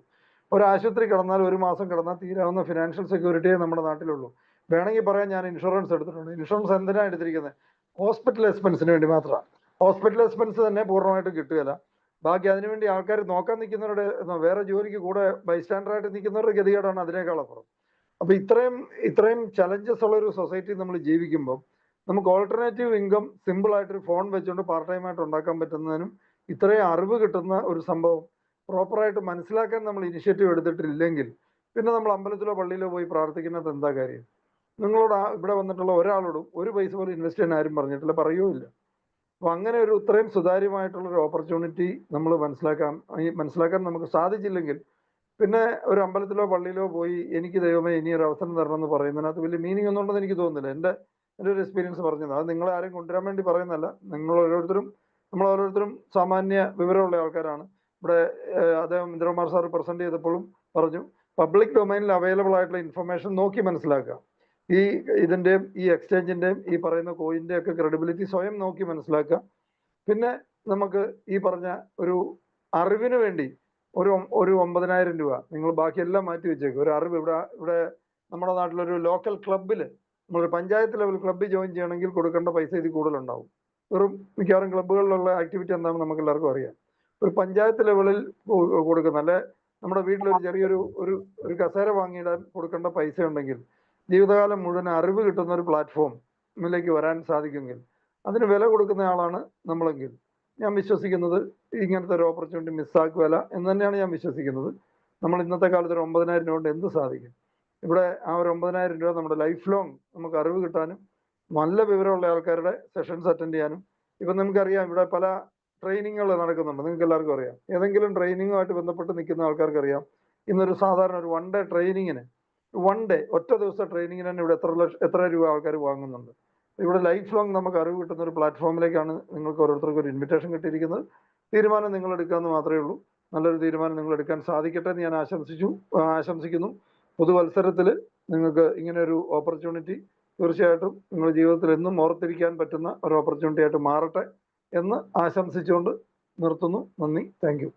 B: ഒരു ആശുപത്രി കിടന്നാൽ 1 മാസം കിടന്നാൽ തീരാവുന്ന ഫിനാൻഷ്യൽ സെക്യൂരിറ്റിയെ നമ്മുടെ നാട്ടിലുള്ളൂ. വേണമെങ്കിൽ പറയാം ഞാൻ ഇൻഷുറൻസ് എടുത്തിട്ടുണ്ട്. ഇൻഷുറൻസ് എന്തിനാണ് എടുത്തിരിക്കുന്നത്? ഹോസ്പിറ്റൽ എക്സ്പെൻസിന് വേണ്ടി മാത്രമാണ്. ഹോസ്പിറ്റൽ എക്സ്പെൻസ് തന്നെ പൂർണ്ണമായിട്ട് കിട്ടുകയില്ല. ബാക്കി അതിനുവേണ്ടി ആൾക്കാർ നോക്കാൻ നിൽക്കുന്നവരുടെ, വേറെ ജോലിക്ക് കൂടെ ബൈസ്റ്റാൻഡറായിട്ട് നിൽക്കുന്നവരുടെ ഗതികേടാണ് അതിനേക്കാൾ അപ്പുറം. അപ്പൊ ഇത്രയും ചലഞ്ചസ് ഉള്ള ഒരു സൊസൈറ്റി നമ്മൾ ജീവിക്കുമ്പോൾ നമുക്ക് ഓൾട്ടർനേറ്റീവ് ഇൻകം സിമ്പിൾ ആയിട്ടൊരു ഫോൺ വെച്ചുകൊണ്ട് പാർട്ട് ടൈം ആയിട്ട് ഉണ്ടാക്കാൻ പറ്റുന്നതിനും ഇത്രയും അറിവ് കിട്ടുന്ന ഒരു സംഭവം പ്രോപ്പറായിട്ട് മനസ്സിലാക്കാൻ നമ്മൾ ഇനിഷ്യേറ്റീവ് എടുത്തിട്ടില്ലെങ്കിൽ പിന്നെ നമ്മൾ അമ്പലത്തിലോ പള്ളിയിലോ പോയി പ്രാർത്ഥിക്കുന്നത് എന്താ കാര്യം? നിങ്ങളോട് ഇവിടെ വന്നിട്ടുള്ള ഒരാളോടും ഒരു പൈസ പോലും ഇൻവെസ്റ്റ് ചെയ്യാൻ ആരും പറഞ്ഞിട്ടില്ല, പറയുകയില്ല. അപ്പൊ അങ്ങനെ ഒരു ഇത്രയും സുതാര്യമായിട്ടുള്ള ഒരു ഓപ്പർച്യൂണിറ്റി നമ്മൾ മനസ്സിലാക്കാൻ നമുക്ക് സാധിച്ചില്ലെങ്കിൽ പിന്നെ ഒരു അമ്പലത്തിലോ പള്ളിയിലോ പോയി എനിക്ക് ദൈവമേ ഇനി ഒരു അവസരം തരണം എന്ന് പറയുന്നതിനകത്ത് വലിയ മീനിങ് ഒന്നുണ്ടെന്ന് എനിക്ക് തോന്നുന്നില്ല. എൻ്റെ ഒരു എക്സ്പീരിയൻസ് പറഞ്ഞത് അത് നിങ്ങളെ ആരും കൊണ്ടുവരാൻ വേണ്ടി പറയുന്നതല്ല. നമ്മൾ ഓരോരുത്തരും സാമാന്യ വിവരമുള്ള ആൾക്കാരാണ്. ഇവിടെ അദ്ദേഹം ഇന്ദ്രകുമാർ സാർ പ്രസന്റ് ചെയ്തപ്പോഴും പറഞ്ഞു, പബ്ലിക് ഡൊമൈനിൽ അവൈലബിൾ ആയിട്ടുള്ള ഇൻഫർമേഷൻ നോക്കി മനസ്സിലാക്കുക. ഇതിൻ്റെയും ഈ എക്സ്ചേഞ്ചിൻ്റെയും ഈ പറയുന്ന കോയിൻ്റെ ഒക്കെ ക്രെഡിബിലിറ്റി സ്വയം നോക്കി മനസ്സിലാക്കുക. പിന്നെ നമുക്ക് ഈ പറഞ്ഞ ഒരു അറിവിന് വേണ്ടി ഒരു 9,000 രൂപ നിങ്ങൾ ബാക്കിയെല്ലാം മാറ്റി വെച്ചേക്കും. ഒരു അറിവ് ഇവിടെ നമ്മുടെ നാട്ടിലൊരു ലോക്കൽ ക്ലബിൽ, നമ്മളൊരു പഞ്ചായത്ത് ലെവൽ ക്ലബ്ബിൽ ജോയിൻ ചെയ്യണമെങ്കിൽ കൊടുക്കേണ്ട പൈസ ഇതിൽ കൂടുതലുണ്ടാവും. മിക്കവാറും ക്ലബ്ബുകളിലുള്ള ആക്ടിവിറ്റി എന്താണെന്ന് നമുക്ക് എല്ലാവർക്കും അറിയാം. ഒരു പഞ്ചായത്ത് ലെവലിൽ കൊടുക്കുന്ന, അല്ലെ നമ്മുടെ വീട്ടിലൊരു ചെറിയൊരു ഒരു കസേര വാങ്ങിയിടാൻ കൊടുക്കേണ്ട പൈസ ഉണ്ടെങ്കിൽ ജീവിതകാലം മുഴുവൻ അറിവ് കിട്ടുന്ന ഒരു പ്ലാറ്റ്ഫോമിലേക്ക് വരാൻ സാധിക്കുമെങ്കിൽ അതിന് വില കൊടുക്കുന്ന ആളാണ് നമ്മളെങ്കിൽ ഞാൻ വിശ്വസിക്കുന്നത് ഇങ്ങനത്തെ ഒരു ഓപ്പർച്യൂണിറ്റി മിസ്സാക്കുകയല്ല എന്ന് തന്നെയാണ് ഞാൻ വിശ്വസിക്കുന്നത്. നമ്മൾ ഇന്നത്തെ കാലത്ത് ഒരു 9,000 രൂപ കൊണ്ട് എന്ത് സാധിക്കും? ഇവിടെ ആ ഒരു 9,000 രൂപ നമ്മുടെ ലൈഫ് ലോങ് നമുക്ക് അറിവ് കിട്ടാനും നല്ല വിവരമുള്ള ആൾക്കാരുടെ സെഷൻസ് അറ്റൻഡ് ചെയ്യാനും. ഇപ്പം നമുക്കറിയാം ഇവിടെ പല ട്രെയിനിങ്ങുകൾ നടക്കുന്നുണ്ട്, നിങ്ങൾക്ക് എല്ലാവർക്കും അറിയാം. ഏതെങ്കിലും ട്രെയിനിങ്ങുമായിട്ട് ബന്ധപ്പെട്ട് നിൽക്കുന്ന ആൾക്കാർക്ക് അറിയാം, ഇന്നൊരു സാധാരണ ഒരു 1 ഡേ ട്രെയിനിങ്ങിന്, ഒറ്റ ദിവസത്തെ ട്രെയിനിങ്ങിന് തന്നെ ഇവിടെ എത്ര രൂപ ആൾക്കാർ വാങ്ങുന്നുണ്ട്. ഇവിടെ ലൈഫ് ലോങ് നമുക്ക് അറിവ് കിട്ടുന്ന ഒരു പ്ലാറ്റ്ഫോമിലേക്കാണ് നിങ്ങൾക്ക് ഓരോരുത്തർക്കും ഒരു ഇൻവിറ്റേഷൻ കിട്ടിയിരിക്കുന്നത്. തീരുമാനം നിങ്ങൾ എടുക്കാമെന്ന് മാത്രമേ ഉള്ളൂ. നല്ലൊരു തീരുമാനം നിങ്ങൾ എടുക്കാൻ സാധിക്കട്ടെ എന്ന് ഞാൻ ആശംസിക്കുന്നു. പുതുവത്സരത്തിൽ നിങ്ങൾക്ക് ഇങ്ങനെ ഒരു ഓപ്പർച്യൂണിറ്റി തീർച്ചയായിട്ടും നിങ്ങളുടെ ജീവിതത്തിൽ എന്നും ഓർത്തിരിക്കാൻ പറ്റുന്ന ഒരു ഓപ്പർച്യൂണിറ്റി ആയിട്ട് മാറട്ടെ എന്ന് ആശംസിച്ചുകൊണ്ട് നിർത്തുന്നു. നന്ദി. Thank you.